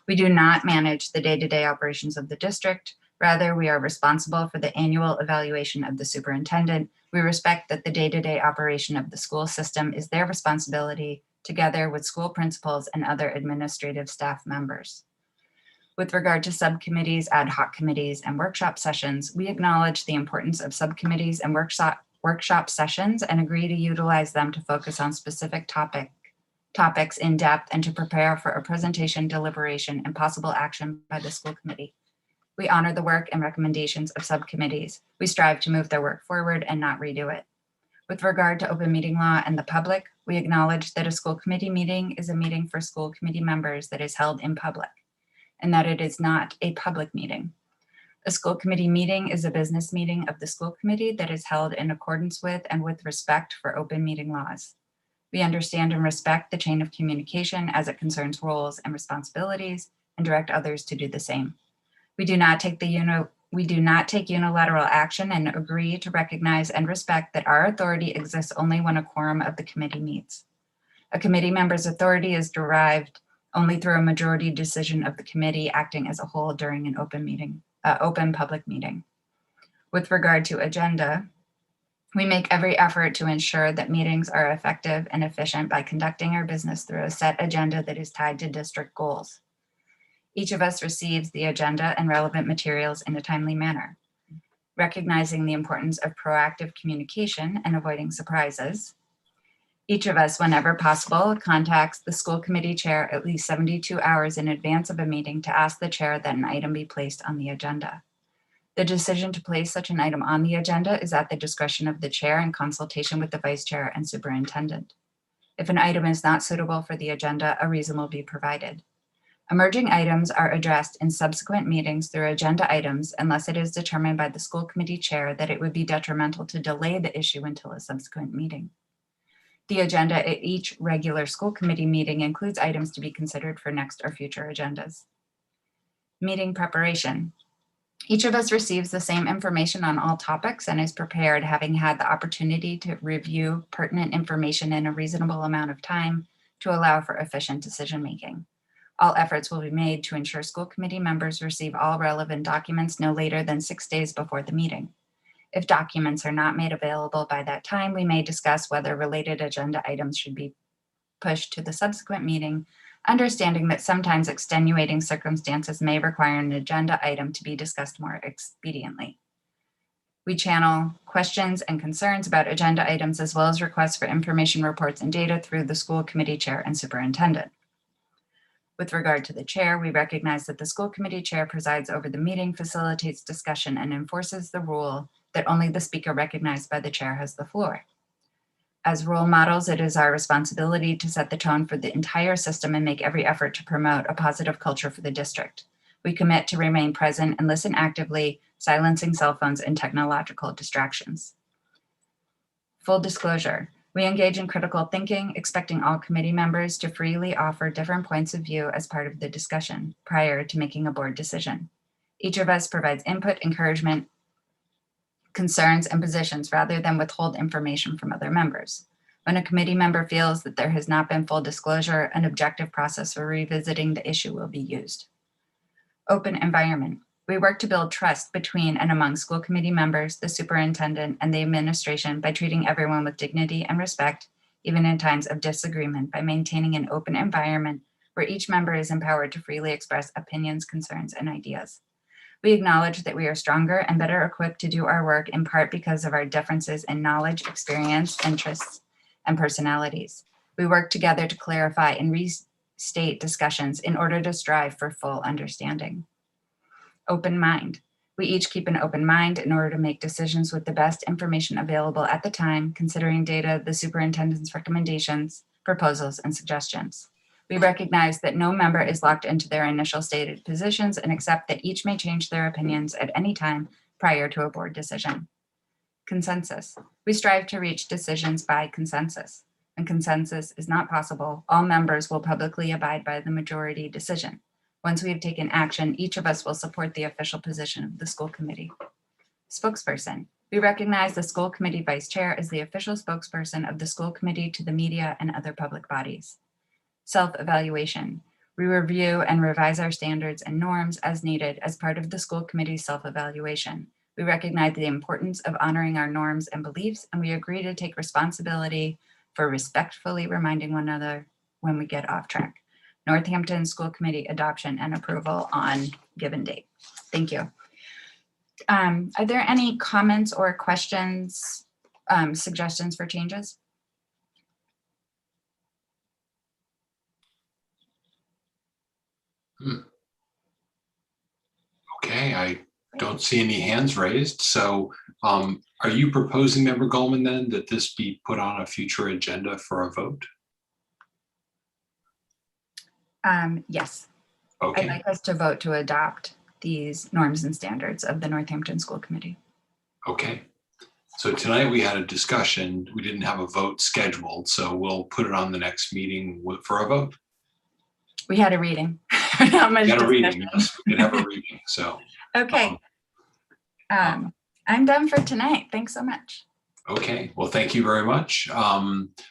We do not manage the day-to-day operations of the district. Rather, we are responsible for the annual evaluation of the superintendent. We respect that the day-to-day operation of the school system is their responsibility, together with school principals and other administrative staff members. With regard to subcommittees, ad hoc committees, and workshop sessions, we acknowledge the importance of subcommittees and workshop sessions and agree to utilize them to focus on specific topics in depth and to prepare for a presentation, deliberation, and possible action by the school committee. We honor the work and recommendations of subcommittees. We strive to move their work forward and not redo it. With regard to open meeting law and the public, we acknowledge that a school committee meeting is a meeting for school committee members that is held in public, and that it is not a public meeting. A school committee meeting is a business meeting of the school committee that is held in accordance with and with respect for open meeting laws. We understand and respect the chain of communication as it concerns roles and responsibilities and direct others to do the same. We do not take unilateral action and agree to recognize and respect that our authority exists only when a quorum of the committee meets. A committee member's authority is derived only through a majority decision of the committee acting as a whole during an open public meeting. With regard to agenda, we make every effort to ensure that meetings are effective and efficient by conducting our business through a set agenda that is tied to district goals. Each of us receives the agenda and relevant materials in a timely manner. Recognizing the importance of proactive communication and avoiding surprises, each of us, whenever possible, contacts the school committee chair at least 72 hours in advance of a meeting to ask the chair that an item be placed on the agenda. The decision to place such an item on the agenda is at the discretion of the chair in consultation with the vice chair and superintendent. If an item is not suitable for the agenda, a reason will be provided. Emerging items are addressed in subsequent meetings through agenda items unless it is determined by the school committee chair that it would be detrimental to delay the issue until a subsequent meeting. The agenda at each regular school committee meeting includes items to be considered for next or future agendas. Meeting preparation. Each of us receives the same information on all topics and is prepared, having had the opportunity to review pertinent information in a reasonable amount of time to allow for efficient decision-making. All efforts will be made to ensure school committee members receive all relevant documents no later than 6 days before the meeting. If documents are not made available by that time, we may discuss whether related agenda items should be pushed to the subsequent meeting, understanding that sometimes extenuating circumstances may require an agenda item to be discussed more expediently. We channel questions and concerns about agenda items as well as requests for information, reports, and data through the school committee chair and superintendent. With regard to the chair, we recognize that the school committee chair presides over the meeting, facilitates discussion, and enforces the rule that only the speaker recognized by the chair has the floor. As role models, it is our responsibility to set the tone for the entire system and make every effort to promote a positive culture for the district. We commit to remain present and listen actively, silencing cell phones and technological distractions. Full disclosure, we engage in critical thinking, expecting all committee members to freely offer different points of view as part of the discussion prior to making a board decision. Each of us provides input, encouragement, concerns, and positions rather than withhold information from other members. When a committee member feels that there has not been full disclosure, an objective process for revisiting the issue will be used. Open environment. We work to build trust between and among school committee members, the superintendent, and the administration by treating everyone with dignity and respect, even in times of disagreement, by maintaining an open environment where each member is empowered to freely express opinions, concerns, and ideas. We acknowledge that we are stronger and better equipped to do our work in part because of our differences in knowledge, experience, interests, and personalities. We work together to clarify and restate discussions in order to strive for full understanding. Open mind. We each keep an open mind in order to make decisions with the best information available at the time, considering data, the superintendent's recommendations, proposals, and suggestions. We recognize that no member is locked into their initial stated positions and accept that each may change their opinions at any time prior to a board decision. Consensus. We strive to reach decisions by consensus. When consensus is not possible, all members will publicly abide by the majority decision. Once we have taken action, each of us will support the official position of the school committee. Spokesperson. We recognize the school committee vice chair as the official spokesperson of the school committee to the media and other public bodies. Self-evaluation. We review and revise our standards and norms as needed as part of the school committee's self-evaluation. We recognize the importance of honoring our norms and beliefs, and we agree to take responsibility for respectfully reminding one another when we get off track. Northampton School Committee adoption and approval on given date. Thank you. Are there any comments or questions, suggestions for changes? Okay, I don't see any hands raised. So are you proposing, Member Goldman, then that this be put on a future agenda for a vote? Yes. Okay. I'd like us to vote to adopt these norms and standards of the Northampton School Committee. Okay. So tonight we had a discussion. We didn't have a vote scheduled, so we'll put it on the next meeting for a vote. We had a reading. Not much We had a reading. discussion. Yes, we did have a reading. So Okay. I'm done for tonight. Thanks so much. okay, well, thank you very much.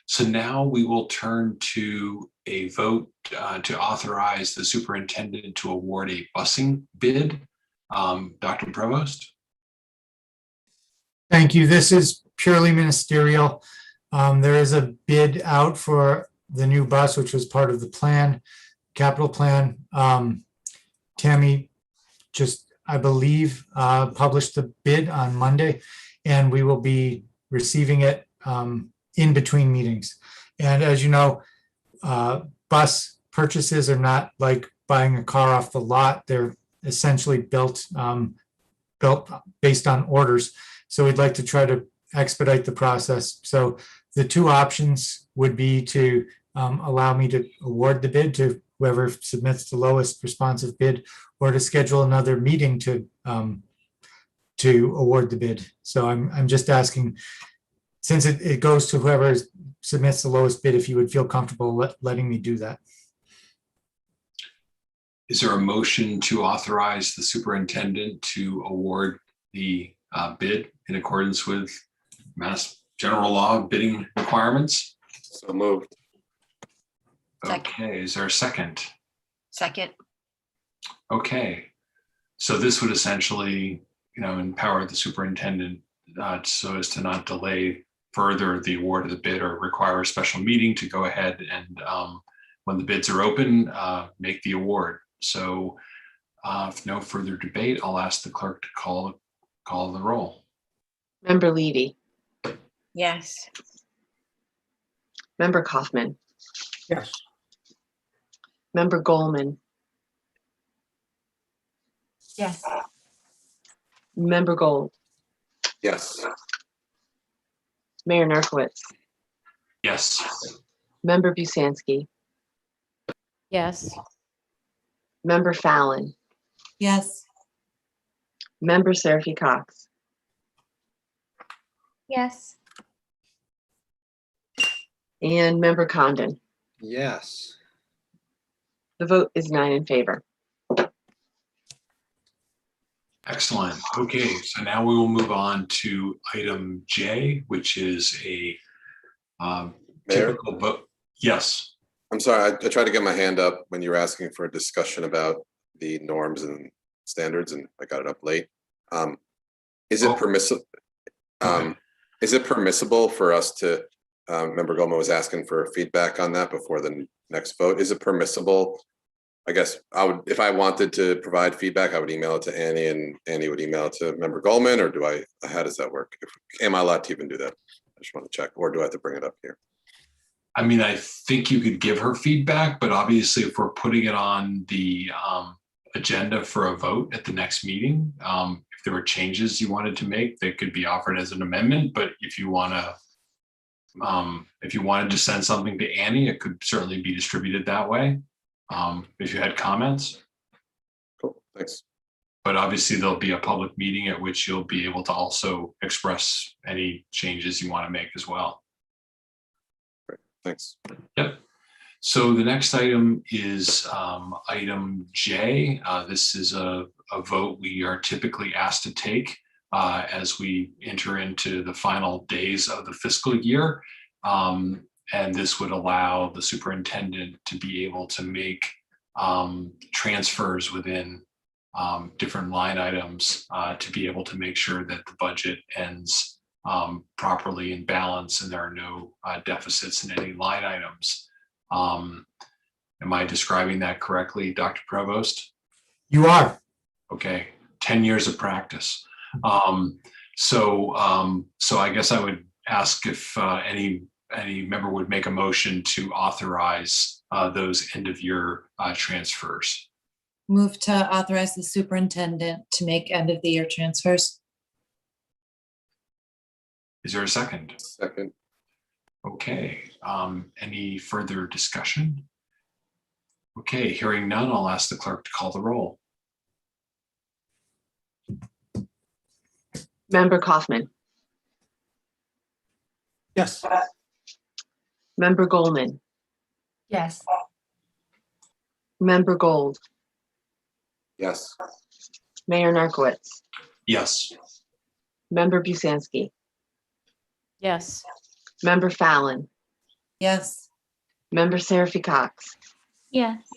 So now we will turn to a vote to authorize the superintendent to award a busing bid. Dr. Provost. Thank you. This is purely ministerial. There is a bid out for the new bus, which was part of the plan, capital plan. Tammy just, I believe, published the bid on Monday, and we will be receiving it in between meetings. And as you know, bus purchases are not like buying a car off the lot. They're essentially built based on orders. So we'd like to try to expedite the process. So the two options would be to allow me to award the bid to whoever submits the lowest responsive bid, or to schedule another meeting to award the bid. So I'm just asking, since it goes to whoever submits the lowest bid, if you would feel comfortable letting me do that. Is there a motion to authorize the superintendent to award the bid in accordance with Mass General Law bidding requirements? So moved. Okay, is there a second? Second. Okay, so this would essentially, empower the superintendent so as to not delay further the award of the bid or require a special meeting to go ahead and when the bids are open, make the award. So if no further debate, I'll ask the clerk to call the roll. Member Levy, Yes. Member Kaufman, Yes. Member Goldman, Yes. Member Gold, Yes. Mayor Narcoitz, Yes. Member Busansky, Yes. Member Fallon, Yes. Member Seraphy Cox, Yes. and Member Condon. Yes. The vote is 9 in favor. Excellent. Okay, so now we will move on to item J, which is a Mayor? typical vote. Yes. I'm sorry, I tried to get my hand up when you were asking for a discussion about the norms and standards, and I got it up late. Is it permissible? Is it permissible for us to? Member Goldman was asking for feedback on that before the next vote. Is it permissible? I guess I would, if I wanted to provide feedback, I would email it to Annie and Annie would email it to Member Goldman, or how does that work? Am I allowed to even do that? I just want to check, or do I have to bring it up here? I mean, I think you could give her feedback, but obviously if we're putting it on the agenda for a vote at the next meeting, if there were changes you wanted to make, they could be offered as an amendment. But if you want to, if you wanted to send something to Annie, it could certainly be distributed that way. If you had comments. Cool, thanks. But obviously there'll be a public meeting at which you'll be able to also express any changes you want to make as well. Great, thanks. Yep. So the next item is item J. This is a vote we are typically asked to take as we enter into the final days of the fiscal year. And this would allow the superintendent to be able to make transfers within different line items to be able to make sure that the budget ends properly in balance and there are no deficits in any line items. Am I describing that correctly, Dr. Provost? You are. Okay, 10 years of practice. So I guess I would ask if any member would make a motion to authorize those end of year transfers. Move to authorize the superintendent to make end of the year transfers. Is there a second? Second. Okay, any further discussion? Okay, hearing none, I'll ask the clerk to call the roll. Member Kaufman, Yes. Member Goldman, Yes. Member Gold, Yes. Mayor Narcoitz, Yes. Member Busansky, Yes. Member Fallon, Yes. Member Seraphy Cox, Yes.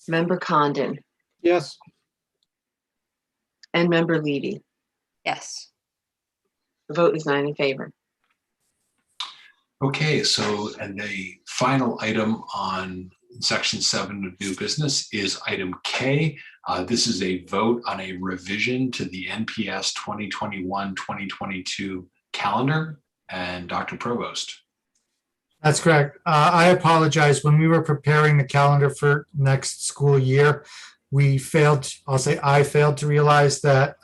Member Condon, Yes. and Member Levy. Yes. The vote is 9 in favor. Okay, so and the final item on section 7 of new business is item K. This is a vote on a revision to the NPS 2021-2022 calendar. And Dr. Provost. That's correct. I apologize. When we were preparing the calendar for next school year, I failed to realize that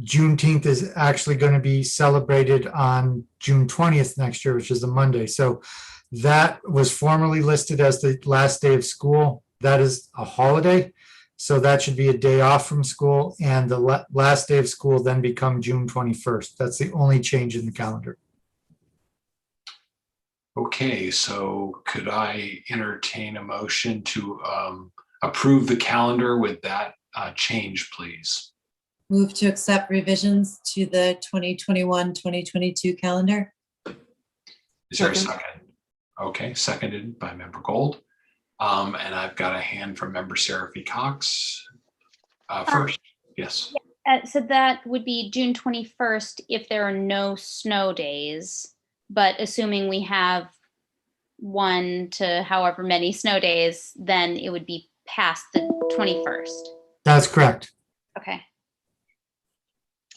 Juneteenth is actually going to be celebrated on June 20th next year, which is a Monday. So that was formally listed as the last day of school. That is a holiday. So that should be a day off from school, and the last day of school then become June 21st. That's the only change in the calendar. Okay, so could I entertain a motion to approve the calendar with that change, please? Move to accept revisions to the 2021-2022 calendar. Is there a second? Okay, seconded by Member Gold. And I've got a hand from Member Seraphy Cox first. Yes. So that would be June 21st if there are no snow days, but assuming we have 1 to however many snow days, then it would be past the 21st. That's correct. Okay.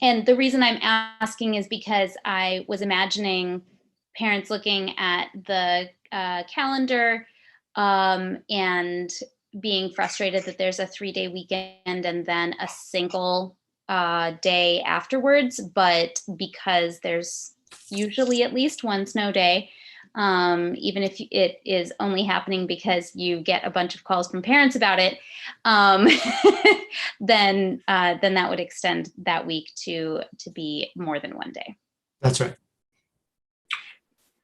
And the reason I'm asking is because I was imagining parents looking at the calendar and being frustrated that there's a 3-day weekend and then a single day afterwards. But because there's usually at least 1 snow day, even if it is only happening because you get a bunch of calls from parents about it, then that would extend that week to be more than 1 day. That's right.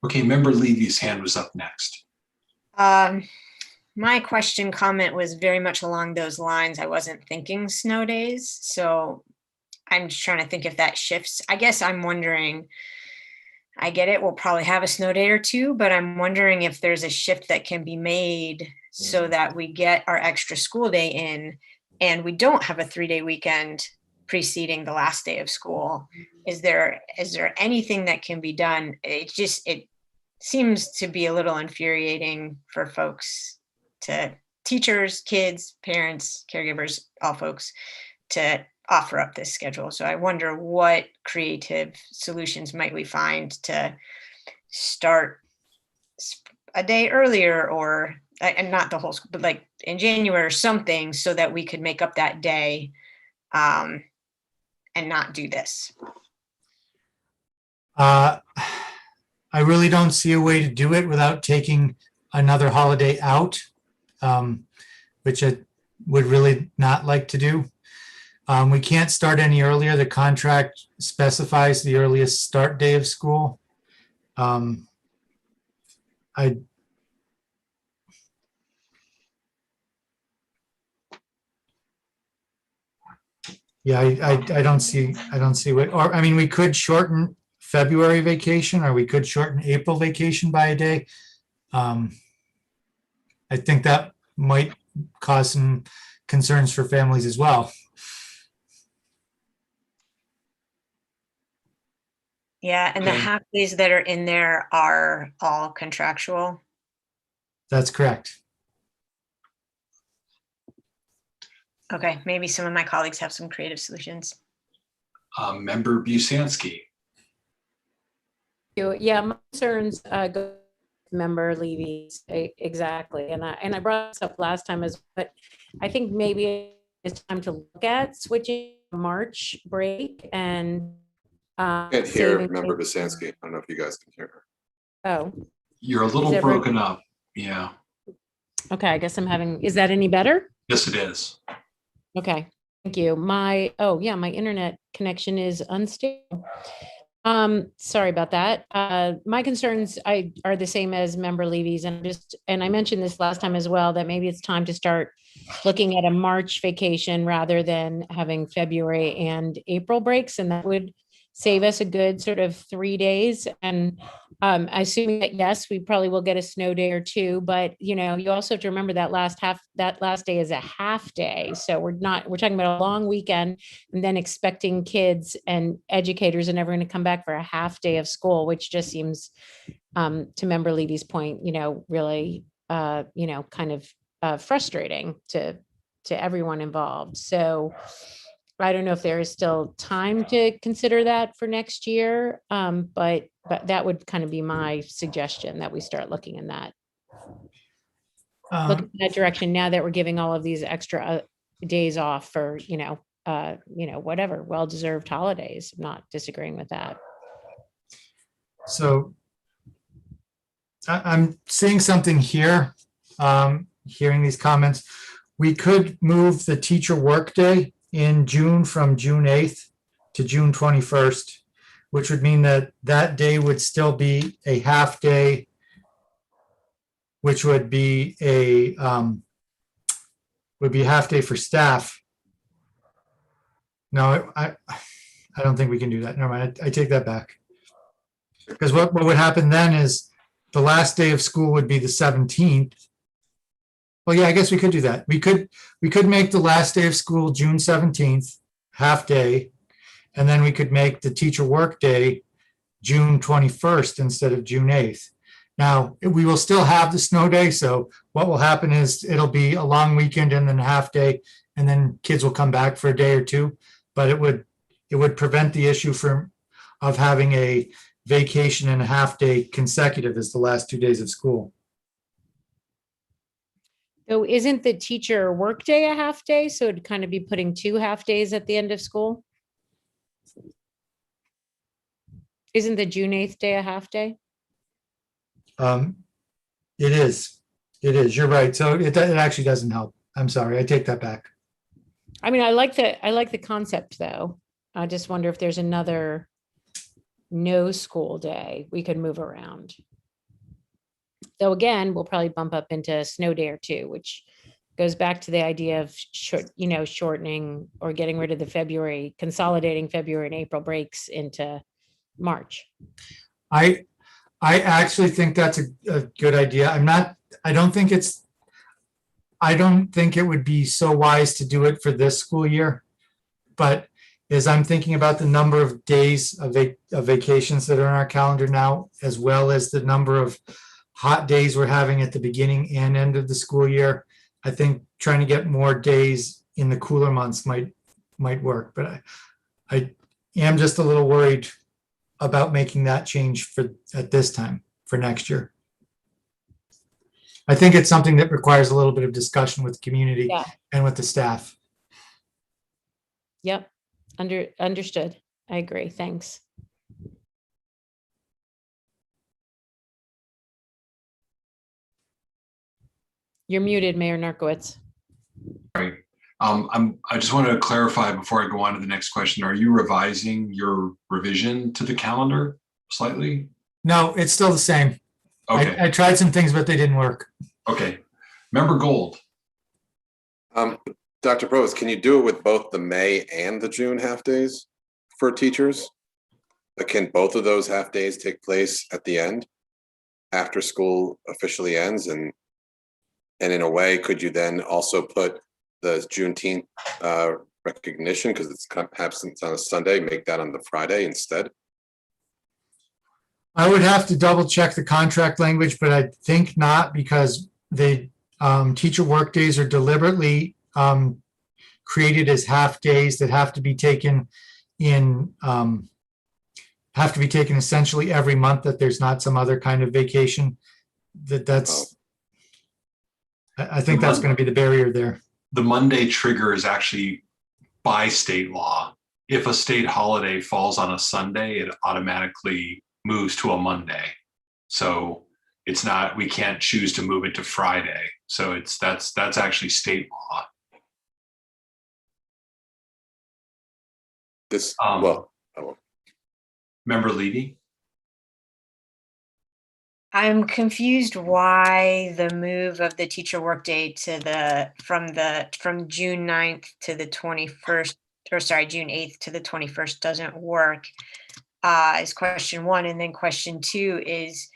Okay, Member Levy's hand was up next. My comment was very much along those lines. I wasn't thinking snow days, so I'm just trying to think if that shifts. I guess I'm wondering, I get it, we'll probably have a snow day or 2, but I'm wondering if there's a shift that can be made so that we get our extra school day in and we don't have a 3-day weekend preceding the last day of school. Is there anything that can be done? seems to be a little infuriating for folks, to teachers, kids, parents, caregivers, all folks, to offer up this schedule. So I wonder what creative solutions might we find to start a day earlier, or and not the whole school, but like in January or something, so that we could make up that day and not do this. I really don't see a way to do it without taking another holiday out, which I would really not like to do. We can't start any earlier. The contract specifies the earliest start day of school. I don't see what, or I mean, we could shorten February vacation, or we could shorten April vacation by a day. I think that might cause some concerns for families as well. Yeah, and the half days that are in there are all contractual. That's correct. Okay, maybe some of my colleagues have some creative solutions. Member Busanski. Yeah, my concerns go to member levies, exactly. And I brought this up last time but I think maybe it's time to look at switching March break and Can't hear Member Busanski. I don't know if you guys can hear her. Oh. You're a little broken up. Yeah. Okay, I guess I'm having, is that any better? Yes, it is. Okay, thank you. My internet connection is unstable. Sorry about that. My concerns are the same as member Levy's, and I mentioned this last time as well, that maybe it's time to start looking at a March vacation rather than having February and April breaks, and that would save us a good sort of 3 days. And assuming that, yes, we probably will get a snow day or two, but you also have to remember that last day is a half day. So we're talking about a long weekend and then expecting kids and educators and everyone to come back for a half day of school, which just seems, to member Levy's point, really, kind of frustrating to everyone involved. So I don't know if there is still time to consider that for next year, but that would kind of be my suggestion, that we start looking in that direction now that we're giving all of these extra days off for whatever well-deserved holidays. I'm not disagreeing with that. So I'm seeing something here, hearing these comments. We could move the teacher workday in June from June 8th to June 21st, which would mean that that day would still be a half day, which would be a half day for staff. No, I don't think we can do that. Never mind, I take that back. Because what would happen then is the last day of school would be the 17th. Well, yeah, I guess we could do that. We could make the last day of school June 17th, half day, and then we could make the teacher work day June 21st instead of June 8th. Now, we will still have the snow day, so what will happen is it'll be a long weekend and then a half day, and then kids will come back for a day or two, but it would prevent the issue of having a vacation and a half day consecutive as the last 2 days of school. So isn't the teacher workday a half day? So it'd kind of be putting 2 half days at the end of school? Isn't the June 8th day a half day? It is. You're right. So it actually doesn't help. I'm sorry. I take that back. I mean, I like the concept though. I just wonder if there's another no school day we could move around. So again, we'll probably bump up into a snow day or two, which goes back to the idea of shortening or getting rid of the consolidating February and April breaks into March. I actually think that's a good idea. I don't think it would be so wise to do it for this school year, but is I'm thinking about the number of days of vacations that are on our calendar now, as well as the number of hot days we're having at the beginning and end of the school year. I think trying to get more days in the cooler months might work, but I am just a little worried about making that change at this time for next year. I think it's something that requires a little bit of discussion with the community Yeah. and with the staff. Yep. Understood. I agree. Thanks. You're muted, Mayor Narkowitz. Right. I just wanted to clarify before I go on to the next question. Are you revising your revision to the calendar slightly? No, it's still the same. Okay. I tried some things, but they didn't work. Okay. Member Gold. Dr. Provost, can you do it with both the May and the June half days for teachers? But can both of those half days take place at the end after school officially ends? And in a way, could you then also put the Juneteenth recognition, because it's perhaps it's on a Sunday, make that on the Friday instead? I would have to double check the contract language, but I think not, because the teacher work days are deliberately created as half days that have to be taken essentially every month, that there's not some other kind of vacation. I think that's going to be the barrier there. The Monday trigger is actually by state law. If a state holiday falls on a Sunday, it automatically moves to a Monday. So it's not, we can't choose to move it to Friday. So that's actually state law. Member Levy? I'm confused why the move of the teacher workday to from June 9th to the 21st, or sorry, June 8th to the 21st doesn't work, is question one. And then question two is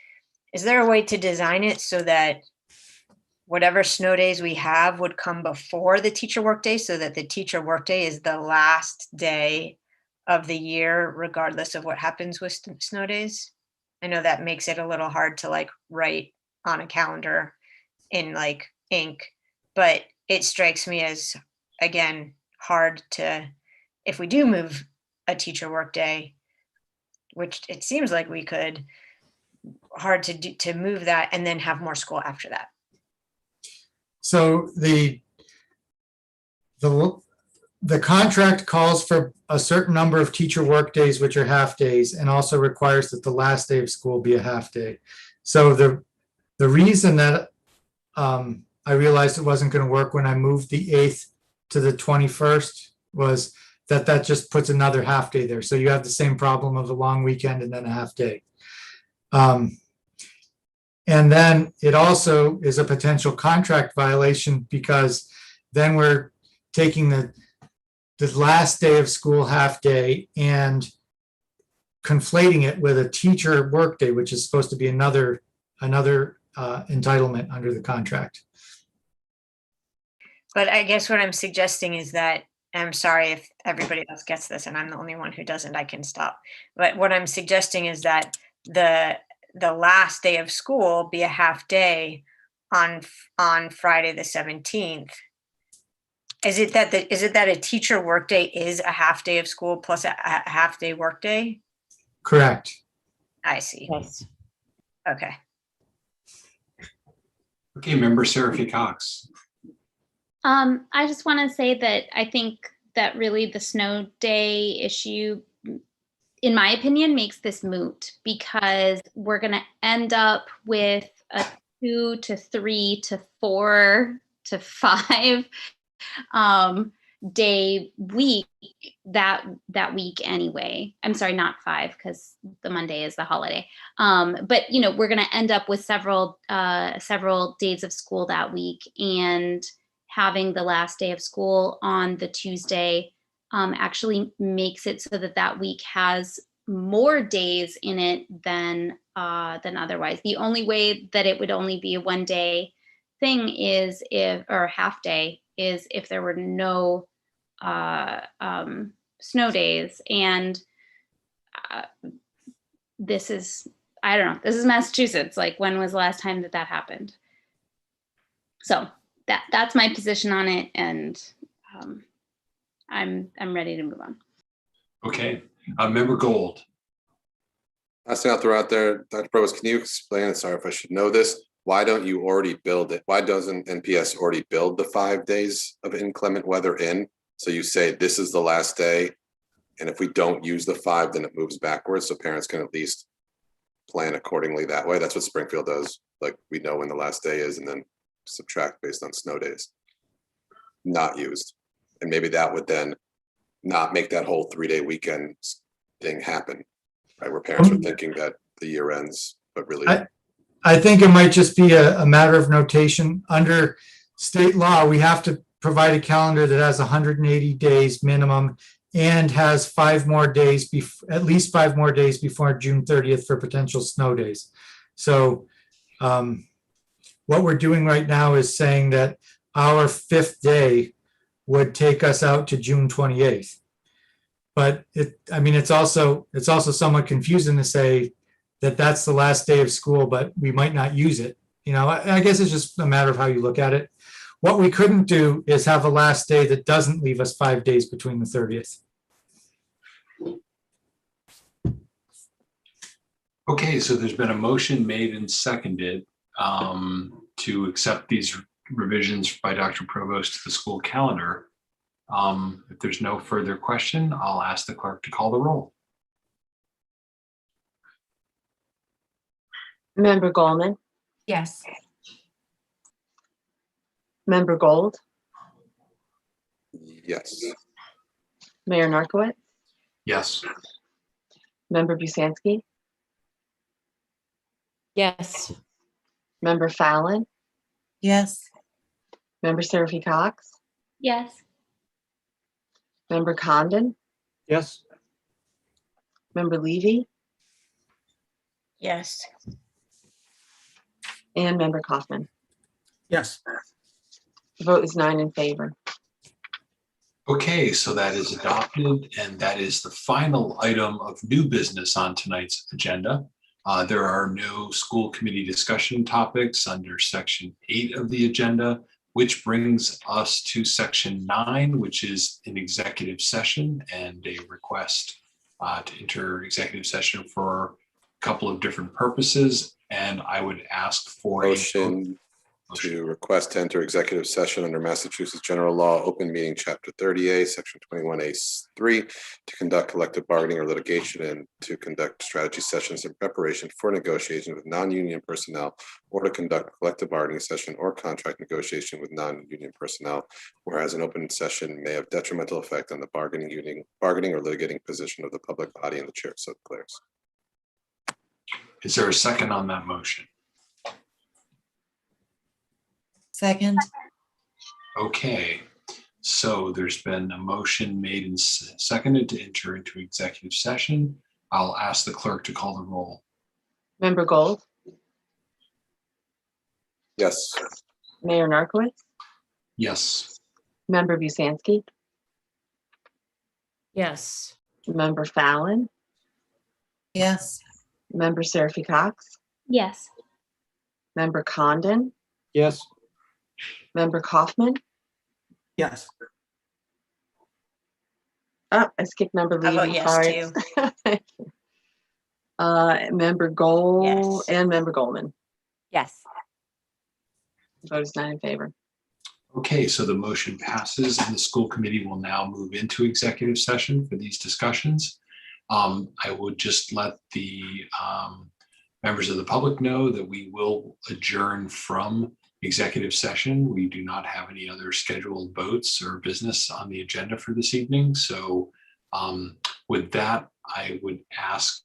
there a way to design it so that whatever snow days we have would come before the teacher workday, so that the teacher workday is the last day of the year, regardless of what happens with snow days? I know that makes it a little hard to like write on a calendar in like ink, but it strikes me as, again, hard to, if we do move a teacher workday, which it seems like we could, hard to do, to move that and then have more school after that. So the contract calls for a certain number of teacher work days, which are half days, and also requires that the last day of school be a half day. So the reason that I realized it wasn't going to work when I moved the 8th to the 21st was that just puts another half day there. So you have the same problem of a long weekend and then a half day. And then it also is a potential contract violation, because then we're taking the last day of school half day and conflating it with a teacher work day, which is supposed to be another entitlement under the contract. But I guess what I'm suggesting is that, I'm sorry if everybody else gets this and I'm the only one who doesn't, I can stop. But what I'm suggesting is that the last day of school be a half day on Friday the 17th. Is it that a teacher workday is a half day of school plus a half day workday? Correct. I see. Yes. Okay. Okay, Member Seraphy Cox. I just want to say that I think that really the snow day issue, in my opinion, makes this moot, because we're going to end up with a 2 to 3 to 4 to 5 day week that week anyway. I'm sorry, not 5, because the Monday is the holiday. But you know, we're going to end up with several days of school that week, and having the last day of school on the Tuesday actually makes it so that week has more days in it than otherwise. The only way that it would only be a one day thing is or half day is if there were no snow days. And this is, I don't know, this is Massachusetts. Like, when was the last time that happened? So that's my position on it. And I'm ready to move on. Okay, Member Gold. Last thing I'll throw out there, Dr. Provost, can you explain, sorry if I should know this, why don't you already build it? Why doesn't NPS already build the 5 days of inclement weather in? So you say this is the last day, and if we don't use the 5, then it moves backwards, so parents can at least plan accordingly that way. That's what Springfield does. Like, we know when the last day is and then subtract based on snow days. Not used. And maybe that would then not make that whole 3-day weekend thing happen, right? Where parents are thinking that the year ends, but really. I think it might just be a matter of notation. Under state law, we have to provide a calendar that has 180 days minimum and has 5 more days, at least 5 more days before June 30th for potential snow days. So what we're doing right now is saying that our 5th day would take us out to June 28th. But it's also somewhat confusing to say that that's the last day of school, but we might not use it. I guess it's just a matter of how you look at it. What we couldn't do is have a last day that doesn't leave us 5 days between the 30th. Okay, so there's been a motion made and seconded to accept these revisions by Dr. Provost to the school calendar. If there's no further question, I'll ask the clerk to call the roll. Member Goldman, Yes. Member Gold, Yes. Mayor Narcoit, Yes. Member Busansky, Yes. Member Fallon, Yes. Member Seraphy Cox, Yes. Member Condon, Yes. Member Levy, Yes. and Member Kaufman. Yes. The vote is 9 in favor. Okay, so that is adopted, and that is the final item of new business on tonight's agenda. There are no school committee discussion topics under section 8 of the agenda, which brings us to section 9, which is an executive session and a request to enter executive session for a couple of different purposes. And I would ask for Motion to request to enter executive session under Massachusetts General Law, Open Meeting Chapter 30A, Section 21A3, to conduct collective bargaining or litigation and to conduct strategy sessions in preparation for negotiation with non-union personnel, or to conduct collective bargaining session or contract negotiation with non-union personnel, whereas an open session may have detrimental effect on the bargaining or litigating position of the public body, and the chair so declares. Is there a second on that motion? Second. Okay, so there's been a motion made and seconded to enter into executive session. I'll ask the clerk to call the roll. Member Gold, Yes. Mayor Narcoit, Yes. Member Busansky, Yes. Member Fallon, Yes. Member Seraphy Cox, Yes. Member Condon, Yes. Member Kaufman. Yes. Oh, I skipped Member I vote Levy, yes sorry. too. Member Gold Yes. and Member Goldman. Yes. The vote is 9 in favor. Okay, so the motion passes and the school committee will now move into executive session for these discussions. I would just let the members of the public know that we will adjourn from executive session. We do not have any other scheduled votes or business on the agenda for this evening. So with that, I would ask